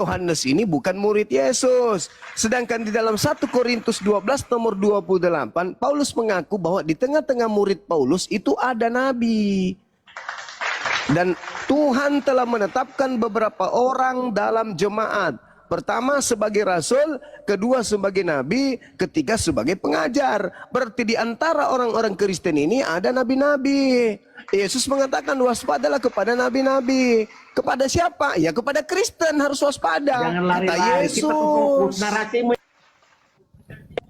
Yohanes ini bukan murid Yesus. Sedangkan di dalam 1 Korintus 12 nomor 28, Paulus mengaku bahwa di tengah-tengah murid Paulus itu ada nabi. Dan Tuhan telah menetapkan beberapa orang dalam jemaat. Pertama sebagai rasul, kedua sebagai nabi, ketiga sebagai pengajar. Berarti di antara orang-orang Kristen ini ada nabi-nabi. Yesus mengatakan waspadalah kepada nabi-nabi. Kepada siapa? Ya kepada Kristen harus waspada. Jangan lari-lari. Kata Yesus. Narasimu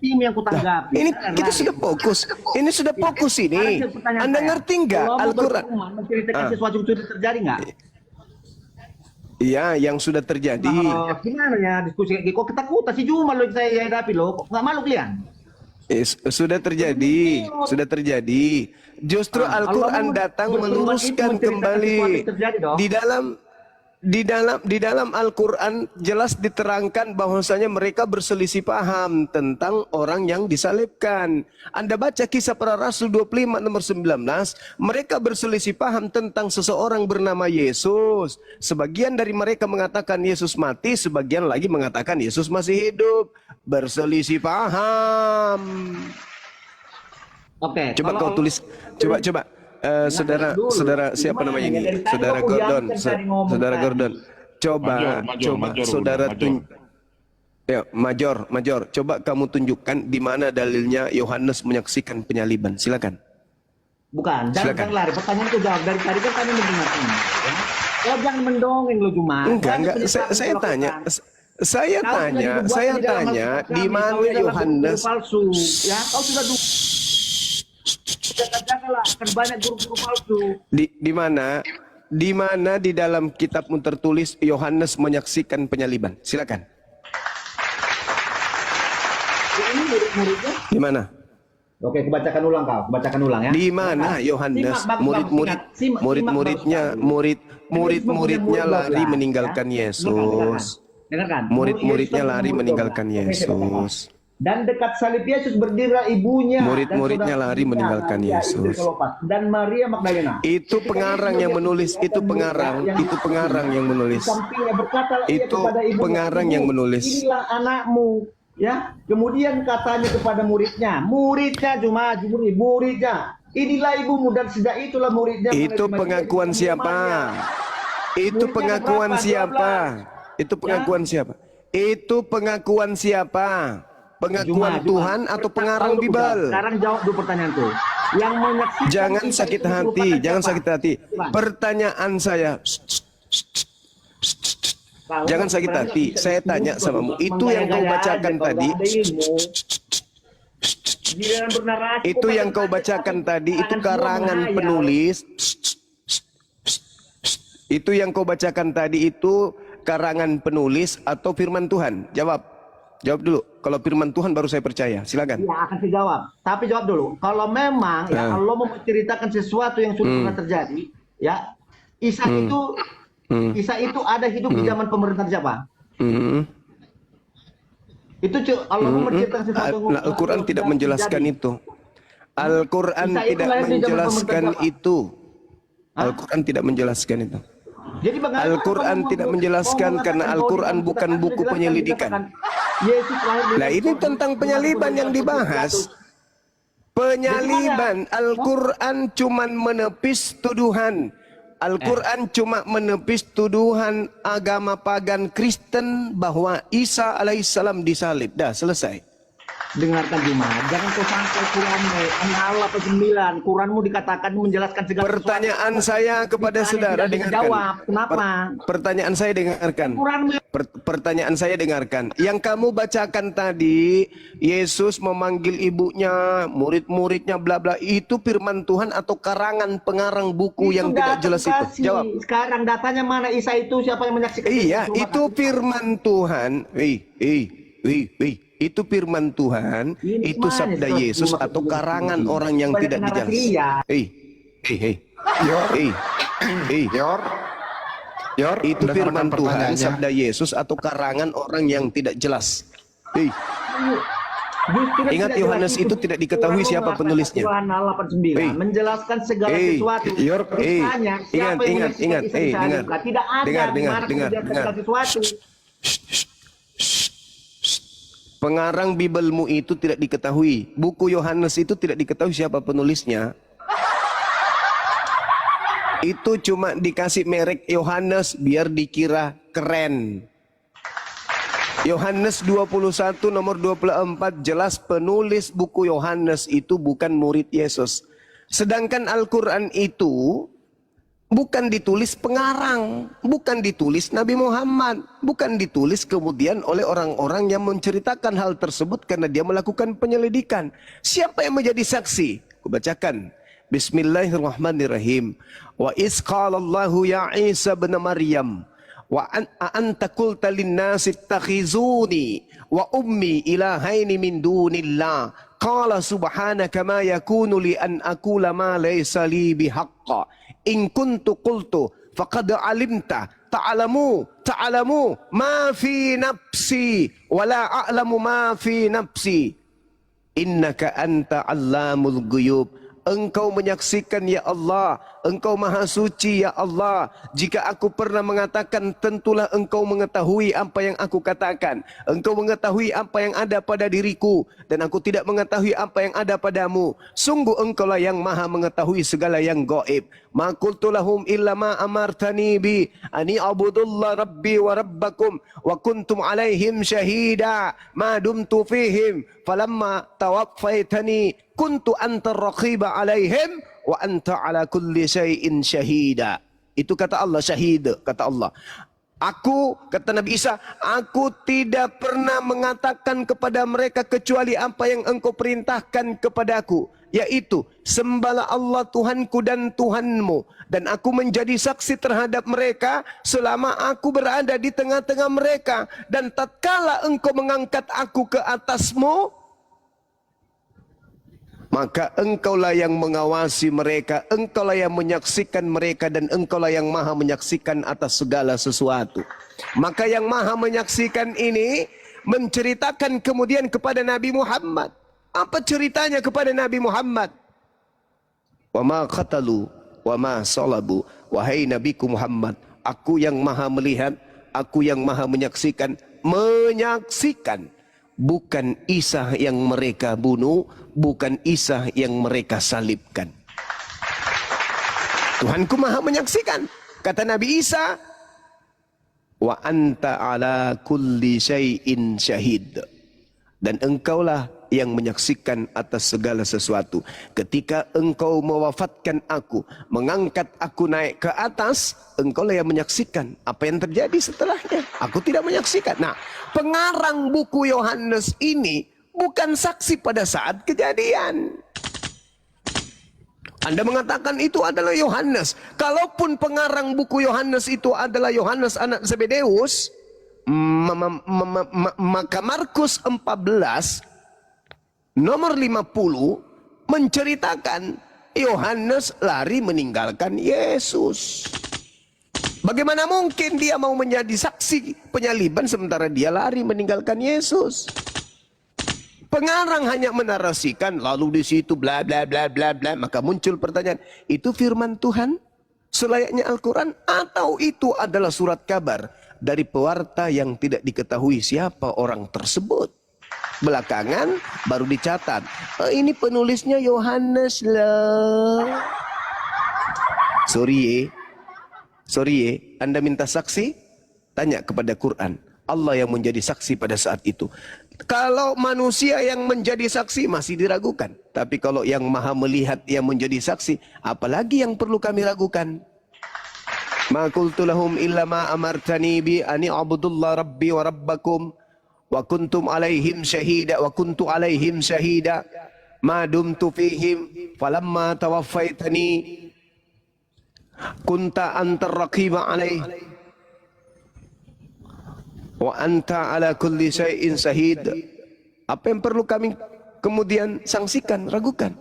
yang kutanggapi. Ini kita sudah fokus. Ini sudah fokus ini. Anda ngerti nggak Al-Quran? Menceritakan sesuatu yang sudah terjadi nggak? Iya, yang sudah terjadi. Gimana ya diskusi kayak gitu? Kok ketakutan sih cuma lo saya hadapi lo. Kok nggak malu kalian? Sudah terjadi, sudah terjadi. Justru Al-Quran datang meluruskan kembali. Di dalam Al-Quran jelas diterangkan bahwasanya mereka berselisih paham tentang orang yang disalibkan. Anda baca Kisah Para Rasul 25 nomor 19, mereka berselisih paham tentang seseorang bernama Yesus. Sebagian dari mereka mengatakan Yesus mati, sebagian lagi mengatakan Yesus masih hidup. Berselisih paham. Oke, coba kau tulis, coba. Saudara siapa namanya ini? Saudara Gordon, saudara Gordon. Coba saudara ya, Major, coba kamu tunjukkan di mana dalilnya Yohanes menyaksikan penyaliban. Silakan. Bukan, jangan lari. Pertanyaan itu jawab dari tadi kan kami mendengarkan. Ya. Oh, jangan mendongeng lo cuma. Enggak. Saya tanya di mana Yohanes? Ya, kau sudah janganlah, akan banyak guru-guru palsu. Di mana di dalam kitabmu tertulis Yohanes menyaksikan penyaliban? Silakan. Ini murid-muridnya? Di mana? Oke, kebacakan ulang kau, kebacakan ulang ya. Di mana Yohanes murid-muridnya lari meninggalkan Yesus. Murid-muridnya lari meninggalkan Yesus. Dan dekat salib Yesus berdirilah ibunya. Murid-muridnya lari meninggalkan Yesus. Dan Maria Magdalena. Itu pengarang yang menulis. Itu pengarang yang menulis. Itu pengarang yang menulis. Inilah anakmu. Ya. Kemudian katanya kepada muridnya. Muridnya. Inilah ibumu, dan sejak itulah muridnya. Itu pengakuan siapa? Itu pengakuan siapa? Itu pengakuan siapa? Itu pengakuan siapa? Pengakuan Tuhan atau pengarang Bible? Sekarang jawab dulu pertanyaan tuh. Yang menyaksikan jangan sakit hati, jangan sakit hati. Pertanyaan saya, jangan sakit hati. Saya tanya samamu, itu yang kau bacakan tadi. Itu yang kau bacakan tadi, itu karangan penulis. Itu yang kau bacakan tadi, itu karangan penulis atau firman Tuhan? Jawab dulu. Kalau firman Tuhan baru saya percaya. Silakan. Ya, akan saya jawab. Tapi jawab dulu. Kalau memang ya Allah mau menceritakan sesuatu yang sudah pernah terjadi, ya Isa itu ada hidup di zaman pemerintahan siapa? Itu Allah mau menceritakan sesuatu. Al-Quran tidak menjelaskan itu. Al-Quran tidak menjelaskan itu. Al-Quran tidak menjelaskan itu. Al-Quran tidak menjelaskan karena Al-Quran bukan buku penyelidikan. Nah ini tentang penyaliban yang dibahas. Penyaliban. Al-Quran cuma menepis tuduhan. Al-Quran cuma menepis tuduhan agama pagan Kristen bahwa Isa alaihissalam disalib. Dah selesai. Dengarkan Jumat, jangan kau sampai Quranmu Allah ke-9. Quranmu dikatakan menjelaskan segala pertanyaan sesuatu. Saya kepada saudara dengarkan. Jawab, kenapa? Pertanyaan saya dengarkan. Pertanyaan saya dengarkan. Yang kamu bacakan tadi, Yesus memanggil ibunya, murid-muridnya bla bla, itu firman Tuhan atau karangan pengarang buku itu yang tidak jelas itu? Jawab. Sekarang datanya mana Isa itu, siapa yang menyaksikan? Iya, itu firman Tuhan. Itu firman Tuhan, itu sabda Yesus atau karangan orang yang tidak dijelas. Itu firman Tuhan, sabda Yesus atau karangan orang yang tidak jelas. Ingat Yohanes itu tidak diketahui siapa penulisnya. Menjelaskan segala sesuatu. Ingat. Tidak ada. Dengar. Pengarang Bibelmu itu tidak diketahui. Buku Yohanes itu tidak diketahui siapa penulisnya. Itu cuma dikasih merek Yohanes biar dikira keren. Yohanes 21 nomor 24 jelas penulis buku Yohanes itu bukan murid Yesus. Sedangkan Al-Quran itu bukan ditulis pengarang, bukan ditulis Nabi Muhammad, bukan ditulis kemudian oleh orang-orang yang menceritakan hal tersebut karena dia melakukan penyelidikan. Siapa yang menjadi saksi? Kubacakan. Bismillahirrahmanirrahim. Wa iz qala Allahu ya Isa bin Maryam wa anta qulta lin-nasi ittakhizuni wa ummi ilahaini min dunillah qala subhanaka ma yakunu li an aqula ma laysa li bihaqqa in kuntu qultu faqad alimta ta'lamu ma fi nafsi wa la a'lamu ma fi nafsi innaka anta 'allamul ghuyub. Engkau menyaksikan ya Allah, Engkau maha suci ya Allah. Jika aku pernah mengatakan, tentulah Engkau mengetahui apa yang aku katakan. Engkau mengetahui apa yang ada pada diriku, dan aku tidak mengetahui apa yang ada padamu. Sungguh Engkaulah yang maha mengetahui segala yang gaib. Ma qultu lahum illa ma amartani bi ani abudullah rabbi wa rabbakum wa kuntum alaihim syahida ma dumtu fihim falamma tawaffaitani kuntu antar raqiba alaihim wa anta ala kulli syai'in syahida. Itu kata Allah, syahid, kata Allah. Aku, kata Nabi Isa, aku tidak pernah mengatakan kepada mereka kecuali apa yang engkau perintahkan kepadaku, yaitu sembahlah Allah Tuhanku dan Tuhanmu, dan aku menjadi saksi terhadap mereka selama aku berada di tengah-tengah mereka, dan tatkala engkau mengangkat aku ke atasmu, maka engkaulah yang mengawasi mereka, engkaulah yang menyaksikan mereka, dan engkaulah yang maha menyaksikan atas segala sesuatu. Maka yang maha menyaksikan ini menceritakan kemudian kepada Nabi Muhammad. Apa ceritanya kepada Nabi Muhammad? Wa ma qatalu wa ma salabu. Wahai Nabiku Muhammad, aku yang maha melihat, aku yang maha menyaksikan, bukan Isa yang mereka bunuh, bukan Isa yang mereka salibkan. Tuhanku maha menyaksikan. Kata Nabi Isa, wa anta ala kulli syai'in syahid. Dan engkaulah yang menyaksikan atas segala sesuatu. Ketika engkau mewafatkan aku, mengangkat aku naik ke atas, engkaulah yang menyaksikan apa yang terjadi setelahnya. Aku tidak menyaksikan. Nah, pengarang buku Yohanes ini bukan saksi pada saat kejadian. Anda mengatakan itu adalah Yohanes. Kalaupun pengarang buku Yohanes itu adalah Yohanes anak Zebedeus, maka Markus 14 nomor 50 menceritakan Yohanes lari meninggalkan Yesus. Bagaimana mungkin dia mau menjadi saksi penyaliban sementara dia lari meninggalkan Yesus? Pengarang hanya menarasikan lalu di situ bla bla bla bla bla, maka muncul pertanyaan, itu firman Tuhan selayaknya Al-Quran atau itu adalah surat kabar dari pewarta yang tidak diketahui siapa orang tersebut? Belakangan baru dicatat, oh, ini penulisnya Yohanes loh. Sorry Anda minta saksi? Tanya kepada Quran. Allah yang menjadi saksi pada saat itu. Kalau manusia yang menjadi saksi masih diragukan, tapi kalau yang maha melihat yang menjadi saksi, apalagi yang perlu kami ragukan? Ma qultu lahum illa ma amartani bi ani abudullah rabbi wa rabbakum wa kuntum alaihim syahida wa kuntu alaihim syahida ma dumtu fihim falamma tawaffaitani kunta antar raqiba alaih wa anta ala kulli syai'in syahid. Apa yang perlu kami kemudian sangsikan, ragukan?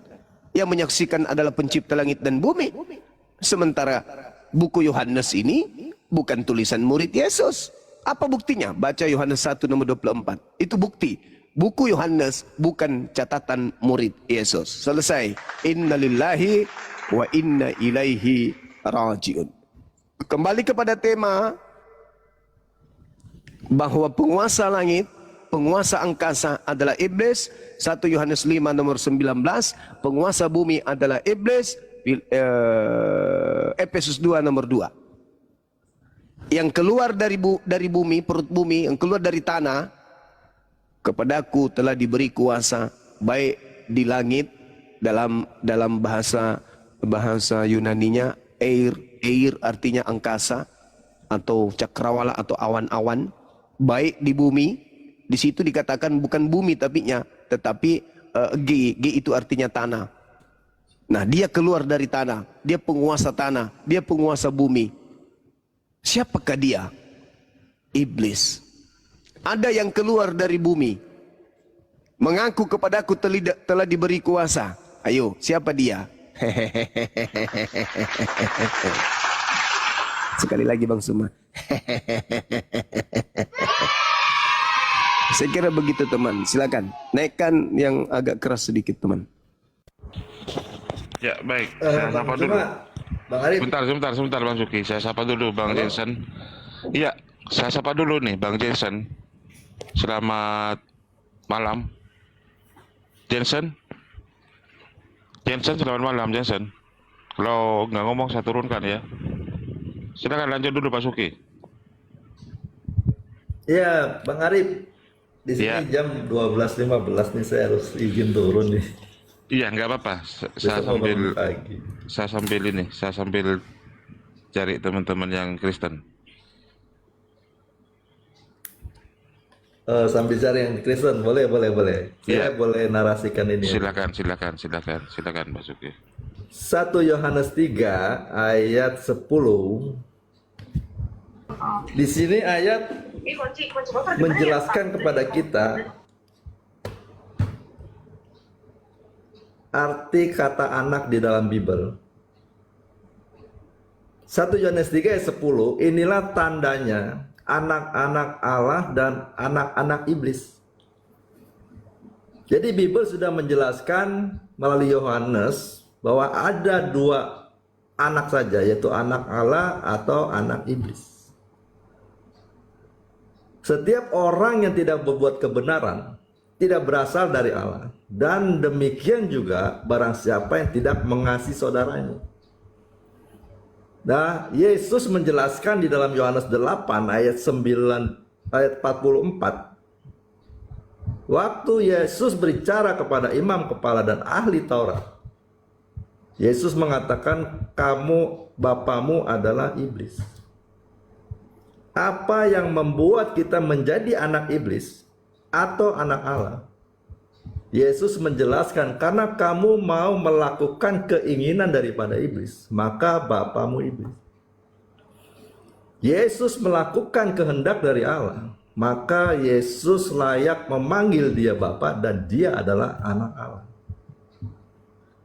Yang menyaksikan adalah pencipta langit dan bumi. Sementara buku Yohanes ini bukan tulisan murid Yesus. Apa buktinya? Baca Yohanes 1 nomor 24. Itu bukti. Buku Yohanes bukan catatan murid Yesus. Selesai. Inna lillahi wa inna ilaihi rajiun. Kembali kepada tema bahwa penguasa langit, penguasa angkasa adalah iblis. 1 Yohanes 5 nomor 19. Penguasa bumi adalah iblis. Efesus 2 nomor 2. Yang keluar dari bumi, perut bumi, yang keluar dari tanah, kepadaku telah diberi kuasa baik di langit, dalam bahasa Yunaninya air artinya angkasa atau cakrawala atau awan-awan, baik di bumi. Di situ dikatakan bukan bumi tetapi G itu artinya tanah. Nah, dia keluar dari tanah, dia penguasa tanah, dia penguasa bumi. Siapakah dia? Iblis. Ada yang keluar dari bumi, mengaku kepadaku telah diberi kuasa. Ayo, siapa dia? Sekali lagi Bang Suma. Saya kira begitu teman. Silakan naikkan yang agak keras sedikit teman. Ya baik, saya sapa dulu. Bang Arif. Sebentar Bang Suki. Saya sapa dulu Bang Jensen. Iya, saya sapa dulu nih Bang Jensen. Selamat malam. Jensen, selamat malam Jensen. Kalau nggak ngomong saya turunkan ya. Silakan lanjut dulu Pak Suki. Iya, Bang Arif. Di sini Ya. jam 12.15 nih, saya harus izin turun nih. Iya nggak apa-apa. Saya Besok mau sambil bangun pagi. saya sambil cari teman-teman yang Kristen. Sambil cari yang Kristen, boleh. Saya Iya. boleh narasikan ini. Silakan Pak Suki. 1 Yohanes 3 ayat 10. Di sini ayat menjelaskan kepada kita arti kata anak di dalam Bible. 1 Yohanes 3 ayat 10, inilah tandanya anak-anak Allah dan anak-anak iblis. Jadi Bible sudah menjelaskan melalui Yohanes bahwa ada dua anak saja, yaitu anak Allah atau anak iblis. Setiap orang yang tidak berbuat kebenaran tidak berasal dari Allah, dan demikian juga barang siapa yang tidak mengasihi saudaranya. Nah, Yesus menjelaskan di dalam Yohanes 8 ayat 44. Waktu Yesus berbicara kepada imam kepala dan ahli Taurat, Yesus mengatakan, kamu, bapamu adalah iblis. Apa yang membuat kita menjadi anak iblis atau anak Allah? Yesus menjelaskan, karena kamu mau melakukan keinginan daripada iblis, maka bapamu iblis. Yesus melakukan kehendak dari Allah, maka Yesus layak memanggil dia Bapa dan dia adalah anak Allah.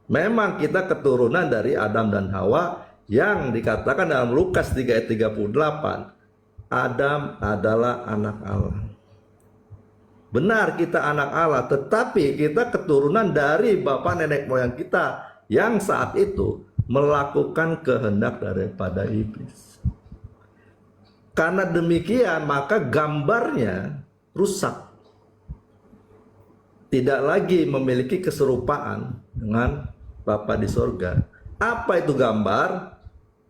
Memang kita keturunan dari Adam dan Hawa yang dikatakan dalam Lukas 3 ayat 38, Adam adalah anak Allah. Benar kita anak Allah, tetapi kita keturunan dari bapak nenek moyang kita yang saat itu melakukan kehendak daripada iblis. Karena demikian maka gambarnya rusak. Tidak lagi memiliki keserupaan dengan Bapa di sorga. Apa itu gambar?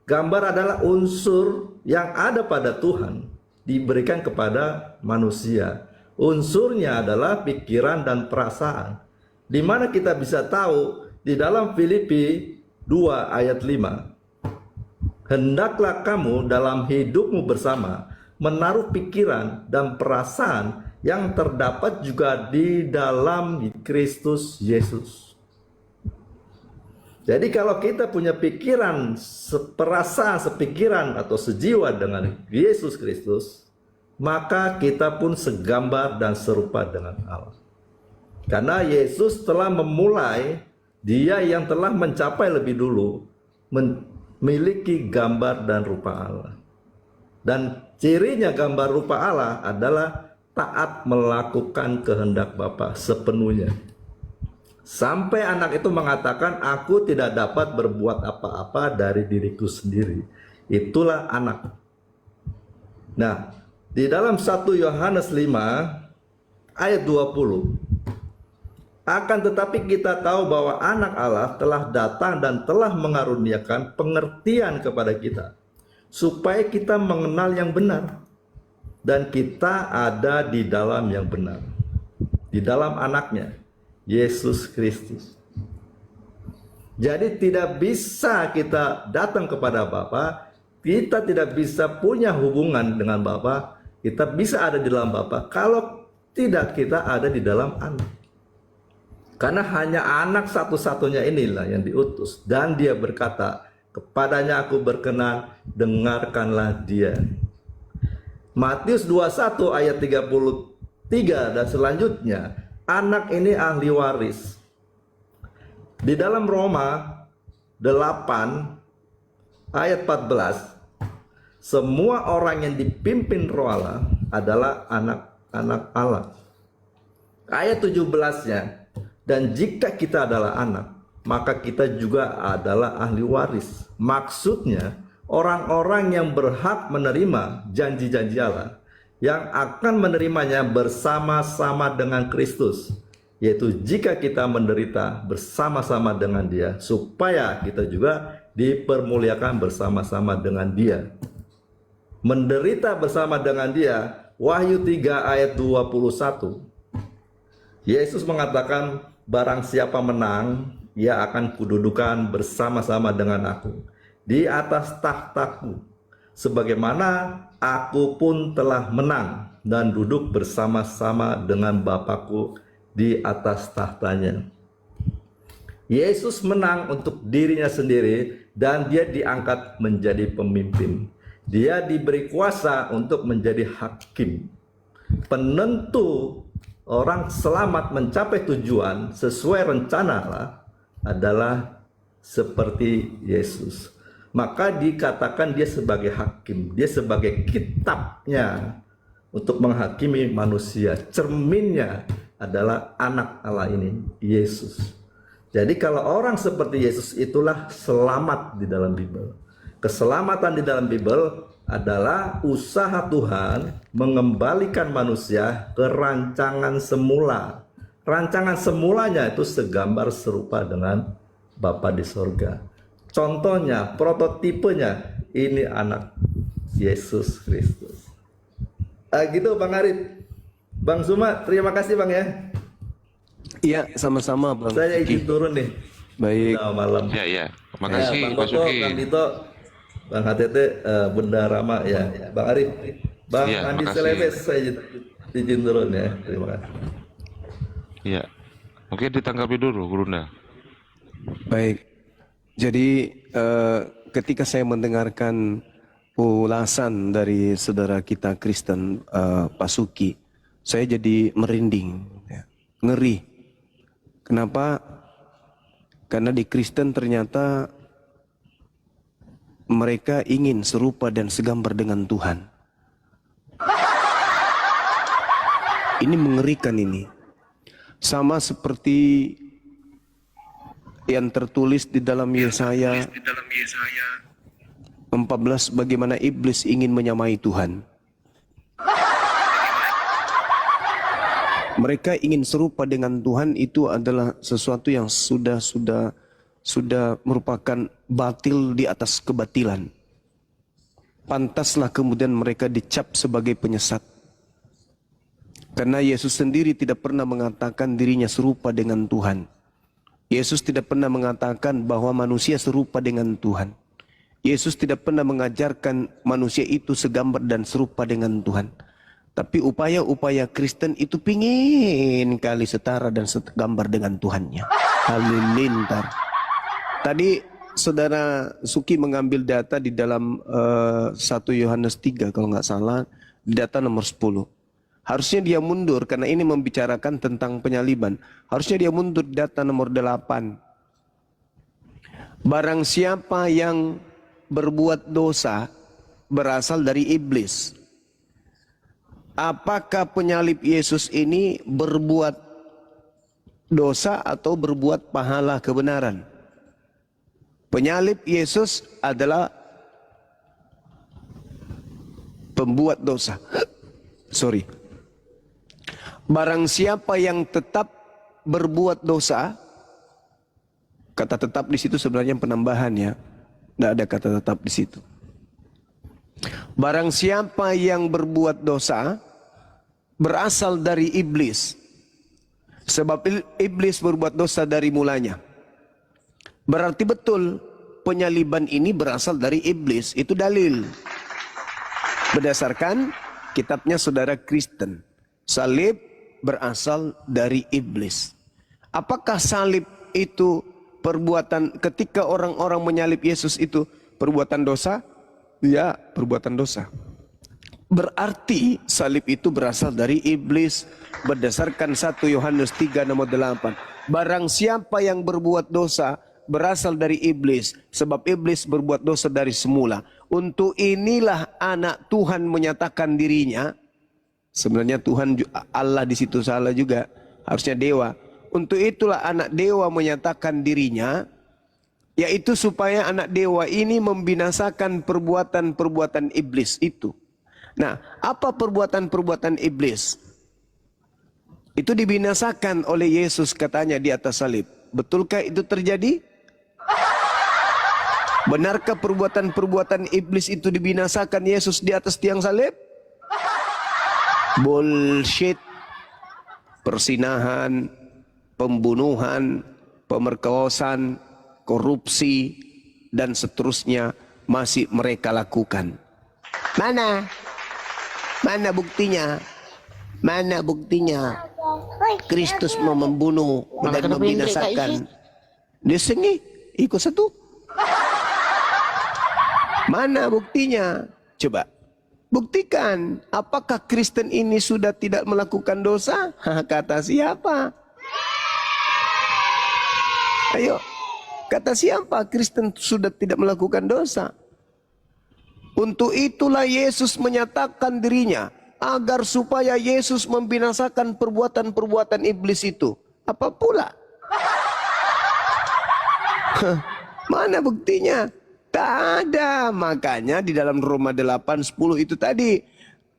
Gambar adalah unsur yang ada pada Tuhan diberikan kepada manusia. Unsurnya adalah pikiran dan perasaan. Di mana kita bisa tahu di dalam Filipi 2 ayat 5. Hendaklah kamu dalam hidupmu bersama menaruh pikiran dan perasaan yang terdapat juga di dalam Kristus Yesus. Jadi kalau kita punya pikiran, perasaan, sepikiran atau sejiwa dengan Yesus Kristus, maka kita pun segambar dan serupa dengan Allah. Karena Yesus telah memulai, dia yang telah mencapai lebih dulu, memiliki gambar dan rupa Allah. Dan cirinya gambar rupa Allah adalah taat melakukan kehendak Bapa sepenuhnya. Sampai anak itu mengatakan, aku tidak dapat berbuat apa-apa dari diriku sendiri. Itulah anak. Nah, Di dalam 1 Yohanes 5 ayat 20. Akan tetapi kita tahu bahwa anak Allah telah datang dan telah mengaruniakan pengertian kepada kita, supaya kita mengenal yang benar, dan kita ada di dalam yang benar, di dalam anaknya, Yesus Kristus. Jadi tidak bisa kita datang kepada Bapa, kita tidak bisa punya hubungan dengan Bapa, kita bisa ada di dalam Bapa kalau tidak kita ada di dalam anak. Karena hanya anak satu-satunya inilah yang diutus. Dan dia berkata, kepadanya aku berkenan, dengarkanlah dia. Matius 21 ayat 33 dan selanjutnya, anak ini ahli waris. Di dalam Roma 8 ayat 14, semua orang yang dipimpin Roh Allah adalah anak-anak Allah. Ayat 17-nya, dan jika kita adalah anak, maka kita juga adalah ahli waris. Maksudnya, orang-orang yang berhak menerima janji-janji Allah, yang akan menerimanya bersama-sama dengan Kristus, yaitu jika kita menderita bersama-sama dengan Dia, supaya kita juga dipermuliakan bersama-sama dengan Dia. Menderita bersama dengan Dia, Wahyu 3 ayat 21. Yesus mengatakan, barang siapa menang, ia akan kududukan bersama-sama dengan aku di atas tahtaku, sebagaimana aku pun telah menang dan duduk bersama-sama dengan Bapakku di atas tahtanya. Yesus menang untuk dirinya sendiri dan dia diangkat menjadi pemimpin. Dia diberi kuasa untuk menjadi hakim, penentu. Orang selamat mencapai tujuan sesuai rencana Allah adalah seperti Yesus. Maka dikatakan dia sebagai hakim, dia sebagai kitabnya untuk menghakimi manusia. Cerminnya adalah anak Allah ini, Yesus. Jadi kalau orang seperti Yesus itulah selamat di dalam Bible. Keselamatan di dalam Bible adalah usaha Tuhan mengembalikan manusia ke rancangan semula. Rancangan semulanya itu segambar serupa dengan Bapa di sorga. Contohnya, prototipenya, ini anak Yesus Kristus. Gitu Bang Arif. Bang Suma, terima kasih Bang ya. Iya, sama-sama Bang. Saya izin turun nih. Baik. Nah, malam. Ya. Terima kasih Bang Pak Toto, Suki. Bang Dito, Bang HTT, Bunda Rama ya, Bang Arif, Bang Iya, Andi makasih. Selebes, saya izin turun ya. Terima kasih. Iya. Mungkin ditanggapi dulu, Brunda. Baik. Jadi ketika saya mendengarkan ulasan dari saudara kita Kristen Pak Suki, saya jadi merinding, ya. Ngeri. Kenapa? Karena di Kristen ternyata mereka ingin serupa dan segambar dengan Tuhan. Ini mengerikan ini. Sama seperti yang tertulis di dalam Yesaya 14, bagaimana iblis ingin menyamai Tuhan. Mereka ingin serupa dengan Tuhan, itu adalah sesuatu yang sudah merupakan batil di atas kebatilan. Pantaslah kemudian mereka dicap sebagai penyesat. Karena Yesus sendiri tidak pernah mengatakan dirinya serupa dengan Tuhan. Yesus tidak pernah mengatakan bahwa manusia serupa dengan Tuhan. Yesus tidak pernah mengajarkan manusia itu segambar dan serupa dengan Tuhan. Tapi upaya-upaya Kristen itu pingin kali setara dan segambar dengan Tuhannya. Halilintar. Tadi saudara Suki mengambil data di dalam 1 Yohanes 3 kalau nggak salah, data nomor 10. Harusnya dia mundur karena ini membicarakan tentang penyaliban. Harusnya dia mundur data nomor 8. Barang siapa yang berbuat dosa berasal dari iblis. Apakah penyalib Yesus ini berbuat dosa atau berbuat pahala kebenaran? Penyalib Yesus adalah pembuat dosa. sorry. Barang siapa yang tetap berbuat dosa, kata tetap di situ sebenarnya penambahan ya. Tidak ada kata tetap di situ. Barang siapa yang berbuat dosa berasal dari iblis. Sebab iblis berbuat dosa dari mulanya. Berarti betul penyaliban ini berasal dari iblis. Itu dalil. Berdasarkan kitabnya saudara Kristen. Salib berasal dari iblis. Apakah salib itu perbuatan, ketika orang-orang menyalib Yesus itu perbuatan dosa? Ya, perbuatan dosa. Berarti salib itu berasal dari iblis. Berdasarkan 1 Yohanes 3 nomor 8. Barang siapa yang berbuat dosa berasal dari iblis. Sebab iblis berbuat dosa dari semula. Untuk inilah anak Tuhan menyatakan dirinya. Sebenarnya Tuhan Allah di situ salah juga, harusnya dewa. Untuk itulah anak dewa menyatakan dirinya, yaitu supaya anak dewa ini membinasakan perbuatan-perbuatan iblis itu. Nah, apa perbuatan-perbuatan iblis? Itu dibinasakan oleh Yesus katanya di atas salib. Betulkah itu terjadi? Benarkah perbuatan-perbuatan iblis itu dibinasakan Yesus di atas tiang salib? Bullshit. Persinahan, pembunuhan, pemerkosaan, korupsi, dan seterusnya masih mereka lakukan. Mana? Mana buktinya? Mana buktinya? Kristus mau membunuh dan membinasakan. Dia sengi, ikut satu. Mana buktinya? Coba. Buktikan, apakah Kristen ini sudah tidak melakukan dosa? Kata siapa? Ayo, kata siapa Kristen sudah tidak melakukan dosa? Untuk itulah Yesus menyatakan dirinya, agar supaya Yesus membinasakan perbuatan-perbuatan iblis itu. Apa pula? Mana buktinya? Tak ada. Makanya di dalam Roma 8:10 itu tadi,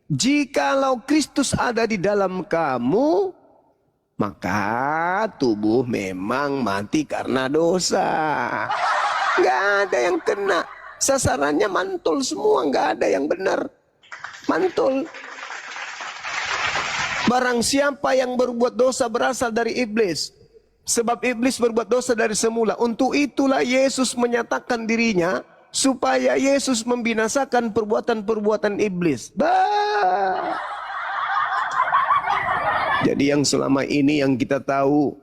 jikalau Kristus ada di dalam kamu, maka tubuh memang mati karena dosa. Gak ada yang kena. Sasarannya mantul semua, gak ada yang benar. Mantul. Barang siapa yang berbuat dosa berasal dari iblis. Sebab iblis berbuat dosa dari semula. Untuk itulah Yesus menyatakan dirinya supaya Yesus membinasakan perbuatan-perbuatan iblis. Bah. Jadi yang selama ini yang kita tahu,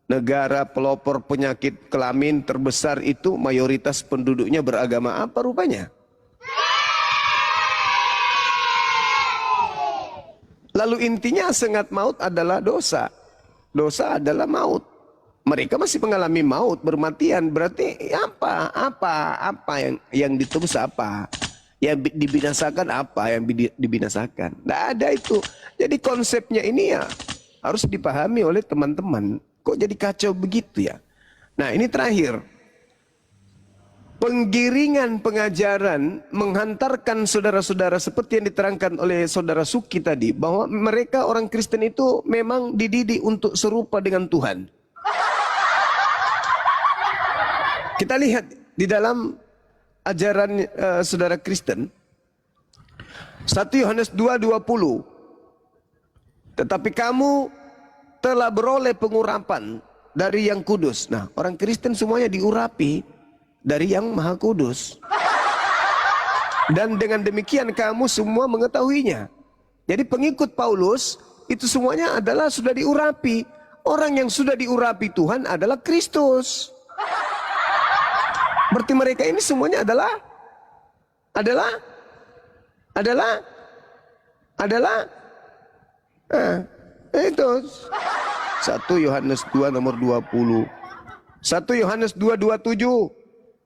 negara pelopor penyakit kelamin terbesar itu mayoritas penduduknya beragama apa rupanya? Lalu intinya sengat maut adalah dosa. Dosa adalah maut. Mereka masih mengalami maut, bermatian. Berarti apa yang ditebus apa? Yang dibinasakan apa? Yang dibinasakan. Tidak ada itu. Jadi konsepnya ini ya harus dipahami oleh teman-teman. Kok jadi kacau begitu ya? Nah, ini terakhir. Penggiringan pengajaran menghantarkan saudara-saudara seperti yang diterangkan oleh saudara Suki tadi, bahwa mereka orang Kristen itu memang dididik untuk serupa dengan Tuhan. Kita lihat di dalam ajaran saudara Kristen 1 Yohanes 2:20. Tetapi kamu telah beroleh pengurapan dari yang kudus. Nah, orang Kristen semuanya diurapi dari yang Maha Kudus. Dan dengan demikian kamu semua mengetahuinya. Jadi pengikut Paulus itu semuanya adalah sudah diurapi. Orang yang sudah diurapi Tuhan adalah Kristus. Berarti mereka ini semuanya adalah itu 1 Yohanes 2 nomor 20. 1 Yohanes 2:27.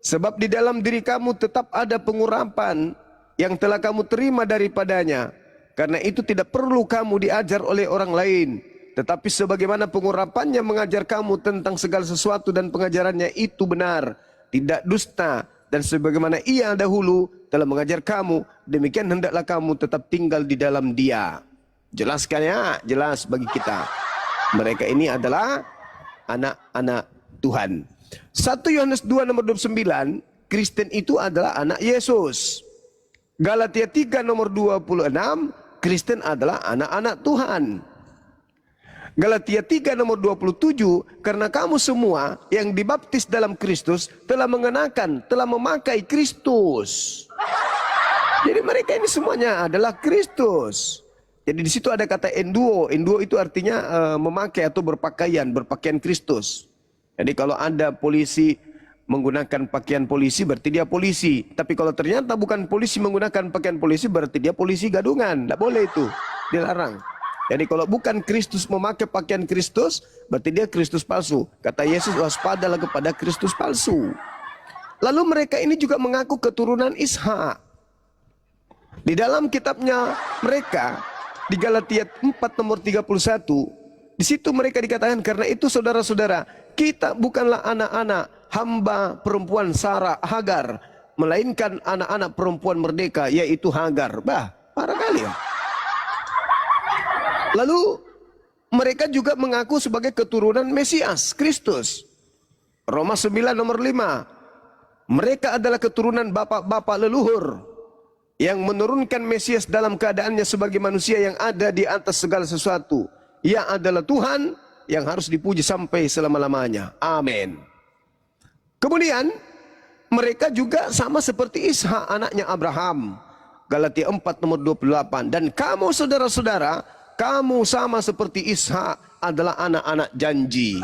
Sebab di dalam diri kamu tetap ada pengurapan yang telah kamu terima daripadanya. Karena itu tidak perlu kamu diajar oleh orang lain. Tetapi sebagaimana pengurapannya mengajar kamu tentang segala sesuatu dan pengajarannya itu benar. Tidak dusta, dan sebagaimana ia dahulu telah mengajar kamu, demikian hendaklah kamu tetap tinggal di dalam dia. Jelaskan ya, jelas bagi kita. Mereka ini adalah anak-anak Tuhan. 1 Yohanes 2 nomor 29, Kristen itu adalah anak Yesus. Galatia 3 nomor 26, Kristen adalah anak-anak Tuhan. Galatia 3 nomor 27, karena kamu semua yang dibaptis dalam Kristus telah mengenakan, telah memakai Kristus. Jadi mereka ini semuanya adalah Kristus. Jadi di situ ada kata enduo. Enduo itu artinya memakai atau berpakaian Kristus. Jadi kalau ada polisi menggunakan pakaian polisi berarti dia polisi. Tapi kalau ternyata bukan polisi menggunakan pakaian polisi berarti dia polisi gadungan. Tidak boleh itu, dilarang. Jadi kalau bukan Kristus memakai pakaian Kristus, berarti dia Kristus palsu. Kata Yesus, waspadalah kepada Kristus palsu. Lalu mereka ini juga mengaku keturunan Ishak. Di dalam kitabnya mereka, di Galatia 4 nomor 31, di situ mereka dikatakan, karena itu saudara-saudara, kita bukanlah anak-anak hamba perempuan Sarah Hagar, melainkan anak-anak perempuan merdeka, yaitu Hagar. Parah kali ya. Lalu mereka juga mengaku sebagai keturunan Mesias, Kristus. Roma 9 nomor 5. Mereka adalah keturunan bapak-bapak leluhur yang menurunkan Mesias dalam keadaannya sebagai manusia yang ada di atas segala sesuatu. Ia adalah Tuhan yang harus dipuji sampai selama-lamanya. Amin. Kemudian mereka juga sama seperti Ishak anaknya Abraham. Galatia 4 nomor 28. Dan kamu saudara-saudara, kamu sama seperti Ishak adalah anak-anak janji.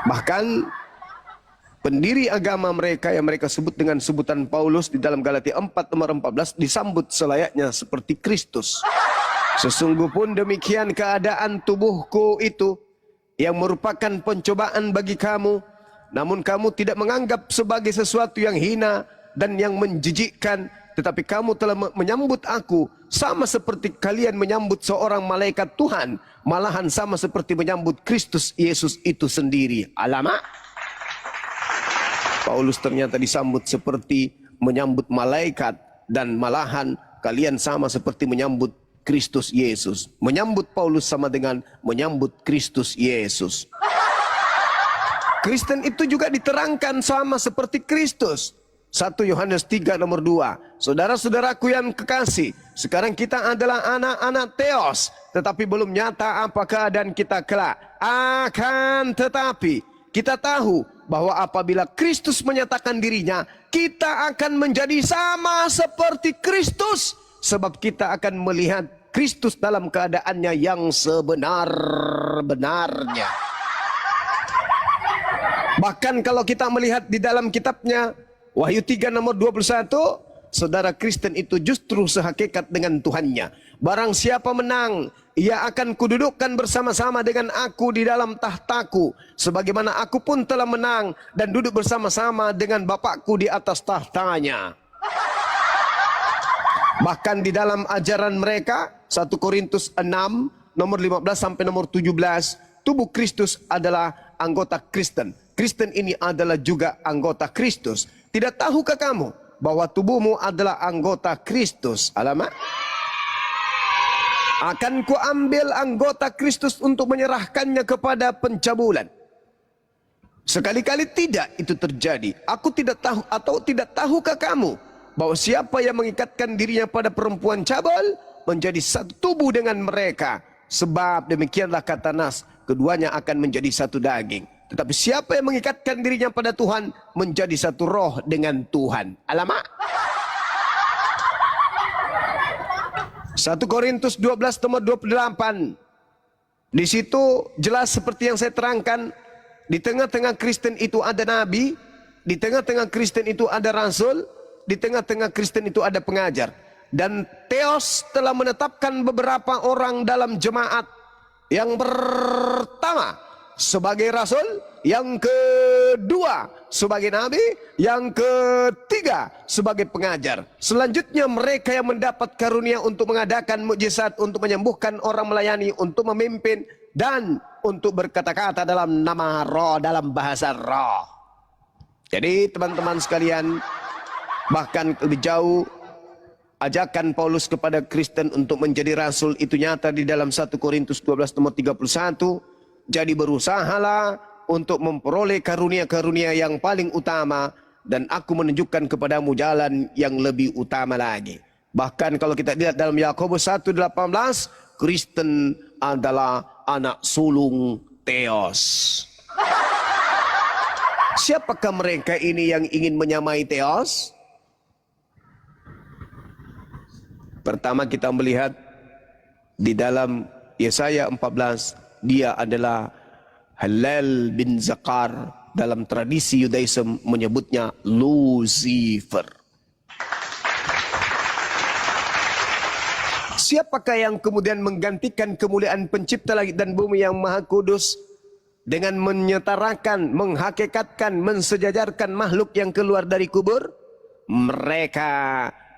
Bahkan pendiri agama mereka yang mereka sebut dengan sebutan Paulus di dalam Galatia 4 nomor 14 disambut selayaknya seperti Kristus. Sesungguh pun demikian keadaan tubuhku itu yang merupakan pencobaan bagi kamu, namun kamu tidak menganggap sebagai sesuatu yang hina dan yang menjijikkan, tetapi kamu telah menyambut aku sama seperti kalian menyambut seorang malaikat Tuhan, malahan sama seperti menyambut Kristus Yesus itu sendiri. Alamak. Paulus ternyata disambut seperti menyambut malaikat, dan malahan kalian sama seperti menyambut Kristus Yesus. Menyambut Paulus sama dengan menyambut Kristus Yesus. Kristen itu juga diterangkan sama seperti Kristus. 1 Yohanes 3 nomor 2. Saudara-saudaraku yang kekasih, sekarang kita adalah anak-anak Theos, tetapi belum nyata apa keadaan kita kelak. Akan tetapi kita tahu bahwa apabila Kristus menyatakan dirinya, kita akan menjadi sama seperti Kristus, sebab kita akan melihat Kristus dalam keadaannya yang sebenar-benarnya. Bahkan kalau kita melihat di dalam kitabnya Wahyu 3 nomor 21, saudara Kristen itu justru sehakikat dengan Tuhannya. Barang siapa menang, ia akan kududukkan bersama-sama dengan aku di dalam tahtaku, sebagaimana aku pun telah menang dan duduk bersama-sama dengan Bapakku di atas tahtanya. Bahkan di dalam ajaran mereka, 1 Korintus 6 nomor 15 sampai nomor 17, tubuh Kristus adalah anggota Kristen. Kristen ini adalah juga anggota Kristus. Tidak tahukah kamu bahwa tubuhmu adalah anggota Kristus? Alamak. Akan kuambil anggota Kristus untuk menyerahkannya kepada pencabulan. Sekali-kali tidak itu terjadi. Aku tidak tahu, atau tidak tahukah kamu bahwa siapa yang mengikatkan dirinya pada perempuan cabul menjadi satu tubuh dengan mereka. Sebab demikianlah kata Nas, keduanya akan menjadi satu daging. Tetapi siapa yang mengikatkan dirinya pada Tuhan menjadi satu roh dengan Tuhan. Alamak. 1 Korintus 12 nomor 28. Di situ jelas seperti yang saya terangkan, di tengah-tengah Kristen itu ada nabi, di tengah-tengah Kristen itu ada rasul, di tengah-tengah Kristen itu ada pengajar. Dan Theos telah menetapkan beberapa orang dalam jemaat. Yang pertama sebagai rasul, yang kedua sebagai nabi, yang ketiga sebagai pengajar. Selanjutnya mereka yang mendapat karunia untuk mengadakan mukjizat, untuk menyembuhkan orang, melayani, untuk memimpin, dan untuk berkata-kata dalam nama roh, dalam bahasa roh. Jadi teman-teman sekalian, bahkan lebih jauh, ajakan Paulus kepada Kristen untuk menjadi rasul itu nyata di dalam 1 Korintus 12 nomor 31. Jadi berusahalah untuk memperoleh karunia-karunia yang paling utama, dan aku menunjukkan kepadamu jalan yang lebih utama lagi. Bahkan kalau kita lihat dalam Yakobus 1:18, Kristen adalah anak sulung Theos. Siapakah mereka ini yang ingin menyamai Theos? Pertama kita melihat di dalam Yesaya 14, dia adalah Halal bin Zakar. Dalam tradisi Yudaism menyebutnya Lucifer. Siapakah yang kemudian menggantikan kemuliaan pencipta langit dan bumi yang maha kudus dengan menyetarakan, menghakikatkan, mensejajarkan makhluk yang keluar dari kubur? Mereka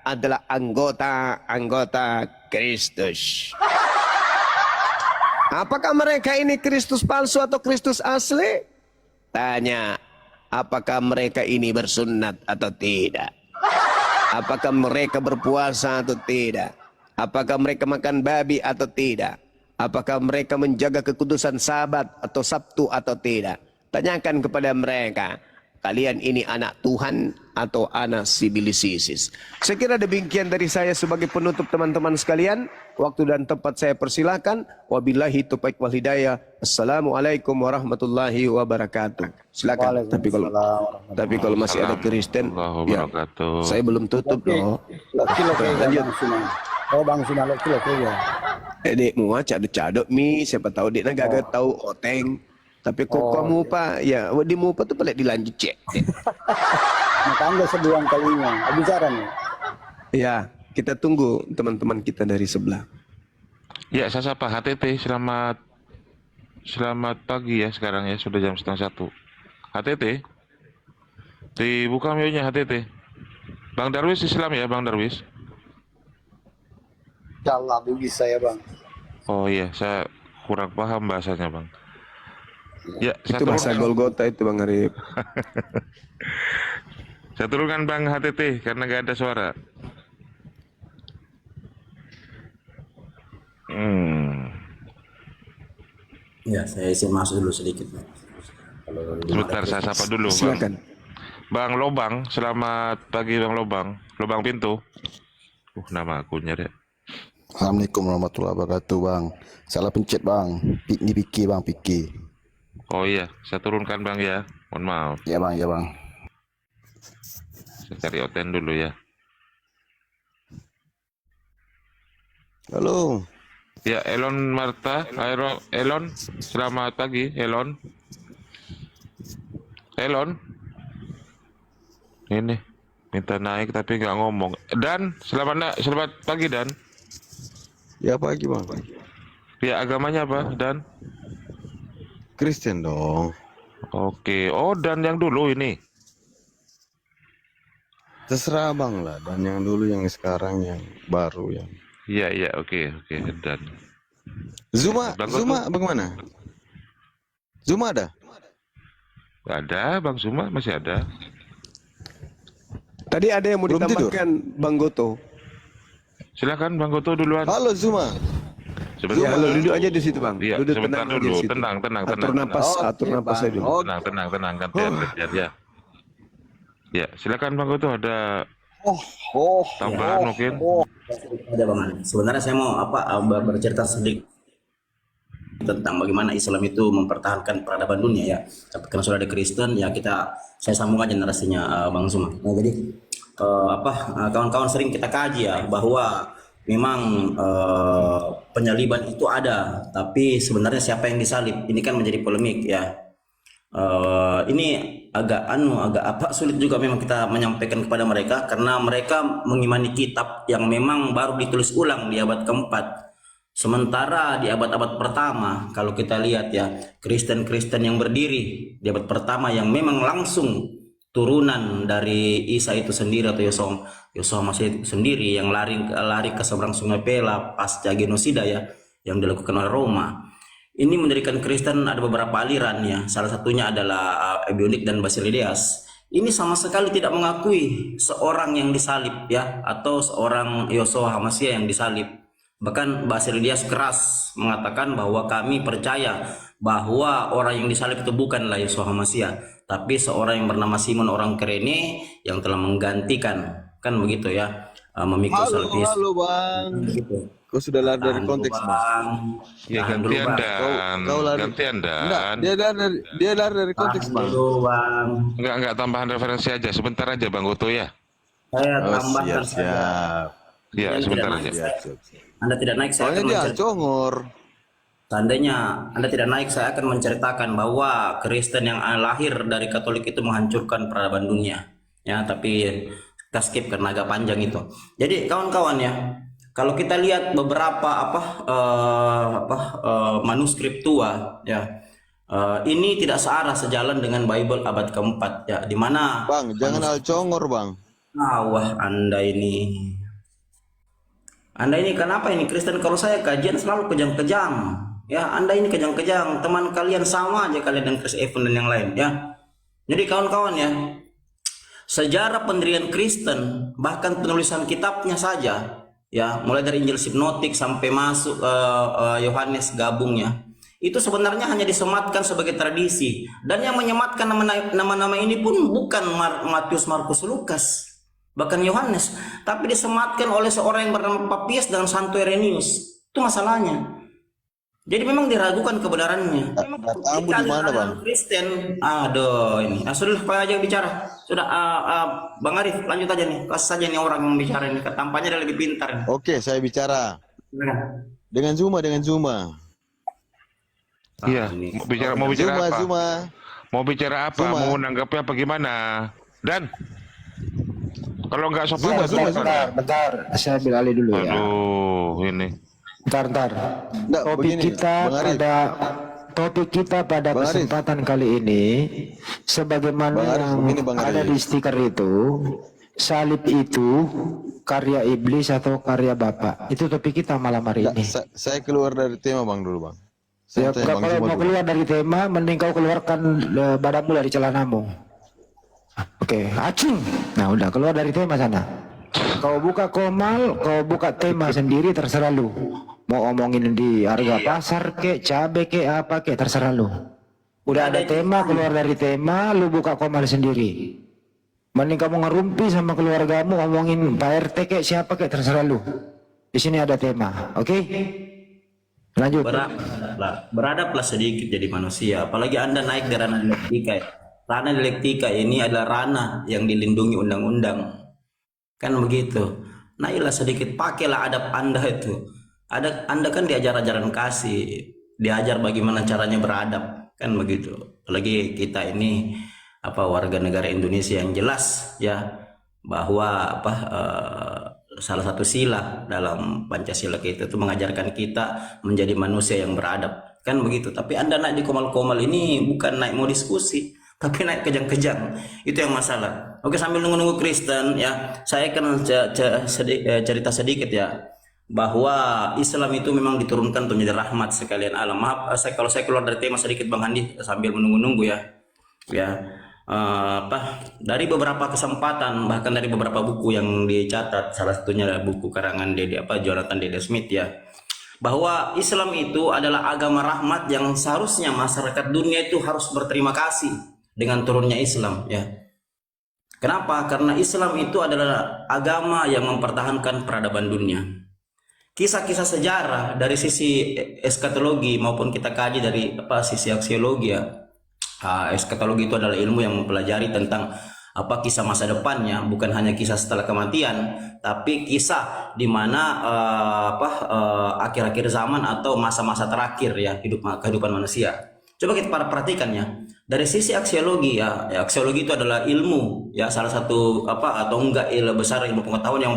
adalah anggota-anggota Kristus. Apakah mereka ini Kristus palsu atau Kristus asli? Tanya, apakah mereka ini bersunat atau tidak? Apakah mereka berpuasa atau tidak? Apakah mereka makan babi atau tidak? Apakah mereka menjaga kekudusan Sabat atau Sabtu atau tidak? Tanyakan kepada mereka, kalian ini anak Tuhan atau anak sibilisisis? Saya kira demikian dari saya sebagai penutup teman-teman sekalian. Waktu dan tempat saya persilakan. Wabillahi taufiq wal hidayah. Assalamualaikum warahmatullahi wabarakatuh. Silakan. Tapi kalau masih ada Kristen, ya, saya belum tutup loh. Lanjut. Oh bang Sina laki-laki ya. Dek mu cadok mi, siapa tahu dek gak tahu oteng. Tapi kok kamu pak, ya di mu pak tuh pelik dilanjut cek. Makanya sebulan kalinya, bicara nih. Ya, kita tunggu teman-teman kita dari sebelah. Ya, saya sapa HTT, selamat pagi ya sekarang ya, sudah jam 12:30. HTT, dibuka mute-nya HTT. Bang Darwis Islam ya, Bang Darwis? Insyaallah bisa ya bang. Oh iya, saya kurang paham bahasanya Bang. Ya, Itu bahasa Golgota itu Bang Arif. Saya turunkan Bang HTT karena gak ada suara. Ya, saya izin masuk dulu sedikit. Sebentar, saya sapa dulu. Silakan. Bang Lobang, selamat pagi Bang Lobang. Lobang pintu. Nama akunnya deh. Assalamualaikum warahmatullahi wabarakatuh bang. Salah pencet bang. Ini Piki bang, Piki. Oh iya, saya turunkan Bang ya. Mohon maaf. Ya bang, ya bang. Saya cari Oten dulu ya. Halo. Ya, Elon Marta, Elon, selamat pagi, Elon. Elon. Ini minta naik tapi nggak ngomong. Dan selamat pagi Dan. Ya pagi bang. Ya, agamanya apa Dan? Kristen dong. Oke. Oh, Dan yang dulu ini. Terserah bang lah. Dan yang dulu, yang sekarang, yang baru yang. Iya, oke, Dan. Zuma bagaimana? Zuma ada? Ada, Bang Suma masih ada. Tadi ada yang mau Belum ditambahkan Bang Goto. Silakan Bang Goto duluan. Halo Zuma. Sebentar. Ya, halo, duduk aja di situ Bang. Iya, Duduk sebentar tenang aja dulu. di situ. Tenang. Atur napas, atur napas aja dulu. Tenang, gantian ya. Ya, silakan Bang Goto, ada tambahan mungkin. Ada bang. Sebenarnya saya mau bercerita sedikit tentang bagaimana Islam itu mempertahankan peradaban dunia ya. Tapi karena sudah ada Kristen ya saya sambung aja narasinya Bang Suma. Nah, jadi kawan-kawan sering kita kaji ya bahwa memang penyaliban itu ada, tapi sebenarnya siapa yang disalib ini kan menjadi polemik ya. Ini agak sulit juga memang kita menyampaikan kepada mereka karena mereka mengimani kitab yang memang baru ditulis ulang di abad keempat. Sementara di abad-abad pertama kalau kita lihat ya, Kristen-Kristen yang berdiri di abad pertama yang memang langsung turunan dari Isa itu sendiri atau Yosua masih sendiri yang lari ke seberang Sungai Pela pasca genosida ya yang dilakukan oleh Roma. Ini mendirikan Kristen ada beberapa aliran ya. Salah satunya adalah Ebionik dan Basilideas ini sama sekali tidak mengakui seorang yang disalib ya, atau seorang Yosua Hamasiah yang disalib. Bahkan Basilidias keras mengatakan bahwa kami percaya bahwa orang yang disalib itu bukanlah Yosua Hamasiah, tapi seorang yang bernama Simon orang Kirene yang telah menggantikan, kan begitu ya, memikul salib Yesus. Halo bang, Begitu. kau sudah lari dari Tahan konteks dulu, bang. Ya Tahan dulu, gantian Bang. dan Kau lari. gantian Enggak, dan dia lari dari konteks Tahan bang. dulu, Bang. enggak tambahan referensi aja sebentar aja Bang Goto ya. Saya Oh, tambahkan saja. siap. Ya Anda sebentar tidak aja. naik, Siap. Anda tidak naik, saya Soalnya akan dia menceritakan. congor. Seandainya Anda tidak naik, saya akan menceritakan bahwa Kristen yang lahir dari Katolik itu menghancurkan peradaban dunia. Ya, tapi kita skip karena agak panjang itu. Jadi kawan-kawan ya, kalau kita lihat beberapa manuskrip tua ya, ini tidak searah sejalan dengan Bible abad keempat ya, di mana Bang, jangan al congor bang. wah Anda ini kenapa ini Kristen? Kalau saya kajian selalu kejam-kejam ya, Anda ini kejam-kejam, teman kalian sama aja kalian dengan Chris Evans dan yang lain ya. Jadi kawan-kawan ya, sejarah pendirian Kristen, bahkan penulisan kitabnya saja ya, mulai dari Injil Sinoptik sampai masuk Yohanes gabungnya, itu sebenarnya hanya disematkan sebagai tradisi, dan yang menyematkan nama-nama ini pun bukan Matius, Markus, Lukas, bahkan Yohanes, tapi disematkan oleh seorang yang bernama Papias dan Santo Irenaeus. Itu masalahnya. Jadi memang diragukan kebenarannya. Datamu di mana bang? Kristen, aduh ini. Sudah Pak aja yang bicara. Sudah, Bang Arif lanjut aja nih. Kasih saja nih orang yang bicara ini. Tampaknya dia lebih pintar. Nih. Oke, saya bicara. Silakan. Dengan Zuma. Iya, mau bicara apa? Zuma. Mau bicara apa? Zuma. Mau menanggapi apa gimana? Dan kalau nggak sopan Bentar, saya ambil alih dulu ya. Aduh, ini. Bentar. Nggak, begini, Bang Arif. Topik kita pada Bang Arif. kesempatan kali ini, sebagaimana Bang Arif, yang begini, Bang ada Arif. di stiker itu, salib itu karya iblis atau karya Bapak. Itu topik kita malam hari Nggak, ini. saya keluar dari tema bang dulu bang. Ya, Saya tanya Bang kalau Zuma mau dulu. keluar dari tema, mending kau keluarkan badanmu dari celanamu. Oke, acung. Nah, udah keluar dari tema sana. Kau buka komal, kau buka tema sendiri, terserah lu. Mau omongin di harga pasar kek, cabe kek, apa kek, terserah lu. Udah ada tema, keluar dari tema, lu buka komal sendiri. Mending kamu ngerumpi sama keluargamu, omongin Pak RT kek, siapa kek, terserah lu. Di sini ada tema, oke? Lanjut. Beradablah sedikit jadi manusia. Apalagi Anda naik ke ranah dialektika. Ya. Ranah dialektika ini adalah ranah yang dilindungi undang-undang. Kan begitu. Naiklah sedikit, pakailah adab Anda itu. Anda kan diajar ajaran kasih, diajar bagaimana caranya beradab, kan begitu. Apalagi kita ini warga negara Indonesia yang jelas ya, bahwa salah satu sila dalam Pancasila kita itu mengajarkan kita menjadi manusia yang beradab, kan begitu. Tapi Anda naik di komal-komal ini bukan naik mau diskusi, tapi naik kejang-kejang. Itu yang masalah. Oke, sambil nunggu-nunggu Kristen ya, saya akan cerita sedikit ya, bahwa Islam itu memang diturunkan untuk menjadi rahmat sekalian alam. Maaf, kalau saya keluar dari tema sedikit Bang Handi sambil menunggu-nunggu ya. Dari beberapa kesempatan, bahkan dari beberapa buku yang dicatat, salah satunya buku karangan Jonathan Dede Smith ya, bahwa Islam itu adalah agama rahmat yang seharusnya masyarakat dunia itu harus berterima kasih dengan turunnya Islam ya. Kenapa? Karena Islam itu adalah agama yang mempertahankan peradaban dunia. Kisah-kisah sejarah dari sisi eskatologi maupun kita kaji dari sisi aksiologi ya. Eskatologi itu adalah ilmu yang mempelajari tentang kisah masa depannya, bukan hanya kisah setelah kematian, tapi kisah di mana akhir-akhir zaman atau masa-masa terakhir ya kehidupan manusia. Coba kita perhatikan ya. Dari sisi aksiologi ya, aksiologi itu adalah ilmu ya, salah satu atau enggak besar ilmu pengetahuan yang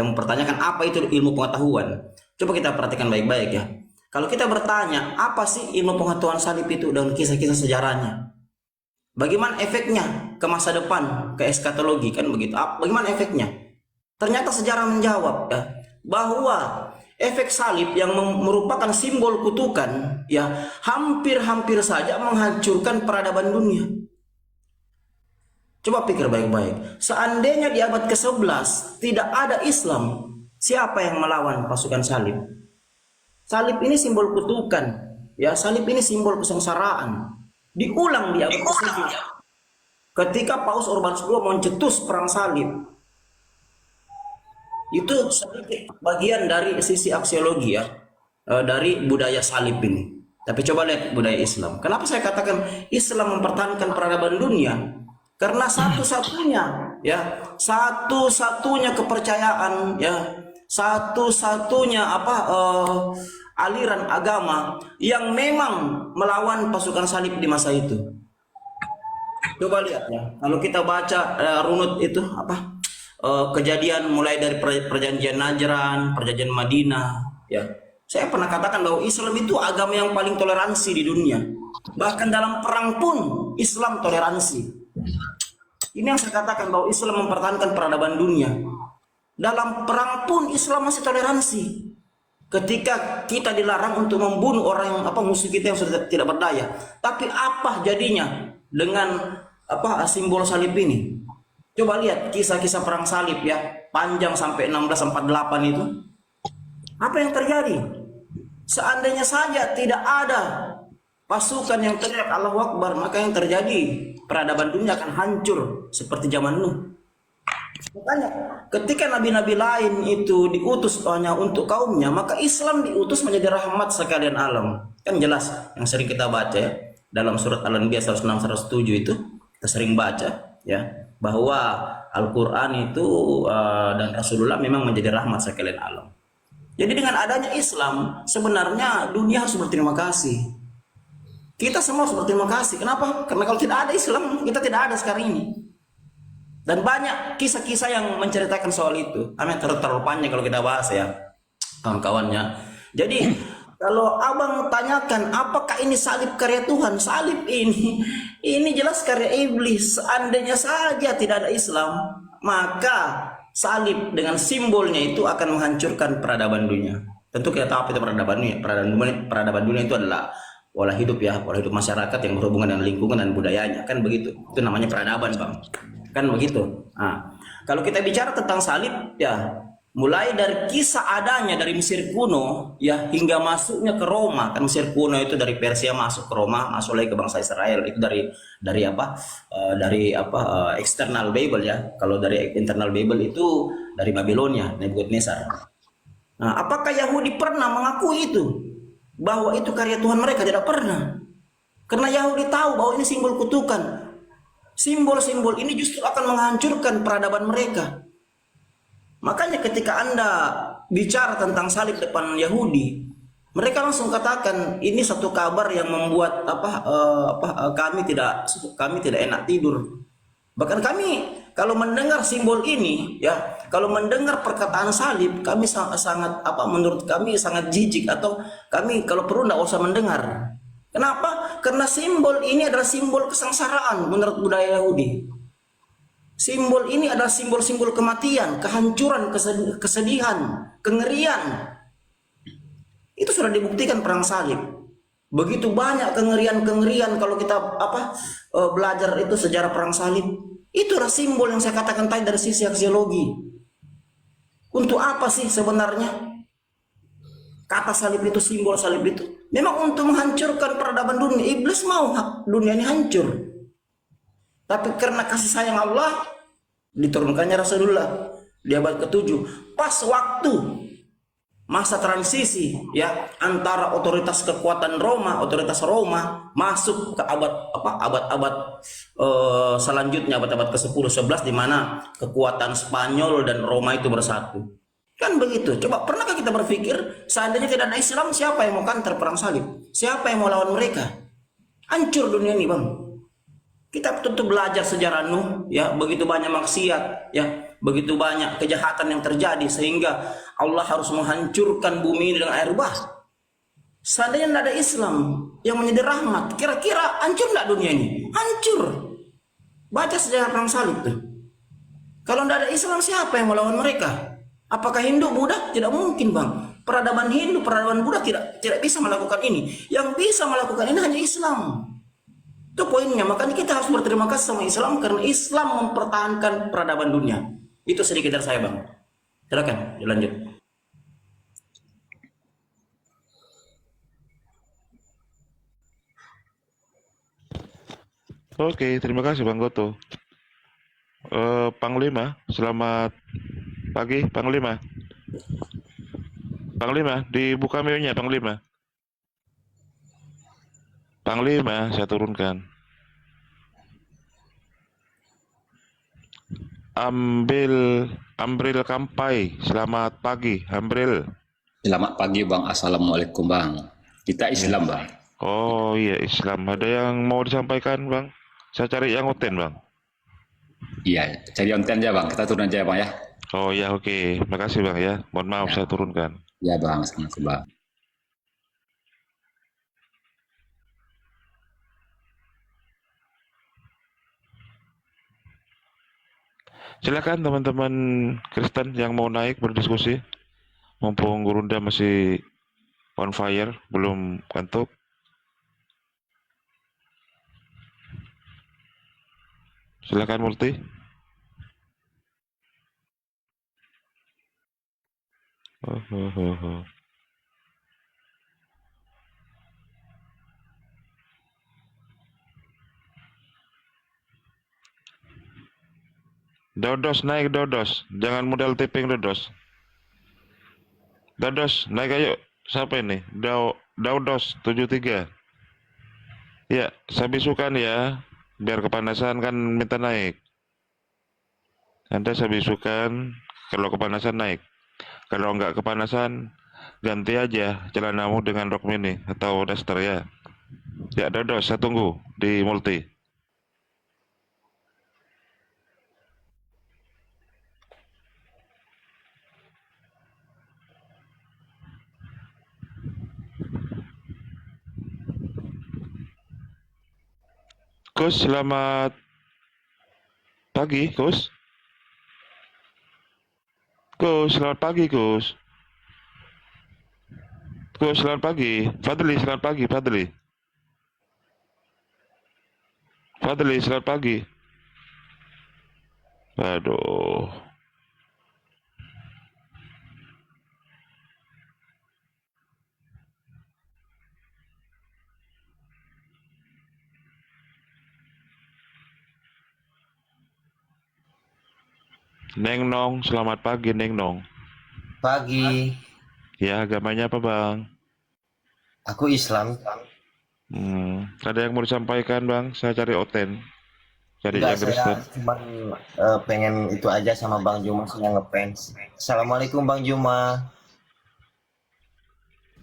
mempertanyakan apa itu ilmu pengetahuan. Coba kita perhatikan baik-baik ya. Kalau kita bertanya apa sih ilmu pengetahuan salib itu dan kisah-kisah sejarahnya, bagaimana efeknya ke masa depan, ke eskatologi, kan begitu. Bagaimana efeknya? Ternyata sejarah menjawab ya, bahwa efek salib yang merupakan simbol kutukan ya, hampir-hampir saja menghancurkan peradaban dunia. Coba pikir baik-baik. Seandainya di abad ke-11 tidak ada Islam, siapa yang melawan pasukan salib? Salib ini simbol kutukan, ya, salib ini simbol kesengsaraan. Diulang di abad ke-11. Ketika Paus Urbanus II mencetus perang salib. Itu sedikit bagian dari sisi aksiologi, ya, dari budaya salib ini. Tapi coba lihat budaya Islam. Kenapa saya katakan Islam mempertahankan peradaban dunia? Karena satu-satunya, ya, satu-satunya kepercayaan, ya, satu-satunya aliran agama yang memang melawan pasukan salib di masa itu. Coba lihat, ya, kalau kita baca runut itu kejadian mulai dari perjanjian Najran, perjanjian Madinah, ya. Saya pernah katakan bahwa Islam itu agama yang paling toleransi di dunia. Bahkan dalam perang pun Islam toleransi. Ini yang saya katakan bahwa Islam mempertahankan peradaban dunia. Dalam perang pun Islam masih toleransi. Ketika kita dilarang untuk membunuh orang yang musuh kita yang sudah tidak berdaya. Tapi apa jadinya dengan simbol salib ini? Coba lihat kisah-kisah perang salib, ya, panjang sampai 1648 itu. Apa yang terjadi? Seandainya saja tidak ada pasukan yang teriak Allahu Akbar, maka yang terjadi peradaban dunia akan hancur seperti zaman Nuh. Makanya ketika nabi-nabi lain itu diutus hanya untuk kaumnya, maka Islam diutus menjadi rahmat sekalian alam. Kan jelas yang sering kita baca, ya, dalam surat Al-Anbiya 106-107 itu kita sering baca, ya, bahwa Al-Quran itu dan Rasulullah memang menjadi rahmat sekalian alam. Jadi dengan adanya Islam sebenarnya dunia harus berterima kasih. Kita semua harus berterima kasih. Kenapa? Karena kalau tidak ada Islam, kita tidak ada sekarang ini. Dan banyak kisah-kisah yang menceritakan soal itu. Terlalu panjang kalau kita bahas, ya, kawan-kawannya. Jadi kalau abang tanyakan apakah ini salib karya Tuhan? Salib ini jelas karya iblis. Seandainya saja tidak ada Islam, maka salib dengan simbolnya itu akan menghancurkan peradaban dunia. Tentu kita tahu apa itu peradaban dunia. Peradaban dunia itu adalah pola hidup, ya, pola hidup masyarakat yang berhubungan dengan lingkungan dan budayanya, kan begitu. Itu namanya peradaban, Bang. Kan begitu. Nah, kalau kita bicara tentang salib, ya, mulai dari kisah adanya dari Mesir kuno, ya, hingga masuknya ke Roma. Kan Mesir kuno itu dari Persia masuk ke Roma, masuk lagi ke bangsa Israel. Itu dari external Babel, ya. Kalau dari internal Babel itu dari Babilonia, Nebukadnezar. Nah, apakah Yahudi pernah mengakui itu? Bahwa itu karya Tuhan mereka? Tidak pernah. Karena Yahudi tahu bahwa ini simbol kutukan. Simbol-simbol ini justru akan menghancurkan peradaban mereka. Makanya ketika Anda bicara tentang salib depan Yahudi, mereka langsung katakan ini satu kabar yang membuat kami tidak enak tidur. Bahkan kami kalau mendengar simbol ini, ya, kalau mendengar perkataan salib, kami sangat menurut kami sangat jijik, atau kami kalau perlu tidak usah mendengar. Kenapa? Karena simbol ini adalah simbol kesengsaraan menurut budaya Yahudi. Simbol ini adalah simbol-simbol kematian, kehancuran, kesedihan, kengerian. Itu sudah dibuktikan perang salib. Begitu banyak kengerian-kengerian kalau kita belajar itu sejarah perang salib. Itulah simbol yang saya katakan tadi dari sisi aksiologi. Untuk apa sih sebenarnya kata salib itu, simbol salib itu? Memang untuk menghancurkan peradaban dunia. Iblis mau dunia ini hancur. Tapi karena kasih sayang Allah, diturunkannya Rasulullah di abad ke-7. Pas waktu masa transisi, ya, antara otoritas kekuatan Roma, otoritas Roma masuk ke abad selanjutnya, abad ke-10, 11, di mana kekuatan Spanyol dan Roma itu bersatu. Kan begitu. Coba pernahkah kita berpikir seandainya tidak ada Islam, siapa yang mau counter perang salib? Siapa yang mau lawan mereka? Hancur dunia ini, Bang. Kita tentu belajar sejarah Nuh, ya, begitu banyak maksiat, ya, begitu banyak kejahatan yang terjadi sehingga Allah harus menghancurkan bumi ini dengan air bah. Seandainya tidak ada Islam yang menjadi rahmat, kira-kira hancur tidak dunia ini? Hancur. Baca sejarah perang salib tuh. Kalau tidak ada Islam, siapa yang melawan mereka? Apakah Hindu, Buddha? Tidak mungkin, Bang. Peradaban Hindu, peradaban Buddha tidak bisa melakukan ini. Yang bisa melakukan ini hanya Islam. Itu poinnya. Makanya kita harus berterima kasih sama Islam karena Islam mempertahankan peradaban dunia. Itu sedikit dari saya, Bang. Silakan dilanjut. Oke, terima kasih Bang Goto. Panglima, selamat pagi Panglima. Panglima, dibuka mute-nya Panglima. Panglima, saya turunkan. Ambril Kampai, selamat pagi Ambril. Selamat pagi Bang, Assalamualaikum Bang. Kita Islam Bang. Oh iya Islam, ada yang mau disampaikan Bang? Saya cari yang konten Bang. Iya, cari konten aja Bang, kita turun aja Bang ya. Oh ya oke, makasih Bang ya. Mohon maaf saya turunkan. Ya Bang, Assalamualaikum Bang. Silakan teman-teman Kristen yang mau naik berdiskusi. Mumpung Gurunda masih on fire, belum kantuk. Silakan Multi. Dodos naik Dodos, jangan modal tipping Dodos. Dodos naik ayo. Siapa ini? Daudos 73. Ya, saya bisukan ya. Biar kepanasan kan minta naik. Anda saya bisukan kalau kepanasan naik. Kalau enggak kepanasan ganti aja celanamu dengan rok mini atau daster ya. Ya Dodos, saya tunggu di multi. Kus, selamat pagi, Kus. Kus, selamat pagi, Kus. Kus, selamat pagi. Fadli, selamat pagi, Fadli. Fadli, selamat pagi. Aduh. Neng Nong, selamat pagi Neng Nong. Pagi, Ya, agamanya apa Bang? aku Islam. Ada yang mau disampaikan Bang? Saya cari Oten. Cari Enggak, yang saya Kristen. cuma pengen itu aja sama Bang Juma, saya ngefans. Assalamualaikum Bang Juma.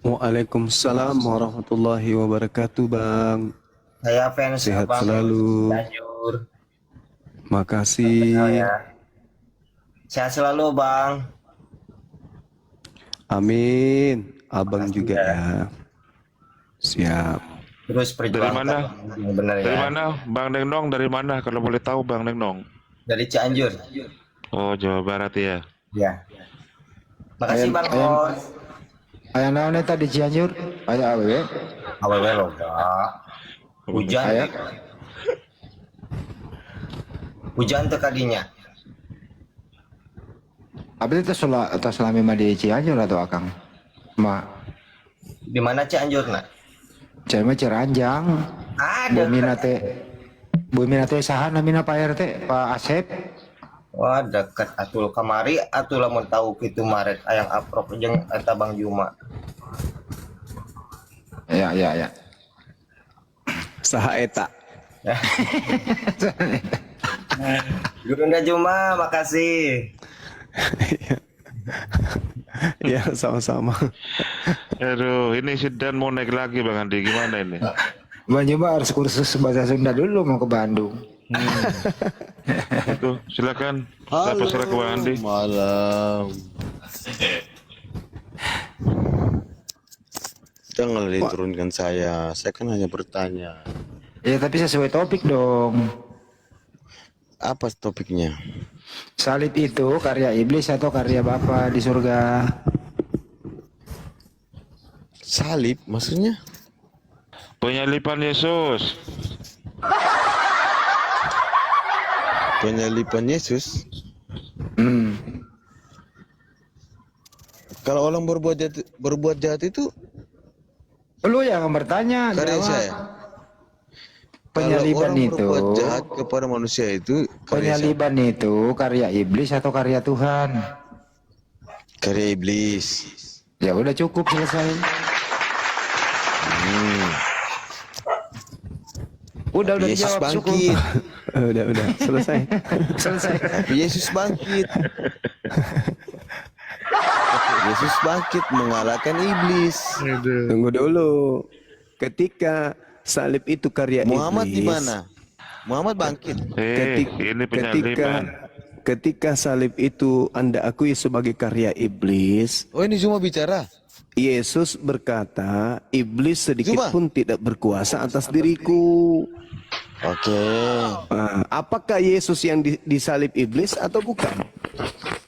Waalaikumsalam warahmatullahi wabarakatuh Bang. Saya fans Sehat Abang selalu. Cianjur. Makasih. Kenal ya. Sehat selalu Bang. Amin. Abang Makasih juga ya. ya. Siap. Terus Dari perjuangan mana? yang benar Dari ya. mana? Bang Neng Nong dari mana? Kalau boleh tahu Bang Neng Nong. Dari Cianjur. Oh, Jawa Barat ya. Ya. Makasih Bang ayam- Bos. Ayah naon eta di Cianjur? Aya awewe. Awewe loh, Kak. Hujan. Aya. Hujan tuh kadinya. Abi teh selami mah di Cianjur atau Akang? Ma, Di mana Cianjur nak? cai mah Ciranjang. Ada. Bumi nate saha namina Pak RT, Pak Asep. Wah deket atul kamari atul lamun tahu kitu maret ayang aprok jeung eta Bang Juma. Ya. Saha eta. Gurunda Juma, makasih. Ya, sama-sama. Aduh, ini si Dan mau naik lagi Bang Andi. Gimana ini? Bang Juma harus kursus bahasa Sunda dulu mau ke Bandung. Itu, silakan. Saya persilakan ke Bang Andi. Malam. Jangan diturunkan saya kan hanya bertanya. Ya tapi sesuai topik dong. Apa topiknya? Salib itu karya iblis atau karya Bapa di surga? Salib maksudnya? Penyalipan Yesus. Penyaliban Yesus. Hmm. Kalau orang berbuat jahat itu Lu yang bertanya, karya jawab. saya. Penyaliban Kalau orang itu, berbuat jahat kepada manusia itu karya saya. penyaliban itu karya iblis atau karya Tuhan? Karya iblis. Ya udah cukup, selesai. Udah Yesus dijawab, cukup. bangkit. Udah, selesai. Selesai. Tapi Yesus bangkit. Yesus bangkit mengalahkan iblis. Tunggu dulu. Ketika salib itu karya Muhammad iblis. di mana? Muhammad bangkit. Ini penyaliban. Ketika salib itu Anda akui sebagai karya iblis, Oh, ini cuma bicara. Yesus berkata, iblis sedikit Zuma. pun tidak berkuasa atas diriku. Oke. Apakah Yesus yang disalib iblis atau bukan?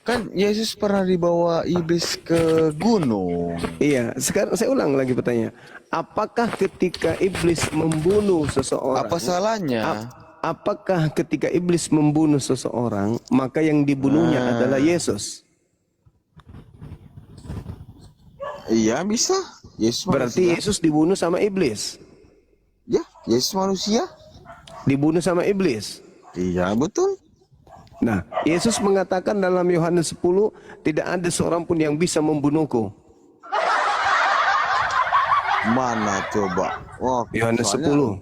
Kan Yesus pernah dibawa iblis ke gunung. Iya, sekarang saya ulang lagi pertanyaan. Apakah ketika iblis membunuh seseorang? Apa salahnya? Apakah ketika iblis membunuh seseorang, maka yang dibunuhnya adalah Yesus? Iya, bisa. Yesus Berarti manusia. Yesus dibunuh sama iblis. Ya, Yesus manusia. Dibunuh sama iblis. Iya, betul. Nah, Yesus mengatakan dalam Yohanes 10, tidak ada seorang pun yang bisa membunuhku. Mana coba? Wah, Yohanes 10.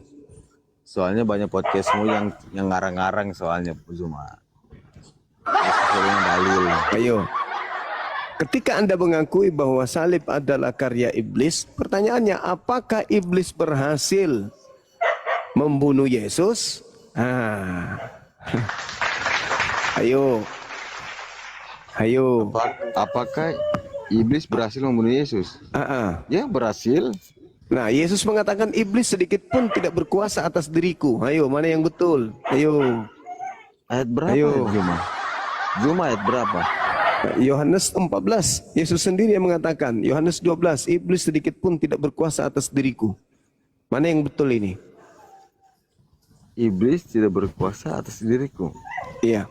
Soalnya banyak podcastmu yang ngarang-ngarang soalnya Zuma. Sesuai dengan dalil. Ayo. Ketika Anda mengakui bahwa salib adalah karya iblis, pertanyaannya apakah iblis berhasil membunuh Yesus? Ayo. Apakah iblis berhasil membunuh Yesus? Ya, berhasil. Nah, Yesus mengatakan iblis sedikit pun tidak berkuasa atas diriku. Ayo, mana yang betul? Ayo. Ayat berapa Ayo. Zuma? Zuma ayat berapa? Yohanes 14. Yesus sendiri yang mengatakan. Yohanes 12. Iblis sedikit pun tidak berkuasa atas diriku. Mana yang betul ini? Iblis tidak berkuasa atas diriku. Iya.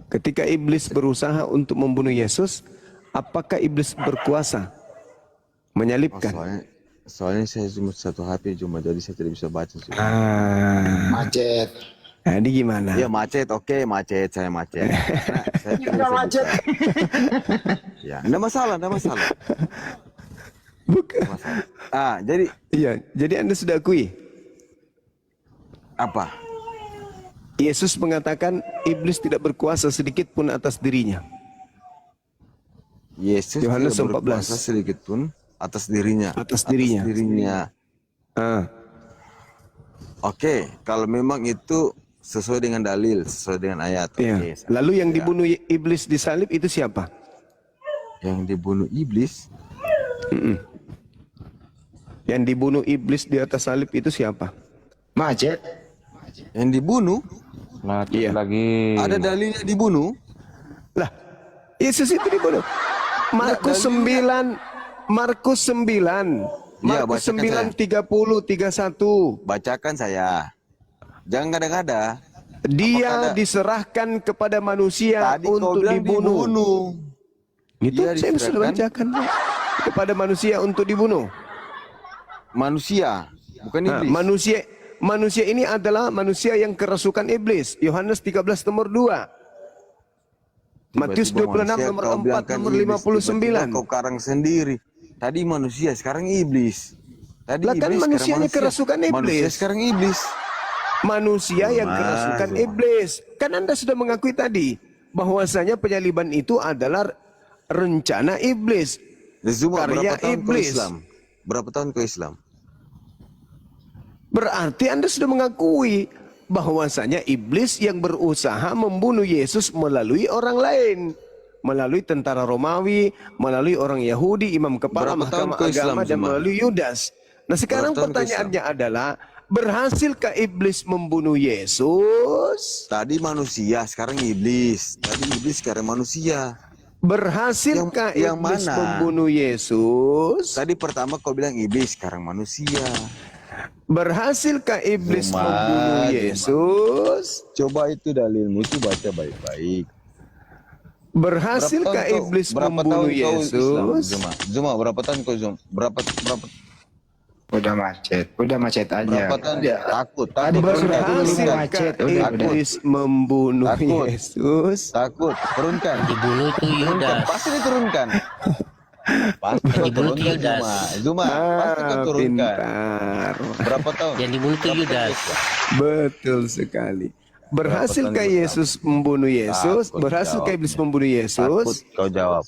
Ketika iblis berusaha untuk membunuh Yesus, apakah iblis berkuasa menyalibkan? Soalnya saya cuma satu HP cuma, jadi saya tidak bisa baca. Macet. Nah, ini gimana? Ya macet, oke macet, saya macet. Saya tidak bisa macet. buka. Ya, enggak masalah. Bukan. Jadi Iya, jadi Anda sudah akui. apa? Yesus mengatakan iblis tidak berkuasa sedikit pun atas dirinya. Yesus Yohanes tidak 14. berkuasa sedikit pun atas dirinya. Atas dirinya. Oke, kalau memang itu sesuai dengan dalil, sesuai dengan ayat. Iya. Oke, Lalu yang dibunuh iblis di salib itu siapa? yang dibunuh iblis, Yang dibunuh iblis di atas salib itu siapa? Macet. yang dibunuh, Macet lagi. ada dalilnya dibunuh. Lah, Yesus itu dibunuh. Markus 9, Markus 9, Iya, Markus bacakan 9, 30, 31. Bacakan saya. Jangan ada-ada. Dia diserahkan kepada manusia Tadi kau untuk bilang dibunuh. Itu Dia saya sudah diserahkan bacakan. Kepada manusia untuk dibunuh. Manusia, bukan Nah, iblis. manusia ini adalah manusia yang kerasukan iblis. Yohanes 13 nomor 2. Matius 26 nomor 4 nomor 59. Kau karang sendiri. Tadi manusia, sekarang iblis. Tadi Lah kan iblis, sekarang manusianya manusia. kerasukan iblis. Manusia sekarang iblis. Manusia yang Zuma, kerasukan Zuma. iblis. Kan Anda sudah mengakui tadi bahwasanya penyaliban itu adalah rencana iblis. Zuma, Karya berapa tahun kau iblis. Islam? Berapa tahun kau Islam? Berarti Anda sudah mengakui bahwasanya iblis yang berusaha membunuh Yesus melalui orang lain. Melalui tentara Romawi, melalui orang Yahudi, imam kepala Berapa tahun mahkamah kau Islam, agama, dan Zuma? melalui Yudas. Nah sekarang Berapa tahun kau pertanyaannya adalah, berhasilkah iblis membunuh Yesus? Tadi manusia, sekarang iblis. Tadi iblis, sekarang manusia. Berhasilkah Yang iblis mana? membunuh Yesus? Tadi pertama kau bilang iblis, sekarang manusia. Berhasilkah iblis Cuma, membunuh Yesus? Coba itu dalilmu itu baca baik-baik. Berhasilkah iblis membunuh Yesus? Zuma, berapa tahun kau Zuma? Berapa Udah macet aja. berapa tahun dia? Takut. Berhasilkah iblis membunuh Takut. Yesus? Takut, turunkan. Dibunuh itu Turunkan, Yudas. pasti diturunkan. Pasti kau Dibunuh turunkan Yudas. Zuma, pasti kau turunkan. Pintar. Berapa tahun? Yang dibunuh itu Yudas. Betul sekali. Berhasilkah Berapa tahun Yesus membunuh Yesus? Takut Berhasilkah iblis jawabnya. membunuh Takut Yesus? kau jawab.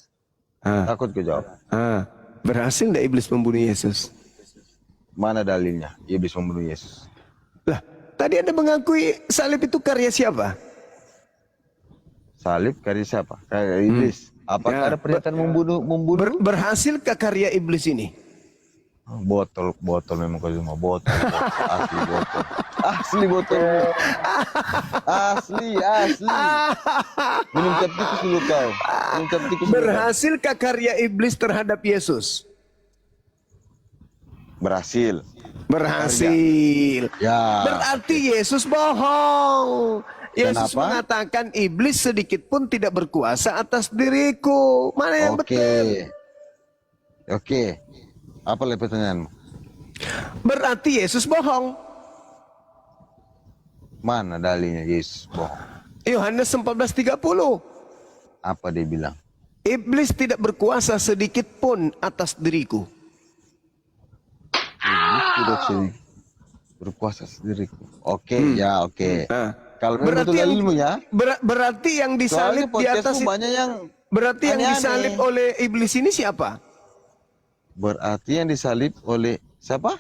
Ah, Takut kau jawab. berhasil tidak iblis membunuh Yesus? Mana dalilnya? Iblis membunuh Yesus. Lah, tadi Anda mengakui salib itu karya siapa? Salib karya siapa? Karya iblis. Apakah Ya, ada pernyataan membunuh? Berhasilkah karya iblis ini? Botol memang kau semua botol. Asli botol. Asli. Minum cap tikus dulu kau. Minum cap tikus dulu kau. Berhasilkah karya iblis terhadap Yesus? Berhasil. Berhasil. Ya. Berarti Yesus bohong. Yesus Kenapa? mengatakan iblis sedikit pun tidak berkuasa atas diriku. Mana yang betul? Oke. Apa lagi pertanyaanmu? Berarti Yesus bohong. Mana dalilnya Yesus bohong? Yohanes 14:30. Apa dia bilang? Iblis tidak berkuasa sedikit pun atas diriku. Iblis tidak sedikit berkuasa sendiriku. Oke. Kalau memang Berarti betul yang, dalilmu ya. berarti yang disalib Soalnya di atas podcastmu banyak yang berarti yang aneh-aneh. disalib oleh iblis ini siapa? Berarti yang disalib oleh siapa?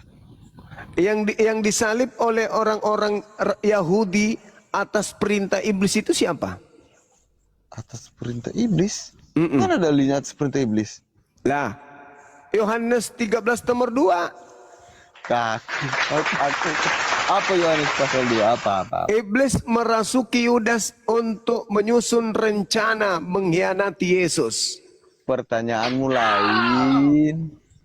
Yang disalib oleh orang-orang Yahudi atas perintah iblis itu siapa? Atas perintah iblis? Mana dalilnya atas perintah iblis? Lah, Yohanes 13 nomor 2. Apa Yohanes pasal 2? Apa? Iblis merasuki Yudas untuk menyusun rencana mengkhianati Yesus. Pertanyaanmu lain.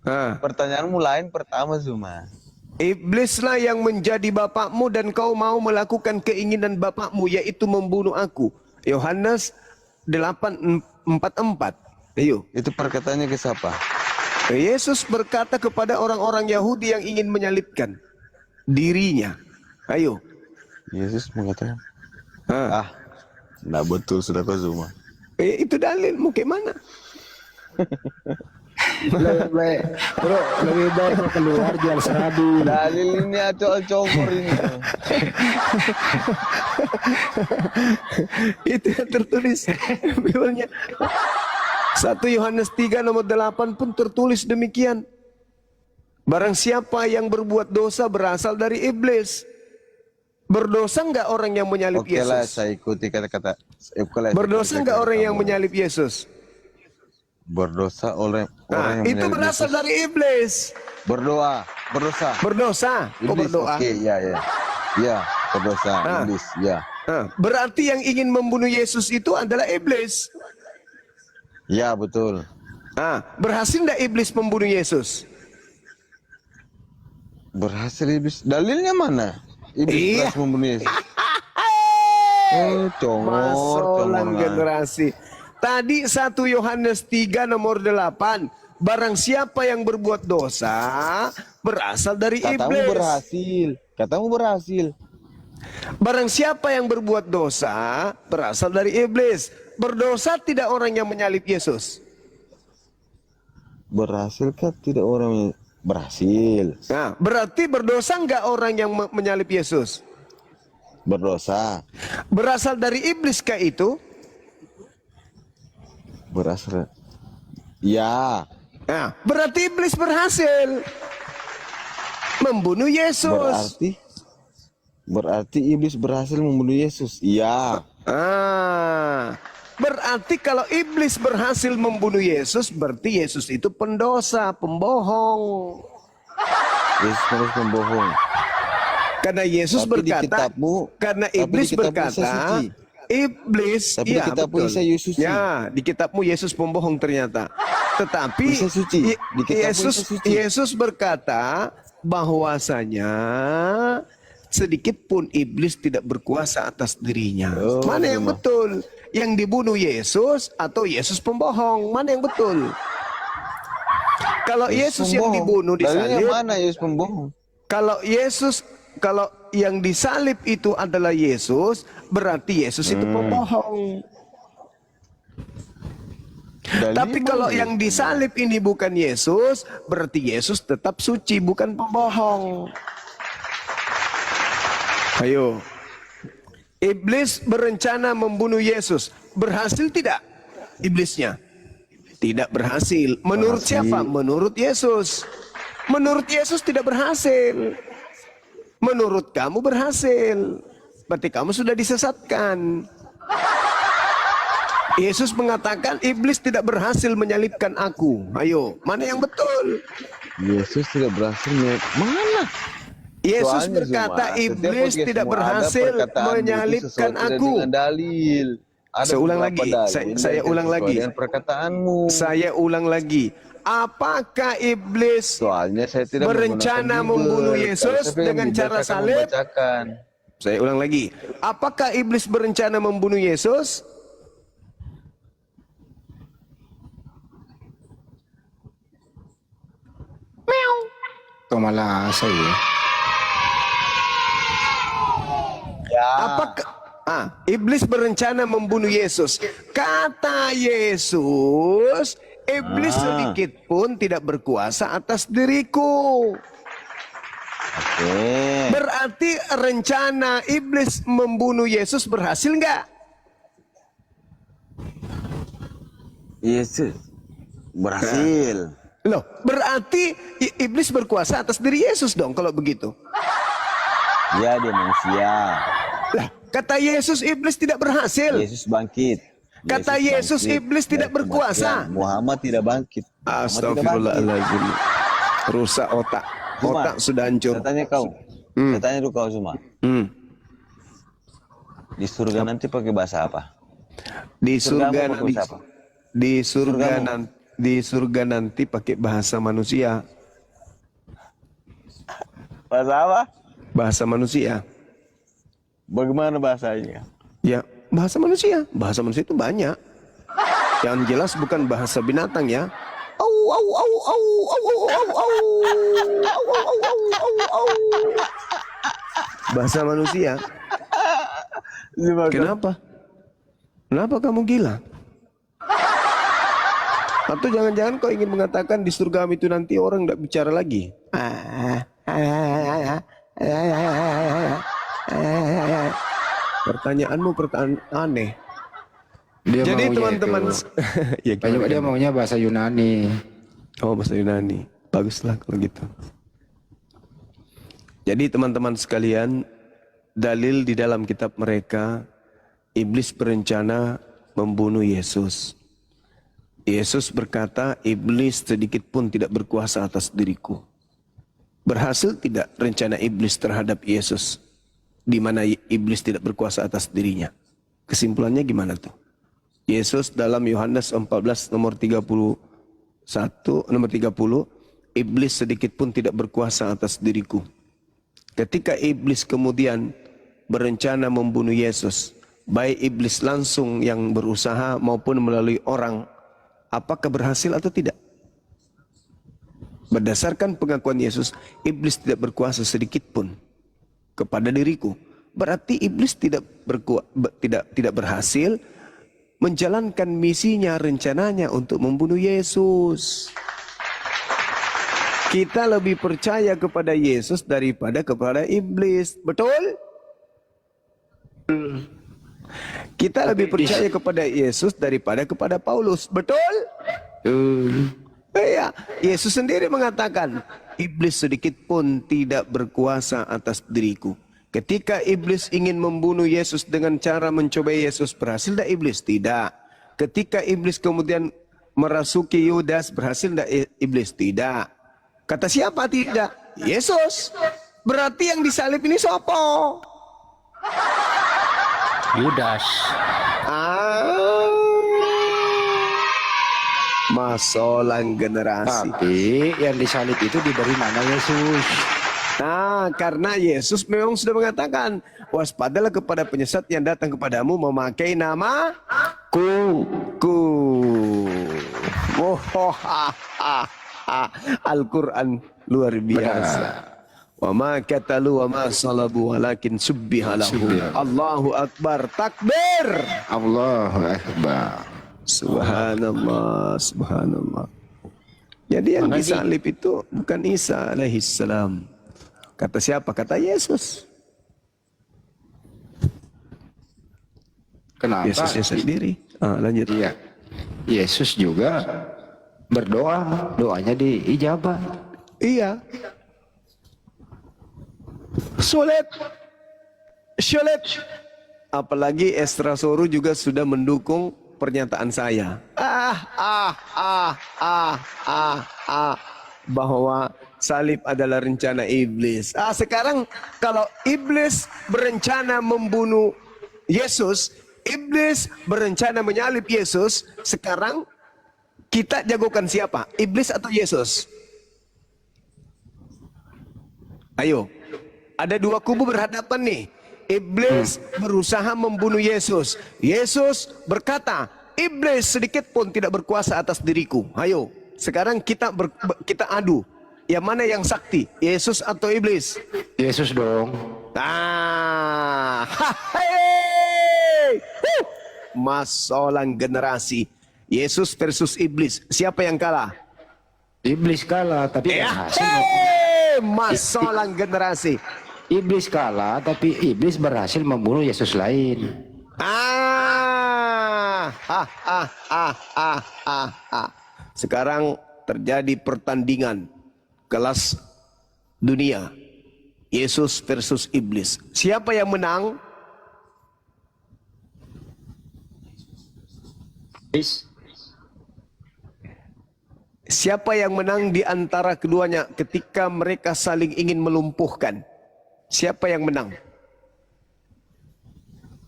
Hah. Pertanyaanmu lain pertama Zuma. Iblislah yang menjadi bapakmu dan kau mau melakukan keinginan bapakmu yaitu membunuh aku. Yohanes 8:44. Ayo. Itu perkataannya ke siapa? Yesus berkata kepada orang-orang Yahudi yang ingin menyalibkan dirinya. Ayo. Yesus mengatakan, Hah. Nah betul sudah kau Zuma. Itu dalilmu ke mana? Lebih baik kau keluar jual serabi. Dalil ini atau comor ini. Itu yang tertulis Bibelnya. 1 Yohanes 3 nomor 8 pun tertulis demikian. Barang siapa yang berbuat dosa berasal dari iblis. Berdosa enggak orang yang menyalib Oke lah, Yesus? saya ikuti kata-kata. Berdosa enggak orang yang menyalib Yesus? Berdosa oleh orang yang Itu menyalib berasal Yesus. dari iblis. Berdosa. Berdosa. Oh, Iblis, berdoa. oke, ya, berdosa, iblis, ya. Berarti yang ingin membunuh Yesus itu adalah iblis. Ya, betul. Berhasil enggak iblis membunuh Yesus? Berhasil iblis. Dalilnya mana? Iblis berhasil membunuh Yesus. Masolang generasi. Tadi 1 Yohanes 3 nomor 8. Barang siapa yang berbuat dosa berasal dari iblis. Katamu berhasil. Barang siapa yang berbuat dosa berasal dari iblis. Berdosa tidak orang yang menyalib Yesus. Berhasilkah tidak orang yang berhasil? Nah, berarti berdosa enggak orang yang menyalib Yesus? Berdosa. Berasal dari iblis kah itu? Berasal. Ya. Nah, berarti iblis berhasil membunuh Yesus. Berarti iblis berhasil membunuh Yesus. Iya. Berarti kalau iblis berhasil membunuh Yesus, berarti Yesus itu pendosa, pembohong. Yesus harus membohong. Karena Yesus Tapi di berkata, kitabmu, karena tapi di iblis kitabmu berkata, Isa suci. iblis, Tapi di kitabmu Isa Yesus suci. Ya, di kitabmu Yesus pembohong ternyata. Tetapi Isa suci. Di kitabmu Isa suci. Yesus berkata, bahwasanya sedikit pun iblis tidak berkuasa atas dirinya. Mana yang betul? Yang dibunuh Yesus atau Yesus pembohong? Mana yang betul? Kalau Yesus yang dibunuh disalib, mana Yesus pembohong? kalau yang disalib itu adalah Yesus, berarti Yesus itu pembohong. Tapi kalau yang disalib ini bukan Yesus, berarti Yesus tetap suci, bukan pembohong. Ayo. Iblis berencana membunuh Yesus. Berhasil tidak iblisnya? Tidak berhasil. Menurut siapa? Menurut Yesus. Menurut Yesus tidak berhasil. Menurut kamu berhasil. Berarti kamu sudah disesatkan. Yesus mengatakan iblis tidak berhasil menyalibkan aku. Ayo, mana yang betul? Yesus tidak berhasil. Mana? Yesus Soalnya berkata Zuma, iblis setiap tidak podcast berhasil semua ada perkataan menyalibkan itu sesuatu aku. dengan dalil. Ada Saya ulang beberapa lagi. dalil Saya yang ulang sesuai lagi. dengan perkataanmu. Saya ulang lagi. Apakah iblis Soalnya saya tidak berencana menggunakan membunuh Bible. Yesus Kalau saya dengan Bible, cara saya akan salib? membacakan. Saya ulang lagi. Apakah iblis berencana membunuh Yesus? Itu malah saya. Apakah iblis berencana membunuh Yesus? Kata Yesus, iblis sedikit pun tidak berkuasa atas diriku. Berarti rencana iblis membunuh Yesus berhasil nggak? Yesus berhasil. Loh, berarti iblis berkuasa atas diri Yesus dong kalau begitu. Ya, dia manusia. Lah, kata Yesus iblis tidak berhasil. Yesus bangkit. Kata Yesus bangkit iblis tidak dari berkuasa. kematian. Muhammad tidak bangkit. Astagfirullahaladzim. Rusak otak. Zuma, Otak sudah hancur. Saya tanya kau. Saya tanya dulu kau Zuma. Di surga nanti pakai bahasa apa? Di surga Surgamu pakai bahasa apa? di surga nanti pakai bahasa manusia. Bahasa apa? Bahasa manusia. Bagaimana bahasanya? Ya, bahasa manusia. Bahasa manusia itu banyak. Yang jelas bukan bahasa binatang ya. Au au au au au au au au. Au au au au au. Bahasa manusia. Kenapa? Kenapa kamu gila? Atau jangan-jangan kau ingin mengatakan di surga itu nanti orang tidak bicara lagi? Pertanyaanmu pertanyaan aneh. Jadi teman-teman, ya, dia maunya bahasa Yunani. Oh, bahasa Yunani. Baguslah kalau gitu. Jadi teman-teman sekalian, dalil di dalam kitab mereka, iblis berencana membunuh Yesus. Yesus berkata, iblis sedikit pun tidak berkuasa atas diriku. Berhasil tidak rencana iblis terhadap Yesus? Di mana iblis tidak berkuasa atas dirinya? Kesimpulannya gimana tuh? Yesus dalam Yohanes 14 nomor 30, iblis sedikit pun tidak berkuasa atas diriku. Ketika iblis kemudian berencana membunuh Yesus, baik iblis langsung yang berusaha maupun melalui orang, apakah berhasil atau tidak? Berdasarkan pengakuan Yesus, iblis tidak berkuasa sedikit pun kepada diriku. Berarti iblis tidak berhasil menjalankan misinya, rencananya untuk membunuh Yesus. Kita lebih percaya kepada Yesus daripada kepada iblis. Betul? Kita lebih percaya kepada Yesus daripada kepada Paulus. Betul? Ya, Yesus sendiri mengatakan, iblis sedikit pun tidak berkuasa atas diriku. Ketika iblis ingin membunuh Yesus dengan cara mencobai Yesus, berhasil tidak iblis? Tidak. Ketika iblis kemudian merasuki Yudas, berhasil tidak iblis? Tidak. Kata siapa tidak? Yesus. Berarti yang disalib ini siapa? Yudas. Masolang generasi. Tapi yang disalib itu diberi nama Yesus. Nah, karena Yesus memang sudah mengatakan, waspadalah kepada penyesat yang datang kepadamu memakai nama ku. Oh, Al-Quran luar biasa. Wa ma katalu wa ma salabu walakin subbiha lahu. Allahu akbar, takbir. Allahu akbar. Subhanallah, subhanallah. Jadi yang disalib itu bukan Isa alaihissalam. Kata siapa? Kata Yesus. Kenapa? Yesusnya sendiri. Lanjut. Iya. Yesus juga berdoa, doanya diijabah. Iya. Sulit. Apalagi Esra Soru juga sudah mendukung pernyataan saya. Bahwa salib adalah rencana iblis. Sekarang kalau iblis berencana membunuh Yesus, iblis berencana menyalib Yesus, sekarang kita jagokan siapa? Iblis atau Yesus? Ayo. Ada dua kubu berhadapan nih. Iblis berusaha membunuh Yesus. Yesus berkata, iblis sedikit pun tidak berkuasa atas diriku. Ayo, sekarang kita adu. Yang mana yang sakti? Yesus atau iblis? Yesus dong. Masolang generasi. Yesus versus iblis. Siapa yang kalah? Iblis kalah, tapi berhasil. Masolang generasi. Iblis kalah, tapi iblis berhasil membunuh Yesus lain. Sekarang terjadi pertandingan kelas dunia. Yesus versus iblis. Siapa yang menang? Siapa yang menang di antara keduanya ketika mereka saling ingin melumpuhkan? Siapa yang menang?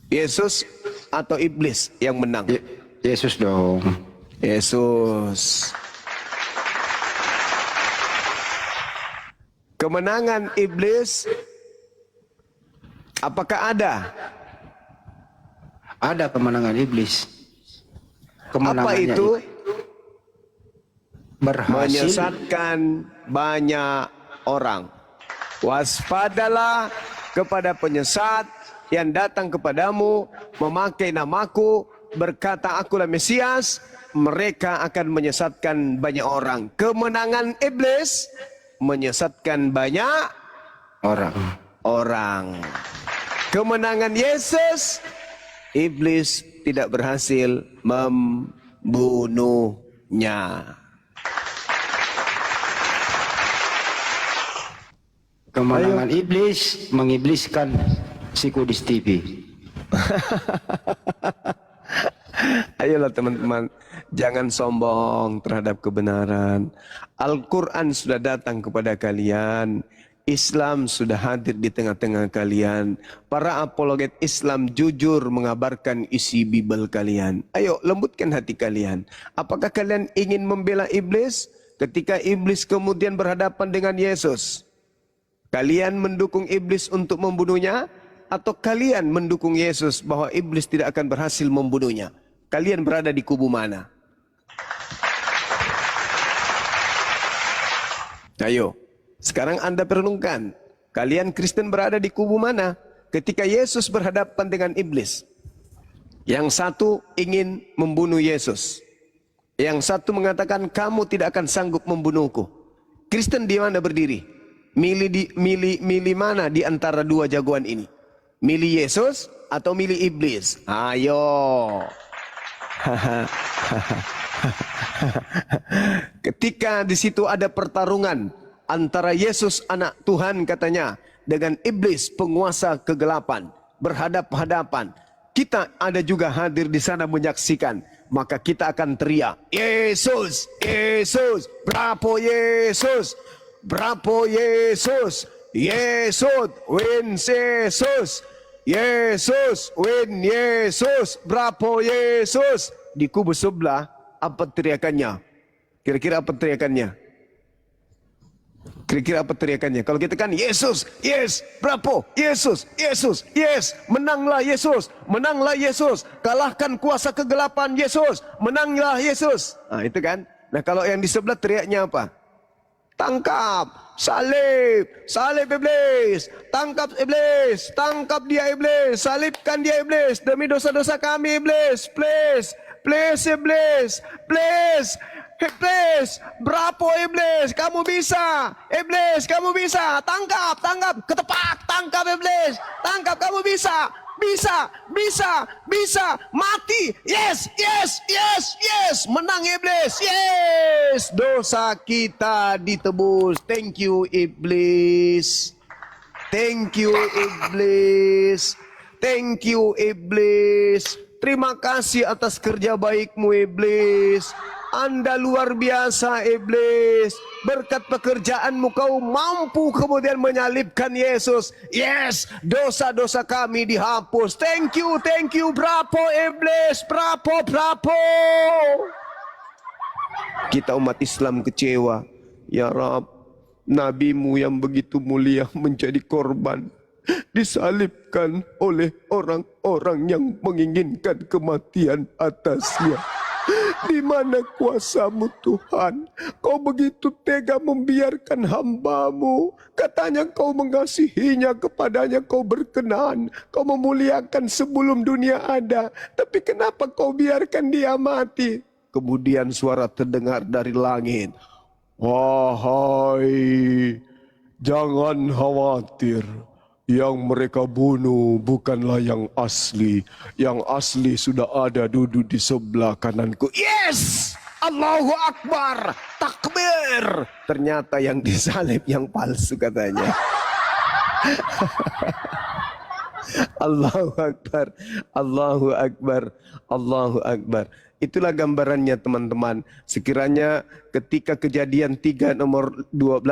Yesus atau iblis yang menang? Yesus dong. Yesus. Kemenangan iblis apakah ada? Ada kemenangan iblis. Apa itu? Berhasil menyesatkan banyak orang. Waspadalah kepada penyesat yang datang kepadamu memakai namaku, berkata akulah Mesias, mereka akan menyesatkan banyak orang. Kemenangan iblis menyesatkan banyak orang. Kemenangan Yesus, iblis tidak berhasil membunuhnya. Kemenangan iblis mengibliskan si Kudus TV. Ayolah teman-teman, jangan sombong terhadap kebenaran. Al-Quran sudah datang kepada kalian. Islam sudah hadir di tengah-tengah kalian. Para apologet Islam jujur mengabarkan isi Bible kalian. Ayo lembutkan hati kalian. Apakah kalian ingin membela iblis ketika iblis kemudian berhadapan dengan Yesus? Kalian mendukung iblis untuk membunuhnya? Atau kalian mendukung Yesus bahwa iblis tidak akan berhasil membunuhnya? Kalian berada di kubu mana? Ayo, sekarang Anda perenungkan. Kalian Kristen berada di kubu mana ketika Yesus berhadapan dengan iblis? Yang satu ingin membunuh Yesus. Yang satu mengatakan kamu tidak akan sanggup membunuhku. Kristen di mana berdiri? Milih mana di antara dua jagoan ini? Milih Yesus atau milih iblis? Ayo. Ketika di situ ada pertarungan antara Yesus anak Tuhan katanya dengan iblis penguasa kegelapan berhadap-hadapan. Kita ada juga hadir di sana menyaksikan. Maka kita akan teriak, Yesus, Yesus, bravo Yesus. Bravo Yesus, Yesus, win Yesus, Yesus, win Yesus, bravo Yesus. Di kubu sebelah, apa teriakannya? Kira-kira apa teriakannya? Kira-kira apa teriakannya? Kalau kita kan Yesus, yes, berapa? Yesus, Yesus, yes, menanglah Yesus, menanglah Yesus, kalahkan kuasa kegelapan Yesus, menanglah Yesus. Nah itu kan. Nah kalau yang di sebelah teriaknya apa? Tangkap, salib, salib iblis, tangkap iblis, tangkap dia iblis, salibkan dia iblis, demi dosa-dosa kami iblis, please, please iblis, please. Iblis, berapa iblis? Kamu bisa. Iblis, kamu bisa. Tangkap, tangkap, ketepak, tangkap iblis. Tangkap, kamu bisa. Bisa, bisa, bisa. Mati. Yes, yes, yes, yes. Menang iblis. Yes. Dosa kita ditebus. Thank you iblis. Thank you iblis. Thank you iblis. Terima kasih atas kerja baikmu iblis. Anda luar biasa iblis. Berkat pekerjaanmu kau mampu kemudian menyalibkan Yesus. Yes, dosa-dosa kami dihapus. Thank you, bravo iblis. Bravo, bravo. Kita umat Islam kecewa. Ya Rab, nabimu yang begitu mulia menjadi korban, disalibkan oleh orang-orang yang menginginkan kematian atasnya. Di mana kuasamu Tuhan? Kau begitu tega membiarkan hambamu. Katanya kau mengasihinya, kepadanya kau berkenan. Kau memuliakan sebelum dunia ada. Tapi kenapa kau biarkan dia mati? Kemudian suara terdengar dari langit. Wahai, jangan khawatir. Yang mereka bunuh bukanlah yang asli. Yang asli sudah ada duduk di sebelah kananku. Yes! Allahu Akbar! Takbir! Ternyata yang disalib yang palsu katanya. Allahu Akbar! Allahu Akbar! Allahu Akbar! Itulah gambarannya teman-teman. Sekiranya ketika Kejadian 3 nomor 12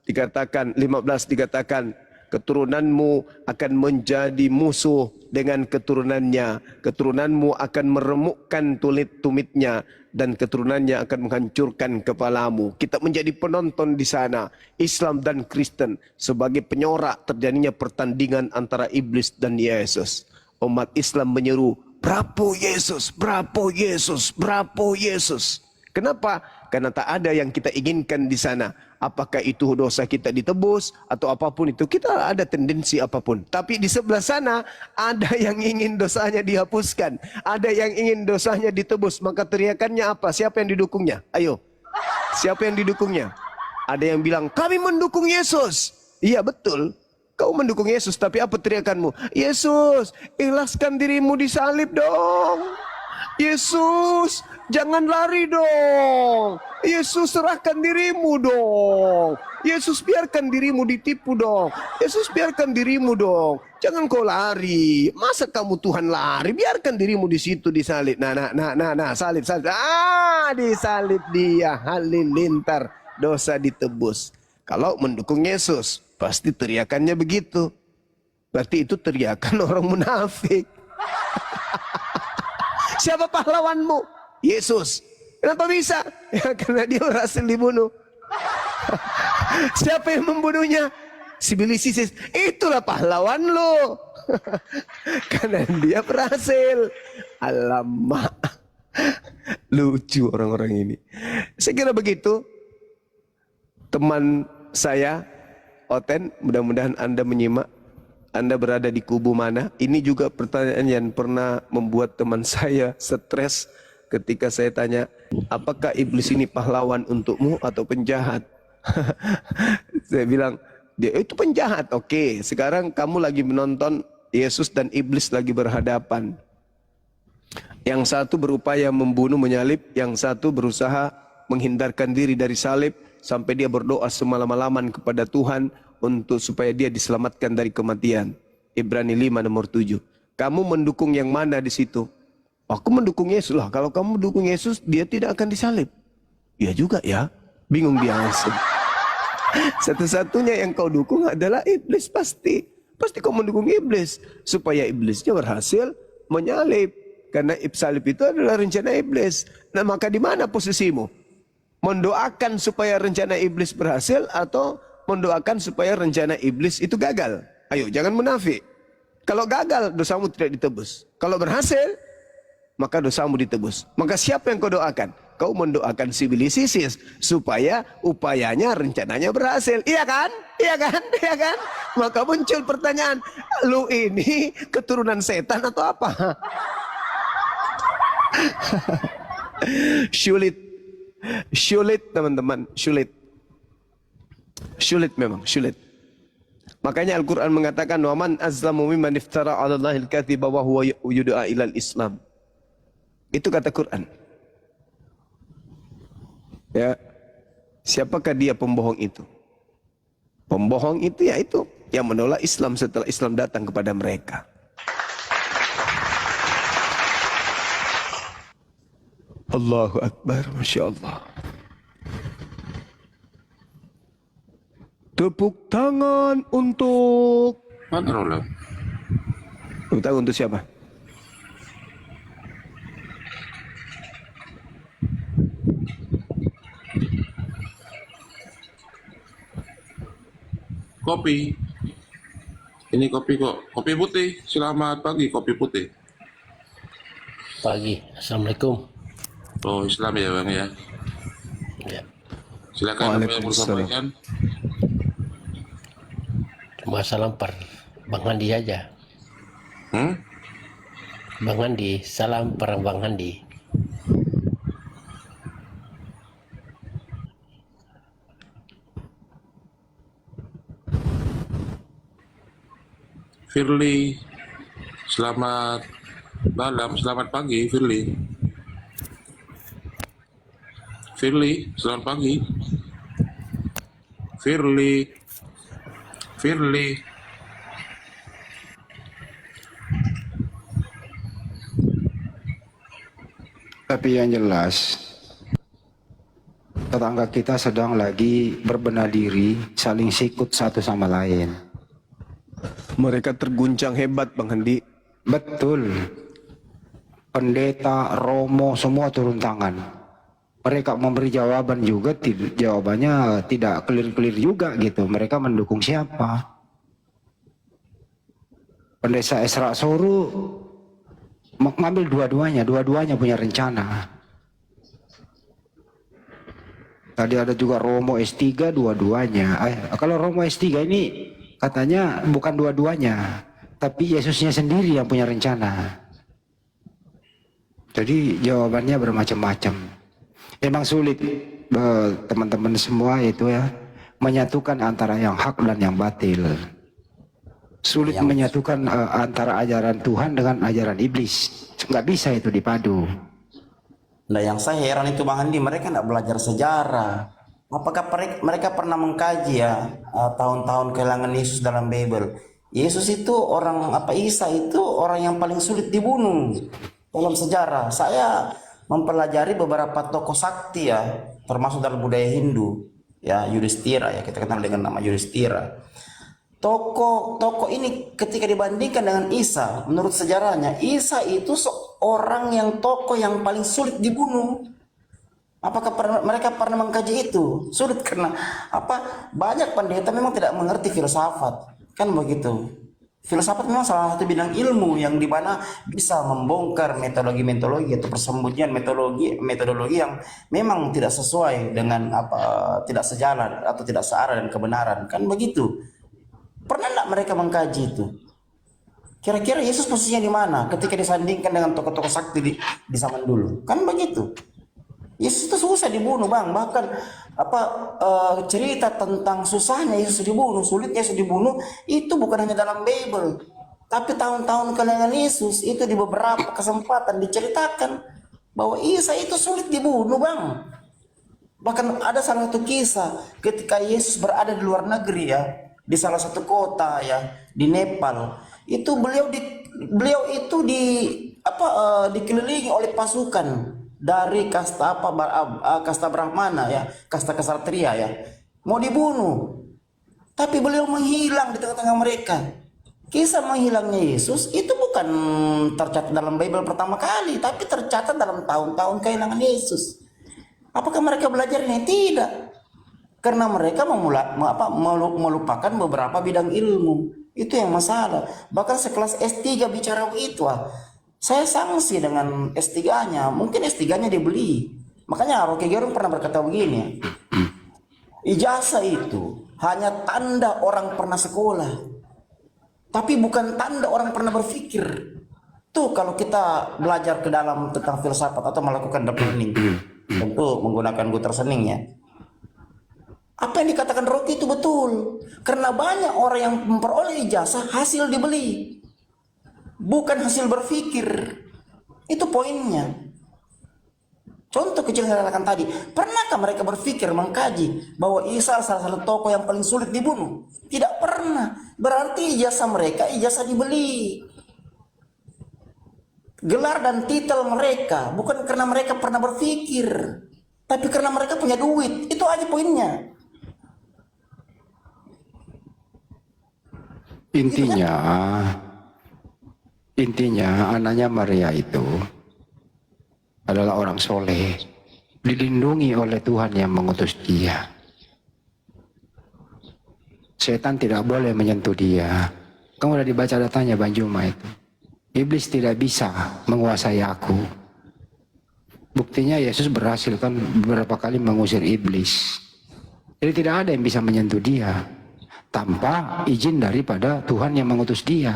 dikatakan, 15 dikatakan, keturunanmu akan menjadi musuh dengan keturunannya. Keturunanmu akan meremukkan tumitnya dan keturunannya akan menghancurkan kepalamu. Kita menjadi penonton di sana. Islam dan Kristen sebagai penyorak terjadinya pertandingan antara iblis dan Yesus. Umat Islam menyeru, "Bravo Yesus, bravo Yesus, bravo Yesus." Kenapa? Karena tak ada yang kita inginkan di sana. Apakah itu dosa kita ditebus atau apapun itu. Kita ada tendensi apapun. Tapi di sebelah sana ada yang ingin dosanya dihapuskan. Ada yang ingin dosanya ditebus. Maka teriakannya apa? Siapa yang didukungnya? Ayo. Siapa yang didukungnya? Ada yang bilang, kami mendukung Yesus. Iya betul. Kau mendukung Yesus. Tapi apa teriakanmu? Yesus, ikhlaskan dirimu disalib dong. Yesus, jangan lari dong. Yesus, serahkan dirimu dong. Yesus, biarkan dirimu ditipu dong. Yesus, biarkan dirimu dong. Jangan kau lari. Masa kamu Tuhan lari? Biarkan dirimu di situ disalib. Nah, salib. Disalib dia. Halilintar. Dosa ditebus. Kalau mendukung Yesus, pasti teriakannya begitu. Berarti itu teriakan orang munafik. Siapa pahlawanmu? Yesus. Kenapa bisa? Ya, karena dia berhasil dibunuh. Siapa yang membunuhnya? Si Billy Sisis. Itulah pahlawan lo. Karena dia berhasil. Alamak. Lucu orang-orang ini. Saya kira begitu. Teman saya, Oten, mudah-mudahan Anda menyimak. Anda berada di kubu mana? Ini juga pertanyaan yang pernah membuat teman saya stres ketika saya tanya, apakah iblis ini pahlawan untukmu atau penjahat? Saya bilang, dia itu penjahat. Oke, sekarang kamu lagi menonton Yesus dan iblis lagi berhadapan. Yang satu berupaya membunuh, menyalib, yang satu berusaha menghindarkan diri dari salib sampai dia berdoa semalam-malaman kepada Tuhan untuk supaya dia diselamatkan dari kematian. Ibrani 5 nomor 7. Kamu mendukung yang mana di situ? Aku mendukung Yesus lah. Kalau kamu mendukung Yesus, dia tidak akan disalib. Ya juga ya. Bingung dia langsung. Satu-satunya yang kau dukung adalah iblis pasti. Pasti kau mendukung iblis supaya iblisnya berhasil menyalib. Karena salib itu adalah rencana iblis. Nah, maka di mana posisimu? Mendoakan supaya rencana iblis berhasil atau mendoakan supaya rencana iblis itu gagal? Ayo, jangan munafik. Kalau gagal, dosamu tidak ditebus. Kalau berhasil, maka dosamu ditebus. Maka siapa yang kau doakan? Kau mendoakan si iblis ISIS supaya upayanya, rencananya berhasil. Iya kan? Iya kan? Iya kan? Maka muncul pertanyaan, lu ini keturunan setan atau apa? Sulit. Sulit teman-teman, sulit. Sulit memang, sulit. Makanya Al-Quran mengatakan, waman azlamu mimman iftara 'ala Allahil kadziba wa huwa yud'a ilal Islam. Itu kata Quran. Ya. Siapakah dia pembohong itu? Pembohong itu yaitu yang menolak Islam setelah Islam datang kepada mereka. Allahu Akbar, Masya Allah. Tepuk tangan untuk... Tepuk tangan untuk siapa? Kopi. Ini kopi kok. Kopi putih. Selamat pagi, kopi putih. Pagi. Assalamualaikum. Oh, Islam ya Bang ya. Ya. Silakan apa yang mau sampaikan. Cuma salam per Bang Handi aja. Bang Handi, salam per Bang Handi. Firly, selamat malam, selamat pagi Firly. Firly, selamat pagi. Firly. Firly. Tapi yang jelas, tetangga kita sedang lagi berbenah diri, saling sikut satu sama lain. Mereka terguncang hebat Bang Handi. Betul. Pendeta, romo, semua turun tangan. Mereka memberi jawaban juga, jawabannya tidak clear-clear juga gitu. Mereka mendukung siapa? Pendeta Esra Soru mengambil dua-duanya punya rencana. Tadi ada juga Romo S3 dua-duanya. Kalau Romo S3 ini katanya bukan dua-duanya, tapi Yesusnya sendiri yang punya rencana. Jadi jawabannya bermacam-macam. Memang sulit teman-teman semua itu ya, menyatukan antara yang hak dan yang batil. Sulit menyatukan antara ajaran Tuhan dengan ajaran iblis. Nggak bisa itu dipadu. Nah yang saya heran itu Bang Handi, mereka nggak belajar sejarah. Apakah mereka pernah mengkaji ya tahun-tahun kehilangan Yesus dalam Bible? Yesus itu Isa itu orang yang paling sulit dibunuh dalam sejarah. Saya mempelajari beberapa tokoh sakti ya, termasuk dalam budaya Hindu ya, Yudhistira ya, kita kenal dengan nama Yudhistira. Tokoh ini ketika dibandingkan dengan Isa, menurut sejarahnya Isa itu seorang tokoh yang paling sulit dibunuh. Apakah mereka pernah mengkaji itu? Sulit karena banyak pendeta memang tidak mengerti filsafat, kan begitu. Filsafat memang salah satu bidang ilmu yang dimana bisa membongkar metodologi atau persembunyian metodologi yang memang tidak sesuai dengan tidak sejalan atau tidak searah dan kebenaran, kan begitu. Pernah tidak mereka mengkaji itu? Kira-kira Yesus posisinya di mana ketika disandingkan dengan tokoh-tokoh sakti di zaman dulu? Kan begitu. Yesus itu susah dibunuh Bang, bahkan cerita tentang susahnya Yesus dibunuh, sulitnya Yesus dibunuh itu bukan hanya dalam Bible, tapi tahun-tahun kehilangan Yesus itu di beberapa kesempatan diceritakan bahwa Isa itu sulit dibunuh Bang. Bahkan ada salah satu kisah ketika Yesus berada di luar negeri ya, di salah satu kota ya, di Nepal, itu beliau itu dikelilingi oleh pasukan dari kasta Brahmana ya, kasta kesatria ya, mau dibunuh, tapi beliau menghilang di tengah-tengah mereka. Kisah menghilangnya Yesus itu bukan tercatat dalam Bible pertama kali, tapi tercatat dalam tahun-tahun kehilangan Yesus. Apakah mereka belajar ini? Tidak. Karena mereka melupakan beberapa bidang ilmu. Itu yang masalah. Bahkan sekelas S3 bicara begitu, saya sanksi dengan S3-nya. Mungkin S3-nya dibeli. Makanya Rocky Gerung pernah berkata begini, ijazah itu hanya tanda orang pernah sekolah, tapi bukan tanda orang pernah berpikir. Tuh kalau kita belajar ke dalam tentang filsafat atau melakukan deep learning, tentu menggunakan gutter sening ya. Apa yang dikatakan Rocky itu betul. Karena banyak orang yang memperoleh ijazah hasil dibeli, bukan hasil berpikir. Itu poinnya. Contoh kecil yang saya katakan tadi, pernahkah mereka berpikir mengkaji bahwa Isa salah satu tokoh yang paling sulit dibunuh? Tidak pernah. Berarti ijazah mereka ijazah dibeli. Gelar dan titel mereka bukan karena mereka pernah berpikir, tapi karena mereka punya duit. Itu aja poinnya. Intinya anaknya Maria itu adalah orang soleh, dilindungi oleh Tuhan yang mengutus dia. Setan tidak boleh menyentuh dia. Kamu udah dibaca datanya Bang Juma itu. Iblis tidak bisa menguasai aku. Buktinya Yesus berhasil kan beberapa kali mengusir iblis. Jadi tidak ada yang bisa menyentuh dia tanpa izin daripada Tuhan yang mengutus dia.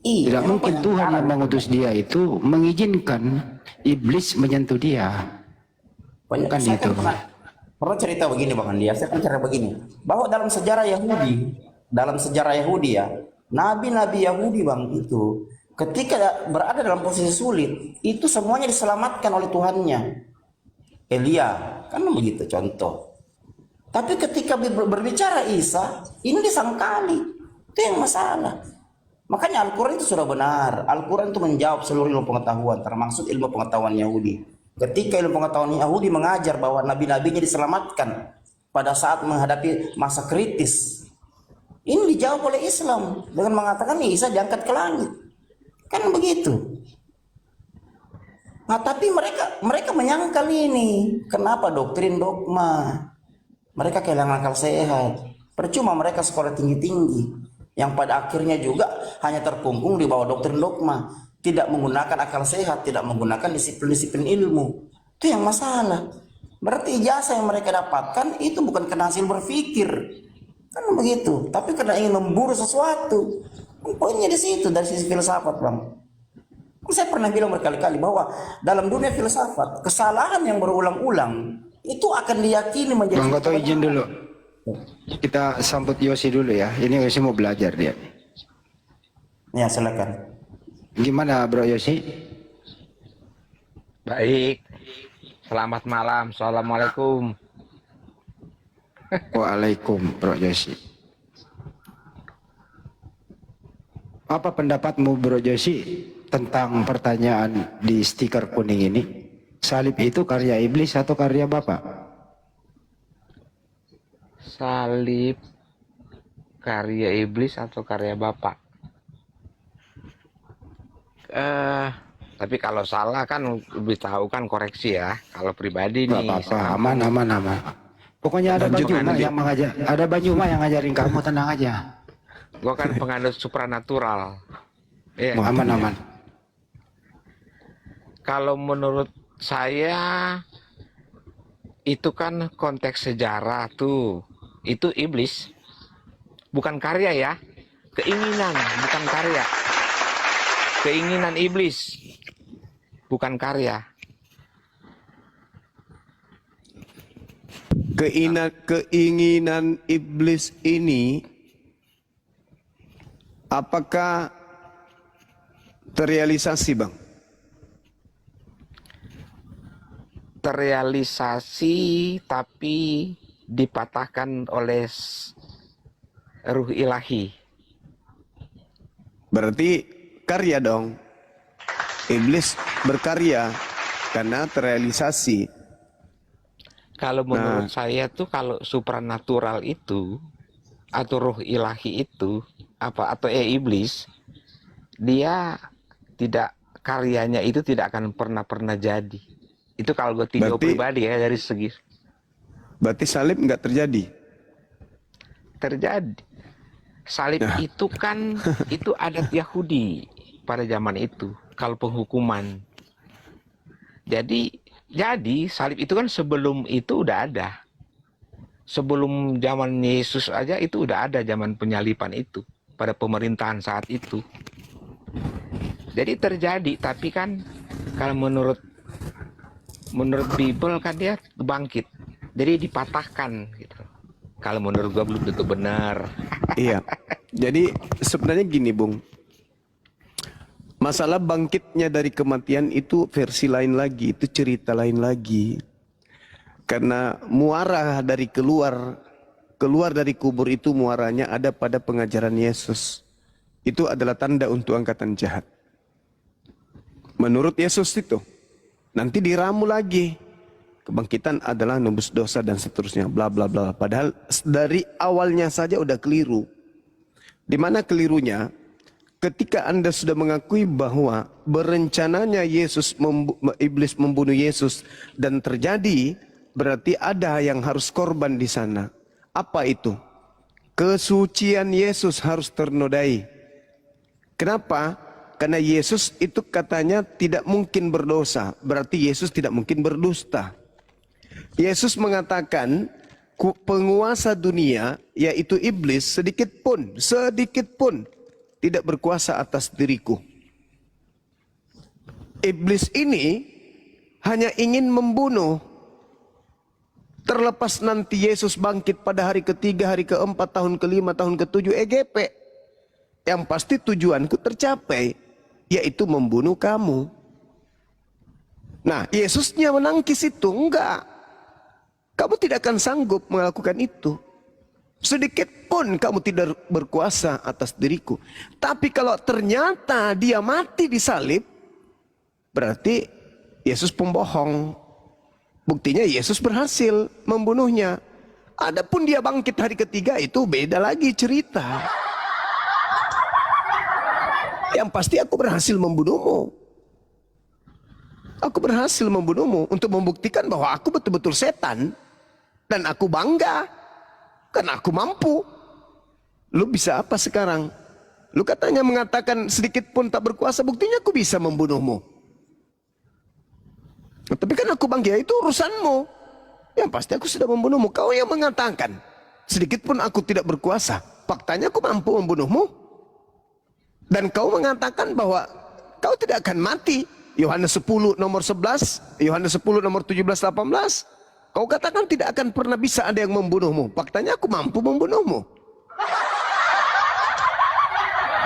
Tidak mungkin Tuhan yang mengutus dia itu mengizinkan iblis menyentuh dia. Kan itu. Pernah cerita begini Bang Andi, saya kan cerita begini, bahwa dalam sejarah Yahudi ya, nabi-nabi Yahudi Bang itu ketika berada dalam posisi sulit, itu semuanya diselamatkan oleh Tuhannya. Elia, kan begitu contoh. Tapi ketika berbicara Isa, ini disangkali. Itu yang masalah. Makanya Al-Quran itu sudah benar. Al-Quran itu menjawab seluruh ilmu pengetahuan, termasuk ilmu pengetahuan Yahudi. Ketika ilmu pengetahuan Yahudi mengajar bahwa nabi-nabinya diselamatkan pada saat menghadapi masa kritis, ini dijawab oleh Islam dengan mengatakan Isa diangkat ke langit. Kan begitu. Nah, tapi mereka menyangkal ini. Kenapa doktrin dogma? Mereka kehilangan akal sehat. Percuma mereka sekolah tinggi-tinggi, yang pada akhirnya juga hanya terkungkung di bawah doktrin dogma, tidak menggunakan akal sehat, tidak menggunakan disiplin-disiplin ilmu. Itu yang masalah. Berarti ijazah yang mereka dapatkan itu bukan karena hasil berpikir, kan begitu, tapi karena ingin memburu sesuatu. Poinnya di situ dari sisi filsafat Bang. Saya pernah bilang berkali-kali bahwa dalam dunia filsafat kesalahan yang berulang-ulang itu akan diyakini menjadi. Bang Goto izin dulu. Kita sambut Yosi dulu ya. Ini Yosi mau belajar dia. Ya silakan. Gimana Bro Yosi? Baik. Selamat malam. Assalamualaikum. Waalaikum Bro Yosi. Apa pendapatmu Bro Yosi tentang pertanyaan di stiker kuning ini? Salib itu karya iblis atau karya Bapak? Salib karya iblis atau karya Bapak? Tapi kalau salah kan lebih tahu kan koreksi ya. Kalau pribadi nih. Apa-apa, aman. Pokoknya ada Banyuma yang mengajar, ada Banyuma yang ngajarin kamu, tenang aja. Gua kan penganut supranatural. Iya. Aman. Kalau menurut saya itu kan konteks sejarah tuh. Itu iblis. Bukan karya ya. Keinginan, bukan karya. Keinginan iblis. Bukan karya. Keinginan iblis ini apakah terrealisasi Bang? Terrealisasi tapi dipatahkan oleh ruh ilahi. Berarti karya dong. Iblis berkarya karena terrealisasi. Kalau menurut saya tuh kalau supranatural itu atau ruh ilahi itu atau iblis, dia tidak, karyanya itu tidak akan pernah jadi. Itu kalau gue tinjau pribadi ya dari segi. Berarti salib nggak terjadi? Terjadi. Salib itu kan itu adat Yahudi pada zaman itu kalau penghukuman. Jadi salib itu kan sebelum itu udah ada. Sebelum zaman Yesus aja itu udah ada zaman penyaliban itu pada pemerintahan saat itu. Jadi terjadi, tapi kan kalau menurut Bible kan dia bangkit. Jadi dipatahkan gitu. Kalau menurut gua belum tentu benar. Iya. Jadi sebenarnya gini, Bung. Masalah bangkitnya dari kematian itu versi lain lagi, itu cerita lain lagi. Karena muara dari keluar dari kubur itu muaranya ada pada pengajaran Yesus. Itu adalah tanda untuk angkatan jahat. Menurut Yesus itu. Nanti diramu lagi. Kebangkitan adalah nebus dosa dan seterusnya, bla bla bla. Padahal dari awalnya saja udah keliru. Di mana kelirunya? Ketika Anda sudah mengakui bahwa berencananya iblis membunuh Yesus dan terjadi, berarti ada yang harus korban di sana. Apa itu? Kesucian Yesus harus ternodai. Kenapa? Karena Yesus itu katanya tidak mungkin berdosa, berarti Yesus tidak mungkin berdusta. Yesus mengatakan penguasa dunia yaitu iblis sedikit pun tidak berkuasa atas diriku. Iblis ini hanya ingin membunuh. Terlepas nanti Yesus bangkit pada hari ketiga, hari keempat, tahun kelima, tahun ketujuh, EGP. Yang pasti tujuanku tercapai, yaitu membunuh kamu. Nah, Yesusnya menangkis itu, enggak. Kamu tidak akan sanggup melakukan itu. Sedikit pun kamu tidak berkuasa atas diriku. Tapi kalau ternyata dia mati di salib, berarti Yesus pembohong. Buktinya Yesus berhasil membunuhnya. Adapun dia bangkit hari ketiga itu beda lagi cerita. Yang pasti aku berhasil membunuhmu. Aku berhasil membunuhmu untuk membuktikan bahwa aku betul-betul setan. Dan aku bangga. Karena aku mampu. Lu bisa apa sekarang? Lu katanya mengatakan sedikit pun tak berkuasa. Buktinya aku bisa membunuhmu. Tapi kan aku bangga, itu urusanmu. Yang pasti aku sudah membunuhmu. Kau yang mengatakan sedikit pun aku tidak berkuasa. Faktanya aku mampu membunuhmu. Dan kau mengatakan bahwa kau tidak akan mati. Yohanes 10 nomor 11, Yohanes 10 nomor 17, 18. Kau katakan tidak akan pernah bisa ada yang membunuhmu. Faktanya aku mampu membunuhmu.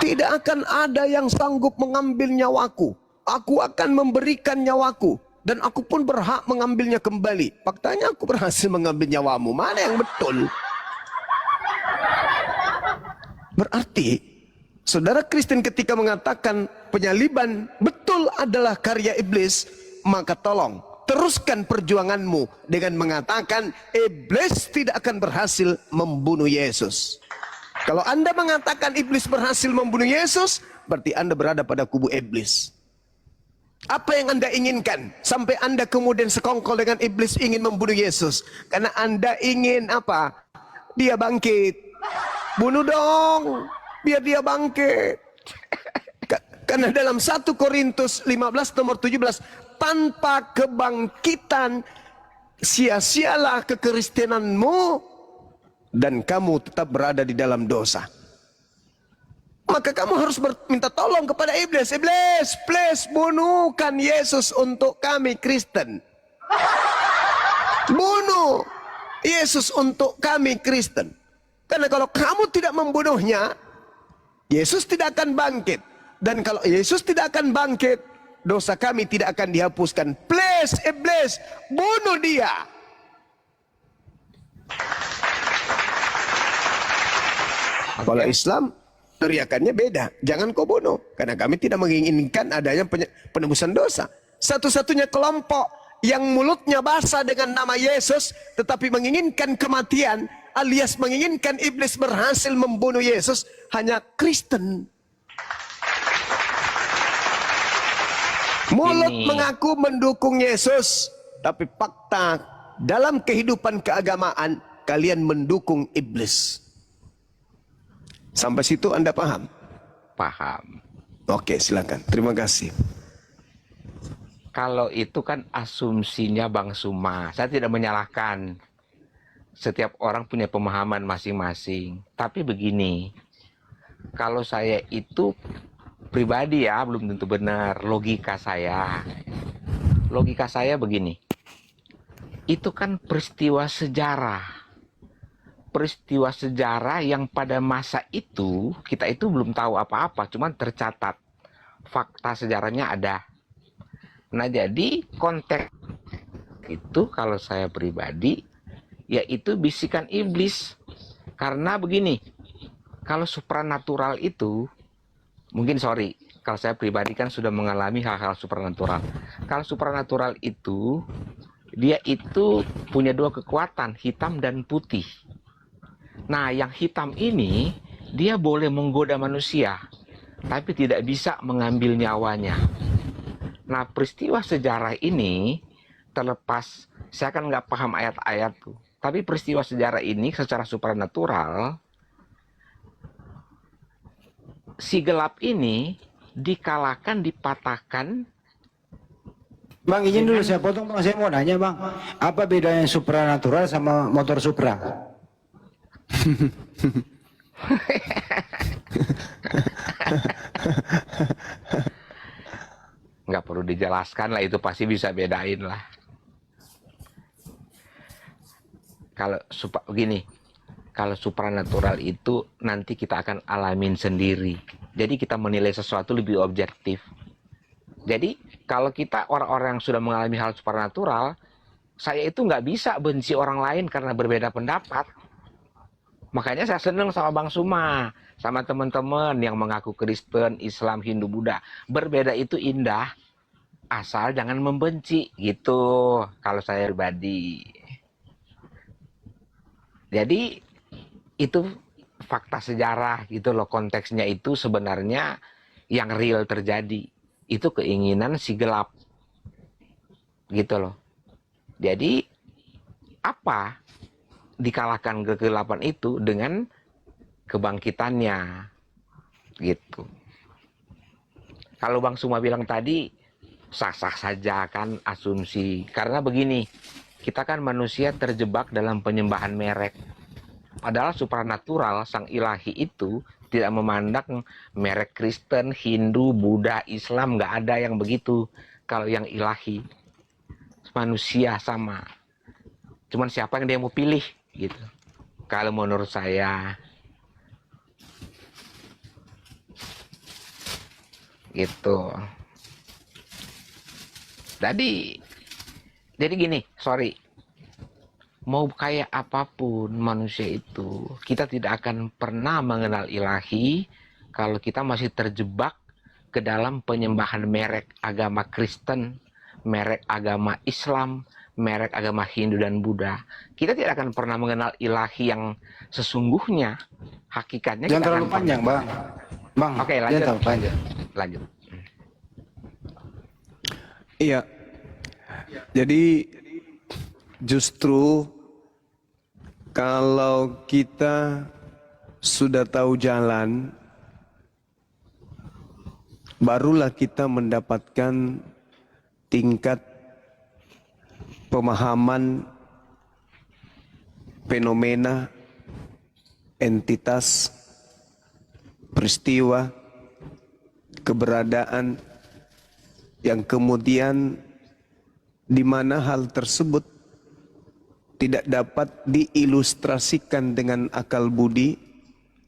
Tidak akan ada yang sanggup mengambil nyawaku. Aku akan memberikan nyawaku. Dan aku pun berhak mengambilnya kembali. Faktanya aku berhasil mengambil nyawamu. Mana yang betul? Berarti saudara Kristen ketika mengatakan penyaliban betul adalah karya iblis, maka tolong teruskan perjuanganmu dengan mengatakan iblis tidak akan berhasil membunuh Yesus. Kalau Anda mengatakan iblis berhasil membunuh Yesus, berarti Anda berada pada kubu iblis. Apa yang Anda inginkan sampai Anda kemudian sekongkol dengan iblis ingin membunuh Yesus? Karena Anda ingin apa? Dia bangkit. Bunuh dong, biar dia bangkit. Karena dalam 1 Korintus 15 nomor 17, tanpa kebangkitan sia-sialah kekristenanmu dan kamu tetap berada di dalam dosa. Maka kamu harus minta tolong kepada iblis. Iblis, please bunuhkan Yesus untuk kami Kristen. Bunuh Yesus untuk kami Kristen. Karena kalau kamu tidak membunuhnya, Yesus tidak akan bangkit. Dan kalau Yesus tidak akan bangkit, dosa kami tidak akan dihapuskan. Please, iblis, bunuh dia. Kalau Islam, teriakannya beda. Jangan kau bunuh. Karena kami tidak menginginkan adanya penebusan dosa. Satu-satunya kelompok yang mulutnya basah dengan nama Yesus, tetapi menginginkan kematian, alias menginginkan iblis berhasil membunuh Yesus, hanya Kristen. Mulut mengaku mendukung Yesus, Tapi fakta dalam kehidupan keagamaan kalian mendukung iblis. Sampai situ Anda paham? Paham. Oke, silakan. Terima kasih. Kalau itu kan asumsinya Bang Suma. Saya tidak menyalahkan. Setiap orang punya pemahaman masing-masing. Tapi begini, kalau saya itu pribadi ya, belum tentu benar. Logika saya begini. Itu kan peristiwa sejarah. Peristiwa sejarah yang pada masa itu, kita itu belum tahu apa-apa, cuman tercatat. Fakta sejarahnya ada. Nah, jadi konteks itu kalau saya pribadi, yaitu bisikan iblis. Karena begini, kalau supranatural itu, mungkin kalau saya pribadi kan sudah mengalami hal-hal supranatural. Kalau supranatural itu, dia itu punya dua kekuatan, hitam dan putih. Nah, yang hitam ini, dia boleh menggoda manusia, tapi tidak bisa mengambil nyawanya. Nah, peristiwa sejarah ini, terlepas, saya kan nggak paham ayat-ayat tuh, tapi peristiwa sejarah ini secara supranatural, si gelap ini dikalahkan, dipatahkan. Bang, izin dulu saya potong Bang, saya mau nanya Bang, apa bedanya supranatural sama motor Supra? Nggak perlu dijelaskan lah, itu pasti bisa bedain lah. Kalau begini, kalau supranatural itu nanti kita akan alamin sendiri. Jadi kita menilai sesuatu lebih objektif. Jadi kalau kita orang-orang yang sudah mengalami hal supranatural, saya itu nggak bisa benci orang lain karena berbeda pendapat. Makanya saya senang sama Bang Suma, sama teman-teman yang mengaku Kristen, Islam, Hindu, Buddha. Berbeda itu indah, asal jangan membenci gitu kalau saya pribadi. Jadi itu fakta sejarah gitu loh, konteksnya itu sebenarnya yang real terjadi. Itu keinginan si gelap gitu loh. Jadi apa dikalahkan kegelapan itu dengan kebangkitannya gitu. Kalau Bang Suma bilang tadi sah-sah saja kan asumsi, karena begini, kita kan manusia terjebak dalam penyembahan merek. Padahal supranatural, sang ilahi itu tidak memandang merek Kristen, Hindu, Buddha, Islam, nggak ada yang begitu. Kalau yang ilahi, manusia sama. Cuman siapa yang dia mau pilih gitu. Kalau menurut saya gitu. Jadi gini, mau kayak apapun manusia itu, kita tidak akan pernah mengenal ilahi kalau kita masih terjebak ke dalam penyembahan merek agama Kristen, merek agama Islam, merek agama Hindu dan Buddha. Kita tidak akan pernah mengenal ilahi yang sesungguhnya, hakikatnya. Jangan terlalu panjang, Bang. Oke, lanjut. Lanjut. Iya. Jadi justru kalau kita sudah tahu jalan, barulah kita mendapatkan tingkat pemahaman fenomena, entitas, peristiwa, keberadaan yang kemudian di mana hal tersebut tidak dapat diilustrasikan dengan akal budi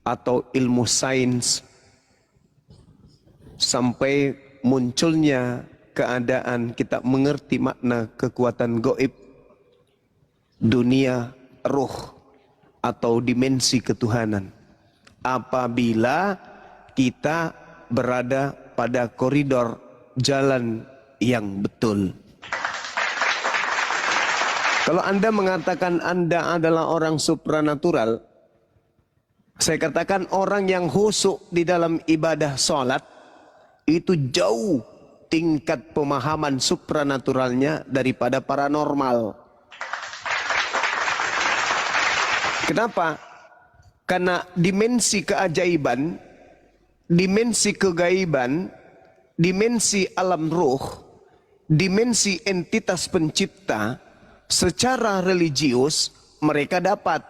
atau ilmu sains sampai munculnya keadaan kita mengerti makna kekuatan gaib, dunia roh atau dimensi ketuhanan. Apabila kita berada pada koridor jalan yang betul. Kalau Anda mengatakan Anda adalah orang supranatural, saya katakan orang yang khusyuk di dalam ibadah sholat itu jauh tingkat pemahaman supranaturalnya daripada paranormal. Kenapa? Karena dimensi keajaiban, dimensi kegaiban, dimensi alam ruh, dimensi entitas pencipta, secara religius mereka dapat.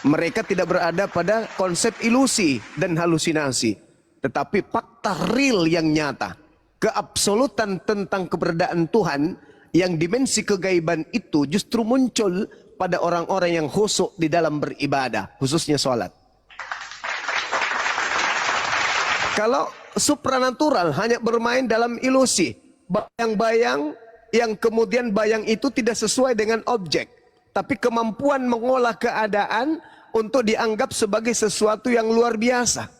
Mereka tidak berada pada konsep ilusi dan halusinasi, tetapi fakta real yang nyata, keabsolutan tentang keberadaan Tuhan, yang dimensi kegaiban itu justru muncul pada orang-orang yang khusyuk di dalam beribadah, khususnya sholat. Kalau supranatural hanya bermain dalam ilusi, bayang-bayang yang kemudian bayang itu tidak sesuai dengan objek, tapi kemampuan mengolah keadaan untuk dianggap sebagai sesuatu yang luar biasa.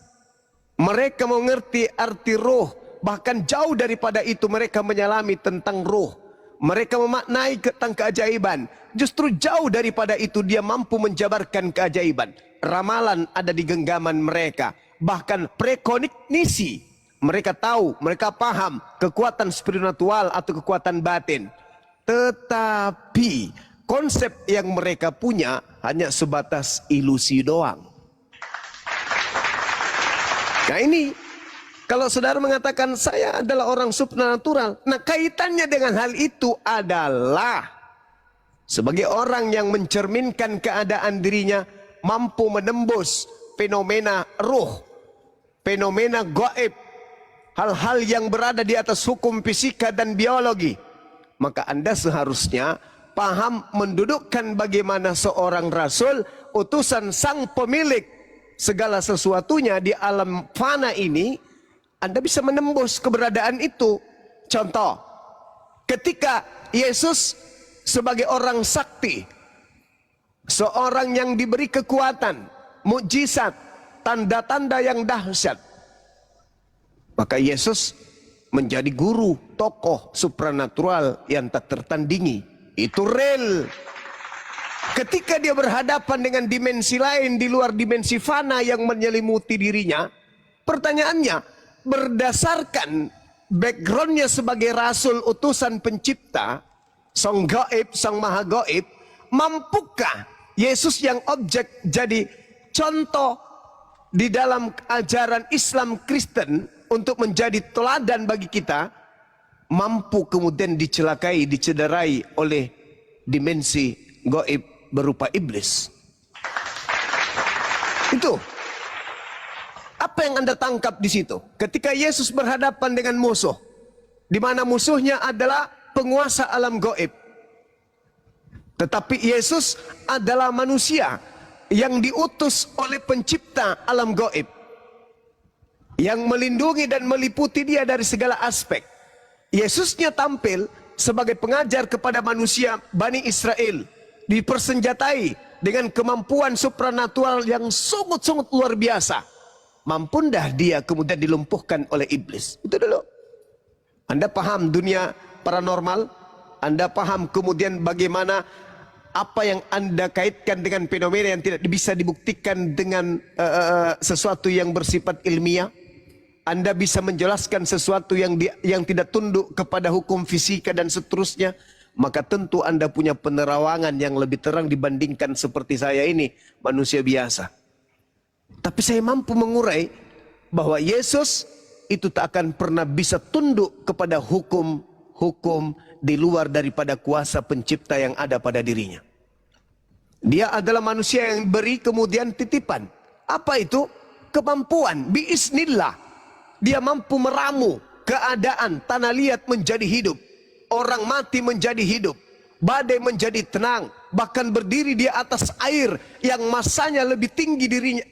Mereka mengerti arti roh, bahkan jauh daripada itu mereka menyelami tentang roh. Mereka memaknai tentang keajaiban. Justru jauh daripada itu dia mampu menjabarkan keajaiban. Ramalan ada di genggaman mereka. Bahkan prekognisi. Mereka tahu, mereka paham kekuatan spiritual atau kekuatan batin. Tetapi konsep yang mereka punya hanya sebatas ilusi doang. Nah ini, kalau saudara mengatakan saya adalah orang supranatural, nah kaitannya dengan hal itu adalah sebagai orang yang mencerminkan keadaan dirinya mampu menembus fenomena ruh, fenomena gaib, hal-hal yang berada di atas hukum fisika dan biologi, maka Anda seharusnya paham mendudukkan bagaimana seorang rasul, utusan sang pemilik segala sesuatunya di alam fana ini, Anda bisa menembus keberadaan itu. Contoh, ketika Yesus sebagai orang sakti, seorang yang diberi kekuatan, mukjizat, tanda-tanda yang dahsyat, maka Yesus menjadi guru, tokoh supranatural yang tak tertandingi. Itu real. Ketika dia berhadapan dengan dimensi lain di luar dimensi fana yang menyelimuti dirinya, pertanyaannya, berdasarkan backgroundnya sebagai rasul utusan pencipta, sang gaib, sang maha gaib, mampukah Yesus yang objek jadi contoh di dalam ajaran Islam Kristen untuk menjadi teladan bagi kita, mampu kemudian dicelakai, dicederai oleh dimensi gaib berupa iblis? Itu apa yang Anda tangkap di situ? Ketika Yesus berhadapan dengan musuh, di mana musuhnya adalah penguasa alam gaib. Tetapi Yesus adalah manusia yang diutus oleh pencipta alam gaib, yang melindungi dan meliputi dia dari segala aspek. Yesusnya tampil sebagai pengajar kepada manusia Bani Israel, dipersenjatai dengan kemampuan supranatural yang sungguh-sungguh luar biasa. Mampu dah dia kemudian dilumpuhkan oleh iblis? Itu dulu. Anda paham dunia paranormal? Anda paham kemudian bagaimana apa yang Anda kaitkan dengan fenomena yang tidak bisa dibuktikan dengan sesuatu yang bersifat ilmiah? Anda bisa menjelaskan sesuatu yang tidak tunduk kepada hukum fisika dan seterusnya? Maka tentu Anda punya penerawangan yang lebih terang dibandingkan seperti saya ini, manusia biasa. Tapi saya mampu mengurai bahwa Yesus itu tak akan pernah bisa tunduk kepada hukum di luar daripada kuasa pencipta yang ada pada dirinya. Dia adalah manusia yang beri kemudian titipan. Apa itu? Kemampuan, biiznillah. Dia mampu meramu keadaan tanah liat menjadi hidup, orang mati menjadi hidup, badai menjadi tenang, bahkan berdiri di atas air yang masanya lebih tinggi dirinya,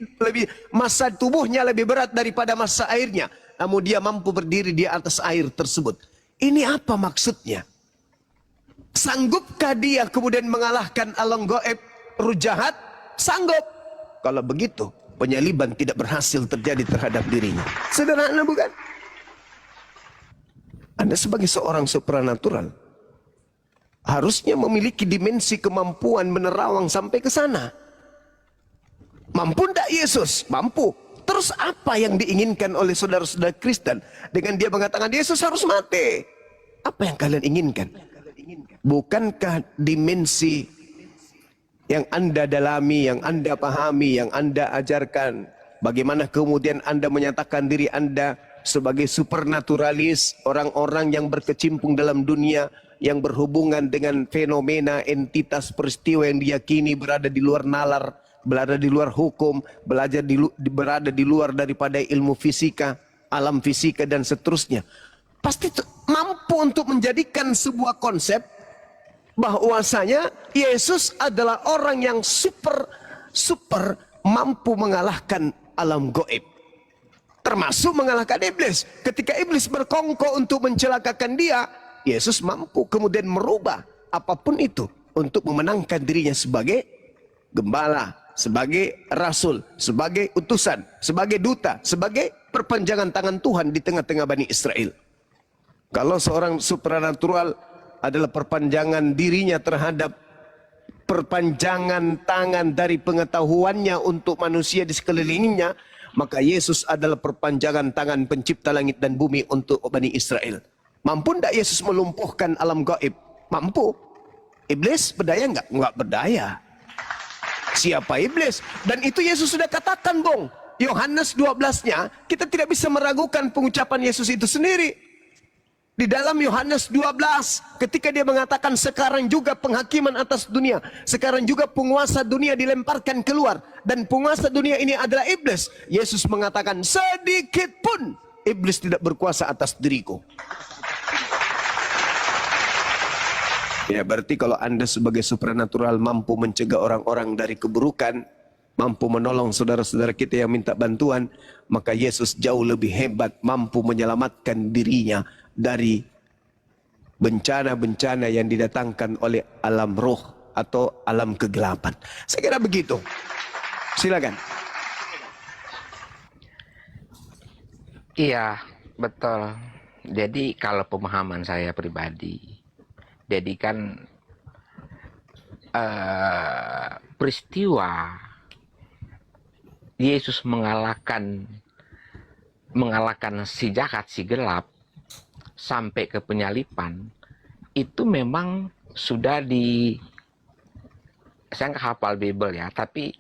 massa tubuhnya lebih berat daripada massa airnya, namun dia mampu berdiri di atas air tersebut. Ini apa maksudnya? Sanggupkah dia kemudian mengalahkan alam gaib, ruh jahat? Sanggup. Kalau begitu, penyaliban tidak berhasil terjadi terhadap dirinya. Sederhana bukan? Anda sebagai seorang supranatural harusnya memiliki dimensi kemampuan menerawang sampai ke sana. Mampu tidak Yesus? Mampu. Terus apa yang diinginkan oleh saudara-saudara Kristen dengan dia mengatakan Yesus harus mati? Apa yang kalian inginkan? Bukankah dimensi yang Anda dalami, yang Anda pahami, yang Anda ajarkan, bagaimana kemudian Anda menyatakan diri Anda sebagai supernaturalis, orang-orang yang berkecimpung dalam dunia, yang berhubungan dengan fenomena, entitas, peristiwa yang diyakini berada di luar nalar, berada di luar hukum, berada di luar daripada ilmu fisika, alam fisika dan seterusnya. Pasti mampu untuk menjadikan sebuah konsep bahwasanya Yesus adalah orang yang super mampu mengalahkan alam gaib. Termasuk mengalahkan iblis. Ketika iblis berkongkol untuk mencelakakan dia, Yesus mampu kemudian merubah apapun itu untuk memenangkan dirinya sebagai gembala, sebagai rasul, sebagai utusan, sebagai duta, sebagai perpanjangan tangan Tuhan di tengah-tengah Bani Israel. Kalau seorang supranatural adalah perpanjangan dirinya terhadap perpanjangan tangan dari pengetahuannya untuk manusia di sekelilingnya, maka Yesus adalah perpanjangan tangan pencipta langit dan bumi untuk Bani Israel. Mampu tidak Yesus melumpuhkan alam gaib? Mampu. Iblis berdaya enggak? Enggak berdaya. Siapa iblis? Dan itu Yesus sudah katakan, Bung. Yohanes 12-nya, kita tidak bisa meragukan pengucapan Yesus itu sendiri. Di dalam Yohanes 12, ketika dia mengatakan sekarang juga penghakiman atas dunia, sekarang juga penguasa dunia dilemparkan keluar, dan penguasa dunia ini adalah iblis. Yesus mengatakan, sedikit pun iblis tidak berkuasa atas diriku. Ya, berarti kalau Anda sebagai supranatural mampu mencegah orang-orang dari keburukan, mampu menolong saudara-saudara kita yang minta bantuan, maka Yesus jauh lebih hebat, mampu menyelamatkan dirinya dari bencana-bencana yang didatangkan oleh alam roh atau alam kegelapan. Saya kira begitu. Silakan. Iya, betul. Jadi kalau pemahaman saya pribadi, jadi kan peristiwa Yesus mengalahkan si jahat, si gelap sampai ke penyalipan, itu memang sudah saya nggak hafal Bible ya, tapi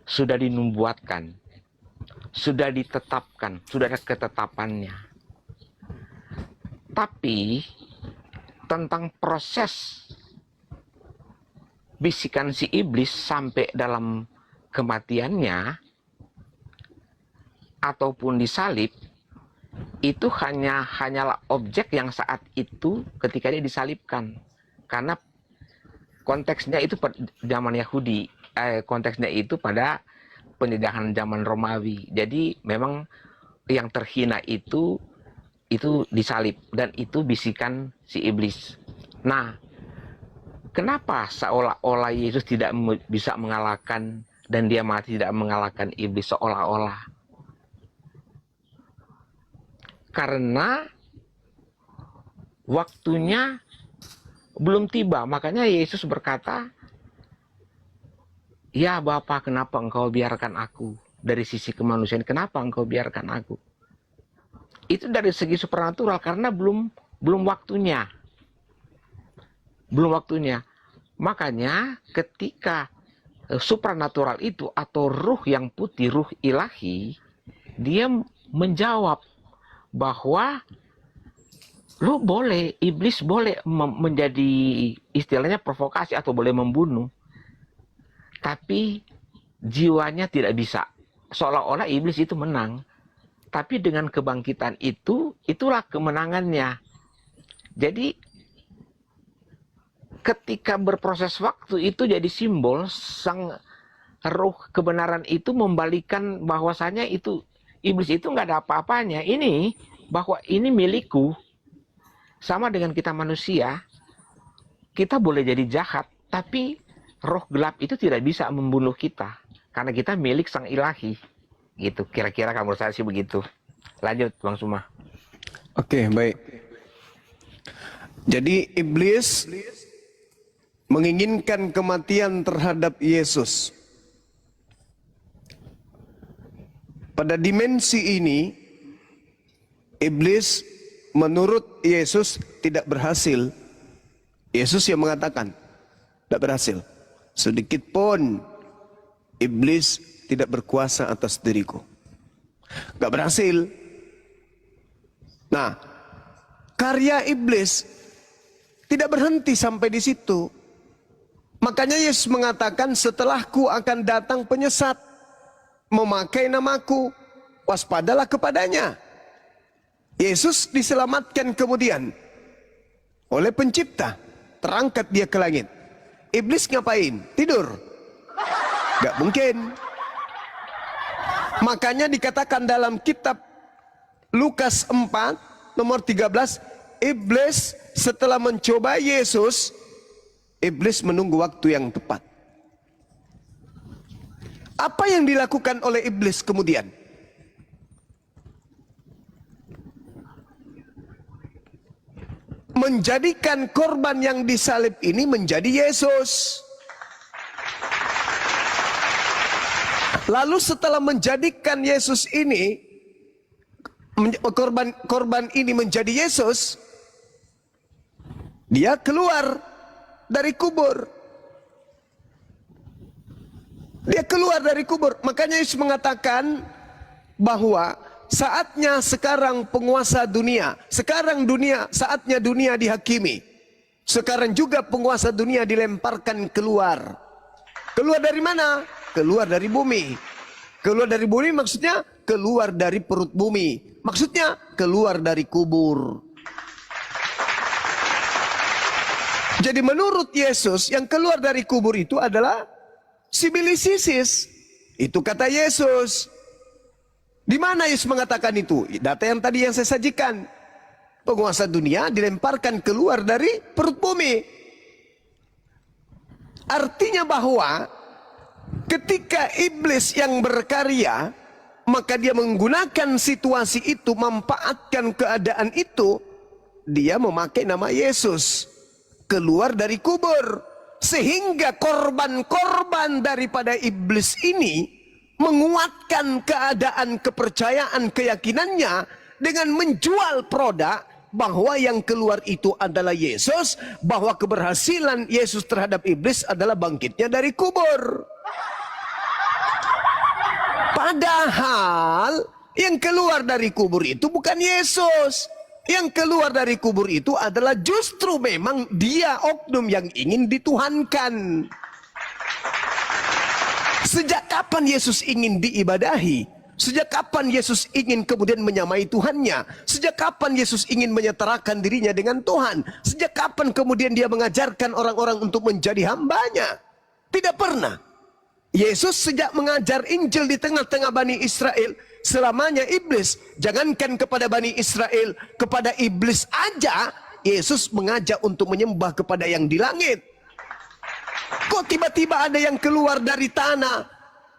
sudah dinubuatkan, sudah ditetapkan, sudah ada ketetapannya. Tapi tentang proses bisikan si iblis sampai dalam kematiannya ataupun disalib, itu hanyalah objek yang saat itu ketika dia disalibkan. Karena konteksnya itu zaman Yahudi, konteksnya itu pada penjajahan zaman Romawi. Jadi memang yang terhina itu disalib, dan itu bisikan si iblis. Nah, kenapa seolah-olah Yesus tidak bisa mengalahkan dan dia mati tidak mengalahkan iblis seolah-olah? Karena waktunya belum tiba. Makanya Yesus berkata, ya Bapa, kenapa engkau biarkan aku? Dari sisi kemanusiaan, kenapa engkau biarkan aku? Itu dari segi supernatural, karena belum waktunya. Belum waktunya. Makanya ketika supernatural itu atau ruh yang putih, ruh ilahi, dia menjawab bahwa lu boleh, iblis boleh menjadi istilahnya provokasi atau boleh membunuh. Tapi jiwanya tidak bisa. Seolah-olah iblis itu menang. Tapi dengan kebangkitan itu, itulah kemenangannya. Jadi ketika berproses waktu itu jadi simbol, sang ruh kebenaran itu membalikan bahwasanya itu iblis itu nggak ada apa-apanya. Ini bahwa ini milikku. Sama dengan kita manusia, kita boleh jadi jahat, tapi roh gelap itu tidak bisa membunuh kita karena kita milik sang ilahi. Gitu, kira-kira kamu saya sih begitu. Lanjut, Bang Suma. Oke, baik. Jadi iblis menginginkan kematian terhadap Yesus. Pada dimensi ini, iblis menurut Yesus tidak berhasil. Yesus yang mengatakan, tidak berhasil. Sedikit pun iblis tidak berkuasa atas diriku. Gak berhasil. Nah, karya iblis tidak berhenti sampai di situ. Makanya Yesus mengatakan, setelahku akan datang penyesat, memakai namaku, waspadalah kepadanya. Yesus diselamatkan kemudian oleh pencipta, terangkat dia ke langit. Iblis ngapain? Tidur? Gak mungkin. Makanya dikatakan dalam kitab Lukas 4 nomor 13, iblis setelah mencoba Yesus, iblis menunggu waktu yang tepat. Apa yang dilakukan oleh iblis kemudian? Menjadikan korban yang disalib ini menjadi Yesus. Lalu setelah menjadikan Yesus ini, korban ini menjadi Yesus, dia keluar dari kubur. Dia keluar dari kubur. Makanya Yesus mengatakan bahwa saatnya sekarang penguasa dunia. Sekarang saatnya dunia dihakimi. Sekarang juga penguasa dunia dilemparkan keluar. Keluar dari mana? Keluar dari bumi. Keluar dari bumi maksudnya keluar dari perut bumi. Maksudnya keluar dari kubur. Jadi menurut Yesus yang keluar dari kubur itu adalah Sibilis Isis. Itu kata Yesus. Di mana Yesus mengatakan itu? Data yang tadi yang saya sajikan. Penguasa dunia dilemparkan keluar dari perut bumi. Artinya bahwa ketika iblis yang berkarya, maka dia menggunakan situasi itu, memanfaatkan keadaan itu, dia memakai nama Yesus keluar dari kubur. Sehingga korban-korban daripada iblis ini menguatkan keadaan kepercayaan keyakinannya dengan menjual produk bahwa yang keluar itu adalah Yesus, bahwa keberhasilan Yesus terhadap iblis adalah bangkitnya dari kubur. Padahal yang keluar dari kubur itu bukan Yesus. Yang keluar dari kubur itu adalah justru memang dia oknum yang ingin dituhankan. Sejak kapan Yesus ingin diibadahi? Sejak kapan Yesus ingin kemudian menyamai Tuhannya? Sejak kapan Yesus ingin menyetarakan dirinya dengan Tuhan? Sejak kapan kemudian dia mengajarkan orang-orang untuk menjadi hambanya? Tidak pernah. Yesus sejak mengajar Injil di tengah-tengah Bani Israel, selamanya iblis, jangankan kepada Bani Israel, kepada iblis aja Yesus mengajak untuk menyembah kepada yang di langit. Kok tiba-tiba ada yang keluar dari tanah,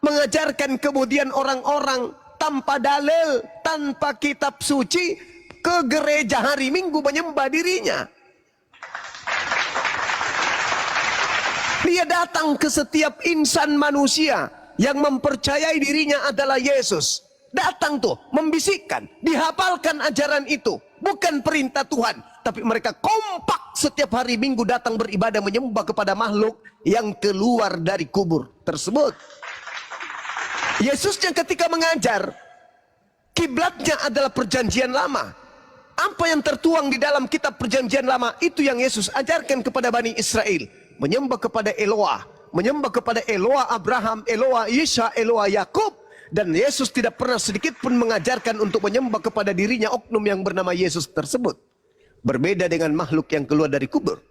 mengajarkan kemudian orang-orang tanpa dalil, tanpa kitab suci, ke gereja hari Minggu menyembah dirinya? Dia datang ke setiap insan manusia yang mempercayai dirinya adalah Yesus. Datang tuh, membisikkan, dihafalkan ajaran itu. Bukan perintah Tuhan, tapi mereka kompak setiap hari Minggu datang beribadah menyembah kepada makhluk yang keluar dari kubur tersebut. Yesusnya ketika mengajar, kiblatnya adalah perjanjian lama. Apa yang tertuang di dalam kitab perjanjian lama, itu yang Yesus ajarkan kepada Bani Israel. Menyembah kepada Eloah, menyembah kepada Eloah Abraham, Eloah Isa, Eloah Yakub. Dan Yesus tidak pernah sedikit pun mengajarkan untuk menyembah kepada dirinya oknum yang bernama Yesus tersebut. Berbeda dengan makhluk yang keluar dari kubur.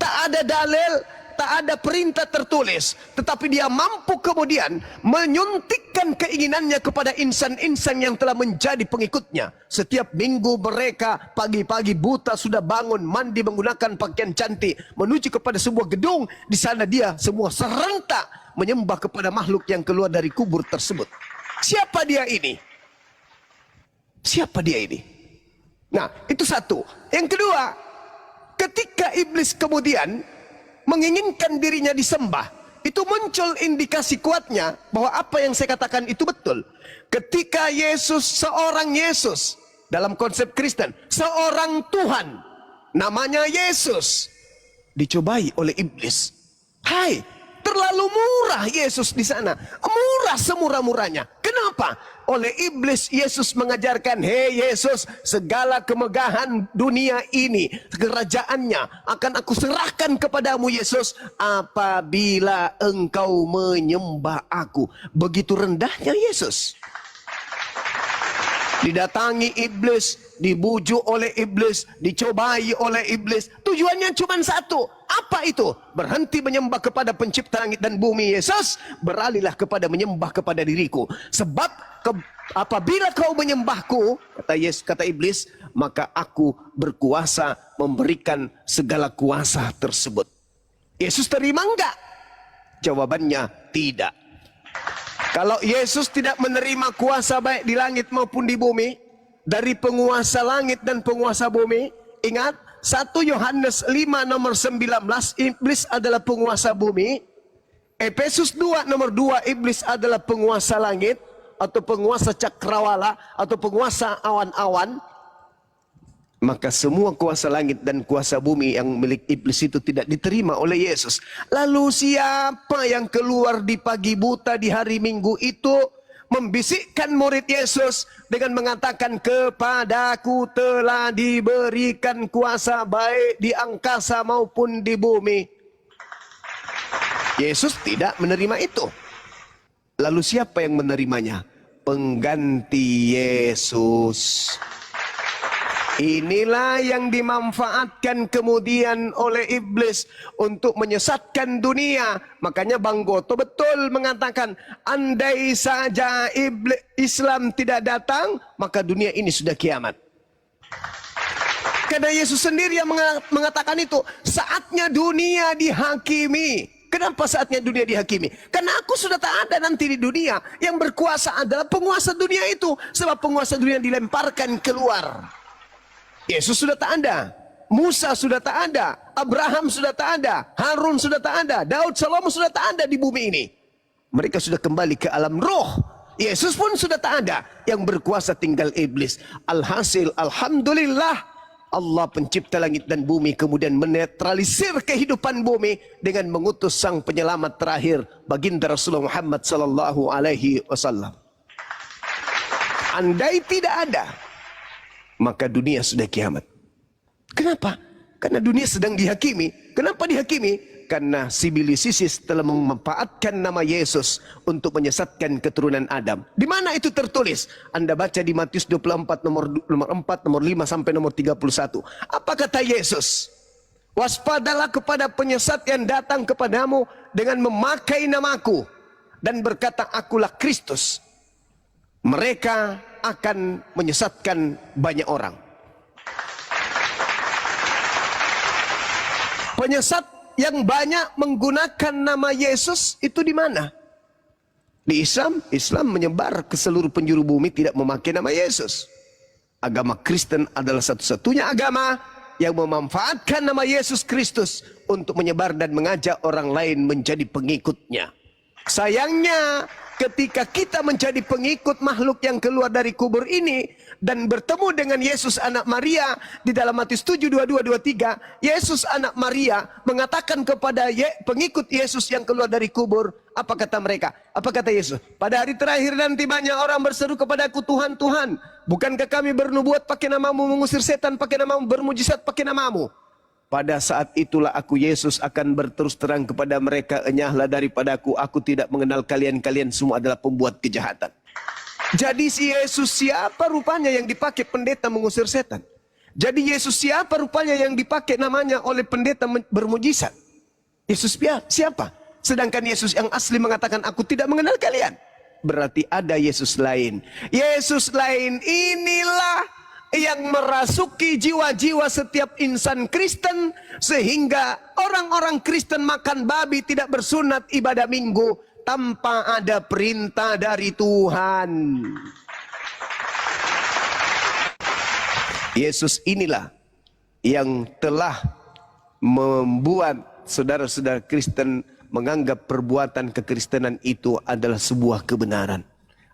Tak ada dalil, tak ada perintah tertulis, tetapi dia mampu kemudian menyuntikkan keinginannya kepada insan-insan yang telah menjadi pengikutnya. Setiap minggu mereka pagi-pagi buta sudah bangun, mandi menggunakan pakaian cantik, menuju kepada sebuah gedung. Di sana dia semua serentak menyembah kepada makhluk yang keluar dari kubur tersebut. Siapa dia ini? Siapa dia ini? Nah, itu satu. Yang kedua, ketika iblis kemudian menginginkan dirinya disembah, itu muncul indikasi kuatnya bahwa apa yang saya katakan itu betul. Ketika seorang Yesus, dalam konsep Kristen, seorang Tuhan, namanya Yesus, dicobai oleh iblis. Hai, terlalu murah Yesus di sana. Murah semurah-murahnya. Kenapa? Oleh iblis Yesus mengajarkan, hei Yesus, segala kemegahan dunia ini, kerajaannya akan aku serahkan kepadamu Yesus, apabila engkau menyembah aku. Begitu rendahnya Yesus. Didatangi iblis, dibujuk oleh iblis, dicobai oleh iblis. Tujuannya cuma satu. Apa itu? Berhenti menyembah kepada pencipta langit dan bumi Yesus, beralihlah kepada menyembah kepada diriku. Sebab apabila kau menyembahku, kata iblis, maka aku berkuasa memberikan segala kuasa tersebut. Yesus terima enggak? Jawabannya tidak. Kalau Yesus tidak menerima kuasa baik di langit maupun di bumi, dari penguasa langit dan penguasa bumi, ingat 1 Yohanes 5 nomor 19, iblis adalah penguasa bumi. Efesus 2 nomor 2, iblis adalah penguasa langit atau penguasa cakrawala atau penguasa awan-awan. Maka semua kuasa langit dan kuasa bumi yang milik iblis itu tidak diterima oleh Yesus. Lalu siapa yang keluar di pagi buta di hari Minggu itu membisikkan murid Yesus dengan mengatakan, kepadaku telah diberikan kuasa baik di angkasa maupun di bumi. Yesus tidak menerima itu. Lalu siapa yang menerimanya? Pengganti Yesus. Inilah yang dimanfaatkan kemudian oleh iblis untuk menyesatkan dunia. Makanya Bang Goto betul mengatakan, andai saja Islam tidak datang, maka dunia ini sudah kiamat. Karena Yesus sendiri yang mengatakan itu, saatnya dunia dihakimi. Kenapa saatnya dunia dihakimi? Karena aku sudah tak ada nanti di dunia. Yang berkuasa adalah penguasa dunia itu. Sebab penguasa dunia dilemparkan keluar. Yesus sudah tak ada, Musa sudah tak ada, Abraham sudah tak ada, Harun sudah tak ada, Daud Salomo sudah tak ada di bumi ini. Mereka sudah kembali ke alam roh. Yesus pun sudah tak ada, yang berkuasa tinggal iblis. Alhasil, alhamdulillah, Allah pencipta langit dan bumi kemudian menetralisir kehidupan bumi dengan mengutus sang penyelamat terakhir, baginda Rasulullah Muhammad sallallahu alaihi wasallam. Andai tidak ada, maka dunia sudah kiamat. Kenapa? Karena dunia sedang dihakimi. Kenapa dihakimi? Karena sibilisisis telah memanfaatkan nama Yesus untuk menyesatkan keturunan Adam. Di mana itu tertulis? Anda baca di Matius 24 nomor 4, nomor 5 sampai nomor 31. Apa kata Yesus? Waspadalah kepada penyesat yang datang kepadamu dengan memakai namaku dan berkata, akulah Kristus. Mereka akan menyesatkan banyak orang. Penyesat yang banyak menggunakan nama Yesus itu di mana? Di Islam. Islam menyebar ke seluruh penjuru bumi tidak memakai nama Yesus. Agama Kristen adalah satu-satunya agama yang memanfaatkan nama Yesus Kristus untuk menyebar dan mengajak orang lain menjadi pengikutnya. Sayangnya, ketika kita menjadi pengikut makhluk yang keluar dari kubur ini dan bertemu dengan Yesus anak Maria di dalam Matius 7:22-23, Yesus anak Maria mengatakan kepada pengikut Yesus yang keluar dari kubur, apa kata mereka? Apa kata Yesus? Pada hari terakhir nanti banyak orang berseru kepadaku, Tuhan, Tuhan, bukankah kami bernubuat pakai namamu, mengusir setan pakai namamu, bermujizat pakai namamu? Pada saat itulah aku Yesus akan berterus terang kepada mereka, enyahlah daripadaku, aku tidak mengenal kalian, kalian semua adalah pembuat kejahatan. Jadi si Yesus siapa rupanya yang dipakai pendeta mengusir setan? Jadi Yesus siapa rupanya yang dipakai namanya oleh pendeta bermujizat? Yesus siapa? Sedangkan Yesus yang asli mengatakan, aku tidak mengenal kalian. Berarti ada Yesus lain. Yesus lain inilah yang merasuki jiwa-jiwa setiap insan Kristen, sehingga orang-orang Kristen makan babi, tidak bersunat, ibadah minggu tanpa ada perintah dari Tuhan. Yesus inilah yang telah membuat saudara-saudara Kristen menganggap perbuatan kekristenan itu adalah sebuah kebenaran.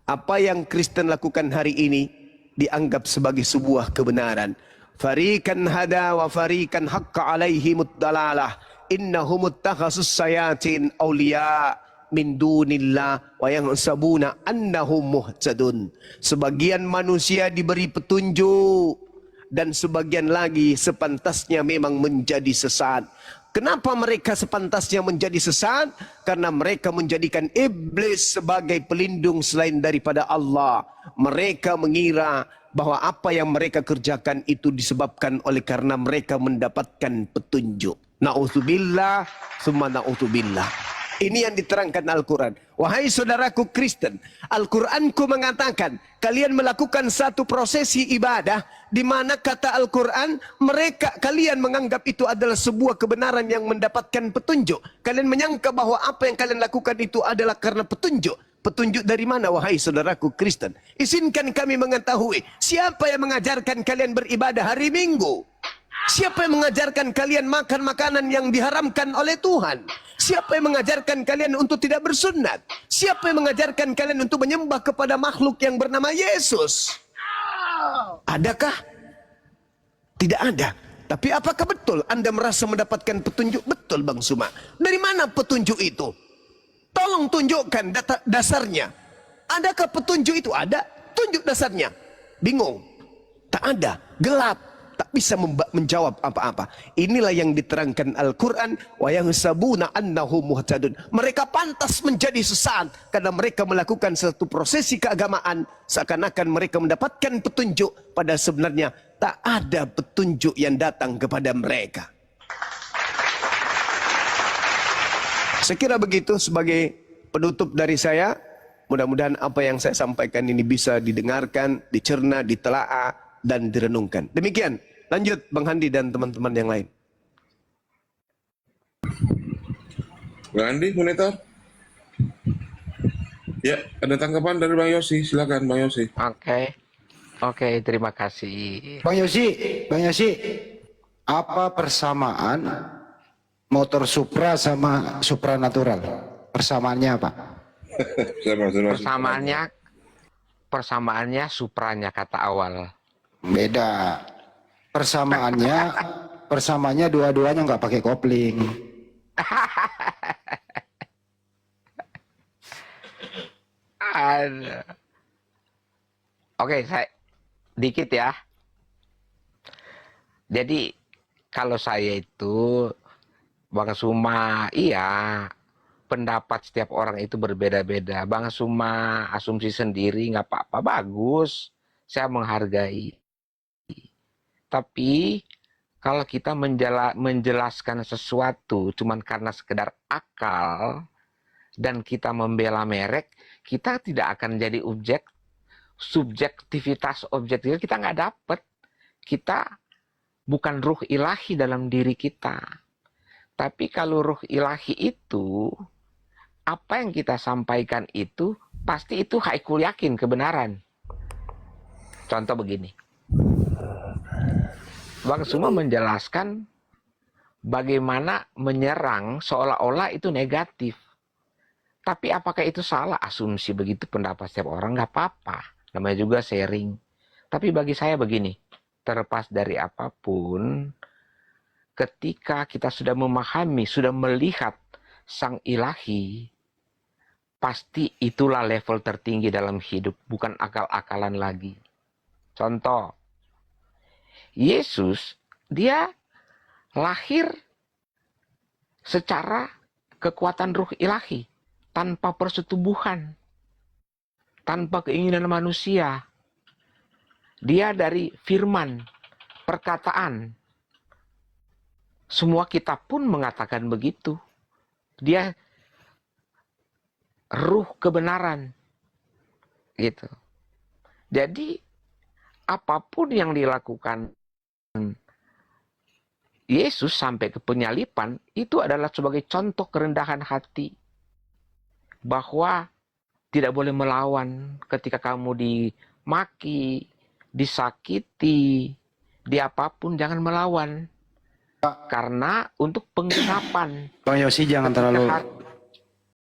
Apa yang Kristen lakukan hari ini dianggap sebagai sebuah kebenaran. Farikan hada wa farikan haqqa alaihimud dalalah innahum ittakhasus sayatin awliya min dunillah wa yahsabuna annahum muhtadun. Sebagian manusia diberi petunjuk dan sebagian lagi sepantasnya memang menjadi sesat. Kenapa mereka sepantasnya menjadi sesat? Karena mereka menjadikan iblis sebagai pelindung selain daripada Allah. Mereka mengira bahwa apa yang mereka kerjakan itu disebabkan oleh karena mereka mendapatkan petunjuk. Na'udzubillah, summa na'udzubillah. Ini yang diterangkan Al-Quran. Wahai saudaraku Kristen, Al-Quranku mengatakan kalian melakukan satu prosesi ibadah di mana kata Al-Quran kalian menganggap itu adalah sebuah kebenaran yang mendapatkan petunjuk. Kalian menyangka bahwa apa yang kalian lakukan itu adalah karena petunjuk. Petunjuk dari mana wahai saudaraku Kristen? Izinkan kami mengetahui siapa yang mengajarkan kalian beribadah hari Minggu? Siapa yang mengajarkan kalian makan makanan yang diharamkan oleh Tuhan? Siapa yang mengajarkan kalian untuk tidak bersunat? Siapa yang mengajarkan kalian untuk menyembah kepada makhluk yang bernama Yesus? Adakah? Tidak ada. Tapi apakah betul Anda merasa mendapatkan petunjuk? Betul Bang Suma. Dari mana petunjuk itu? Tolong tunjukkan dasarnya. Adakah petunjuk itu? Ada. Tunjuk dasarnya. Bingung. Tak ada. Gelap. Tak bisa menjawab apa-apa. Inilah yang diterangkan Al-Quran. Wa yahsabuna annahum muhtadun. Mereka pantas menjadi sesat karena mereka melakukan satu prosesi keagamaan seakan-akan mereka mendapatkan petunjuk, pada sebenarnya tak ada petunjuk yang datang kepada mereka. Saya kira begitu sebagai penutup dari saya. Mudah-mudahan apa yang saya sampaikan ini bisa didengarkan, dicerna, ditelaah, dan direnungkan. Demikian. Lanjut Bang Handi dan teman-teman yang lain. Bang Andi, monitor. Ya, ada tanggapan dari Bang Yosi. Silakan Bang Yosi. Oke, terima kasih. Bang Yosi, apa persamaan motor Supra sama supranatural? Persamaannya apa? Persamaannya Supranya kata awal. Beda. Persamaannya dua-duanya nggak pakai kopling. Oke, saya dikit ya. Jadi kalau saya itu Bang Suma, iya, pendapat setiap orang itu berbeda-beda. Bang Suma asumsi sendiri nggak apa-apa, bagus. Saya menghargai. Tapi kalau kita menjelaskan sesuatu cuman karena sekedar akal dan kita membela merek, kita tidak akan jadi subjektivitas objektif kita nggak dapet. Kita bukan ruh ilahi dalam diri kita. Tapi kalau ruh ilahi itu, apa yang kita sampaikan itu pasti itu haikul yakin kebenaran. Contoh begini. Bang Suma menjelaskan bagaimana menyerang seolah-olah itu negatif. Tapi apakah itu salah? Asumsi begitu pendapat setiap orang, nggak apa-apa. Namanya juga sharing. Tapi bagi saya begini, terlepas dari apapun, ketika kita sudah memahami, sudah melihat Sang Ilahi, pasti itulah level tertinggi dalam hidup, bukan akal-akalan lagi. Contoh, Yesus, dia lahir secara kekuatan ruh ilahi, tanpa persetubuhan, tanpa keinginan manusia. Dia dari firman, perkataan. Semua kitab pun mengatakan begitu. Dia ruh kebenaran. Gitu. Jadi, apapun yang dilakukan Yesus sampai ke penyalipan, itu adalah sebagai contoh kerendahan hati. Bahwa tidak boleh melawan ketika kamu dimaki, disakiti, di apapun jangan melawan. Karena untuk penggenapan. Bang Yosi jangan terlalu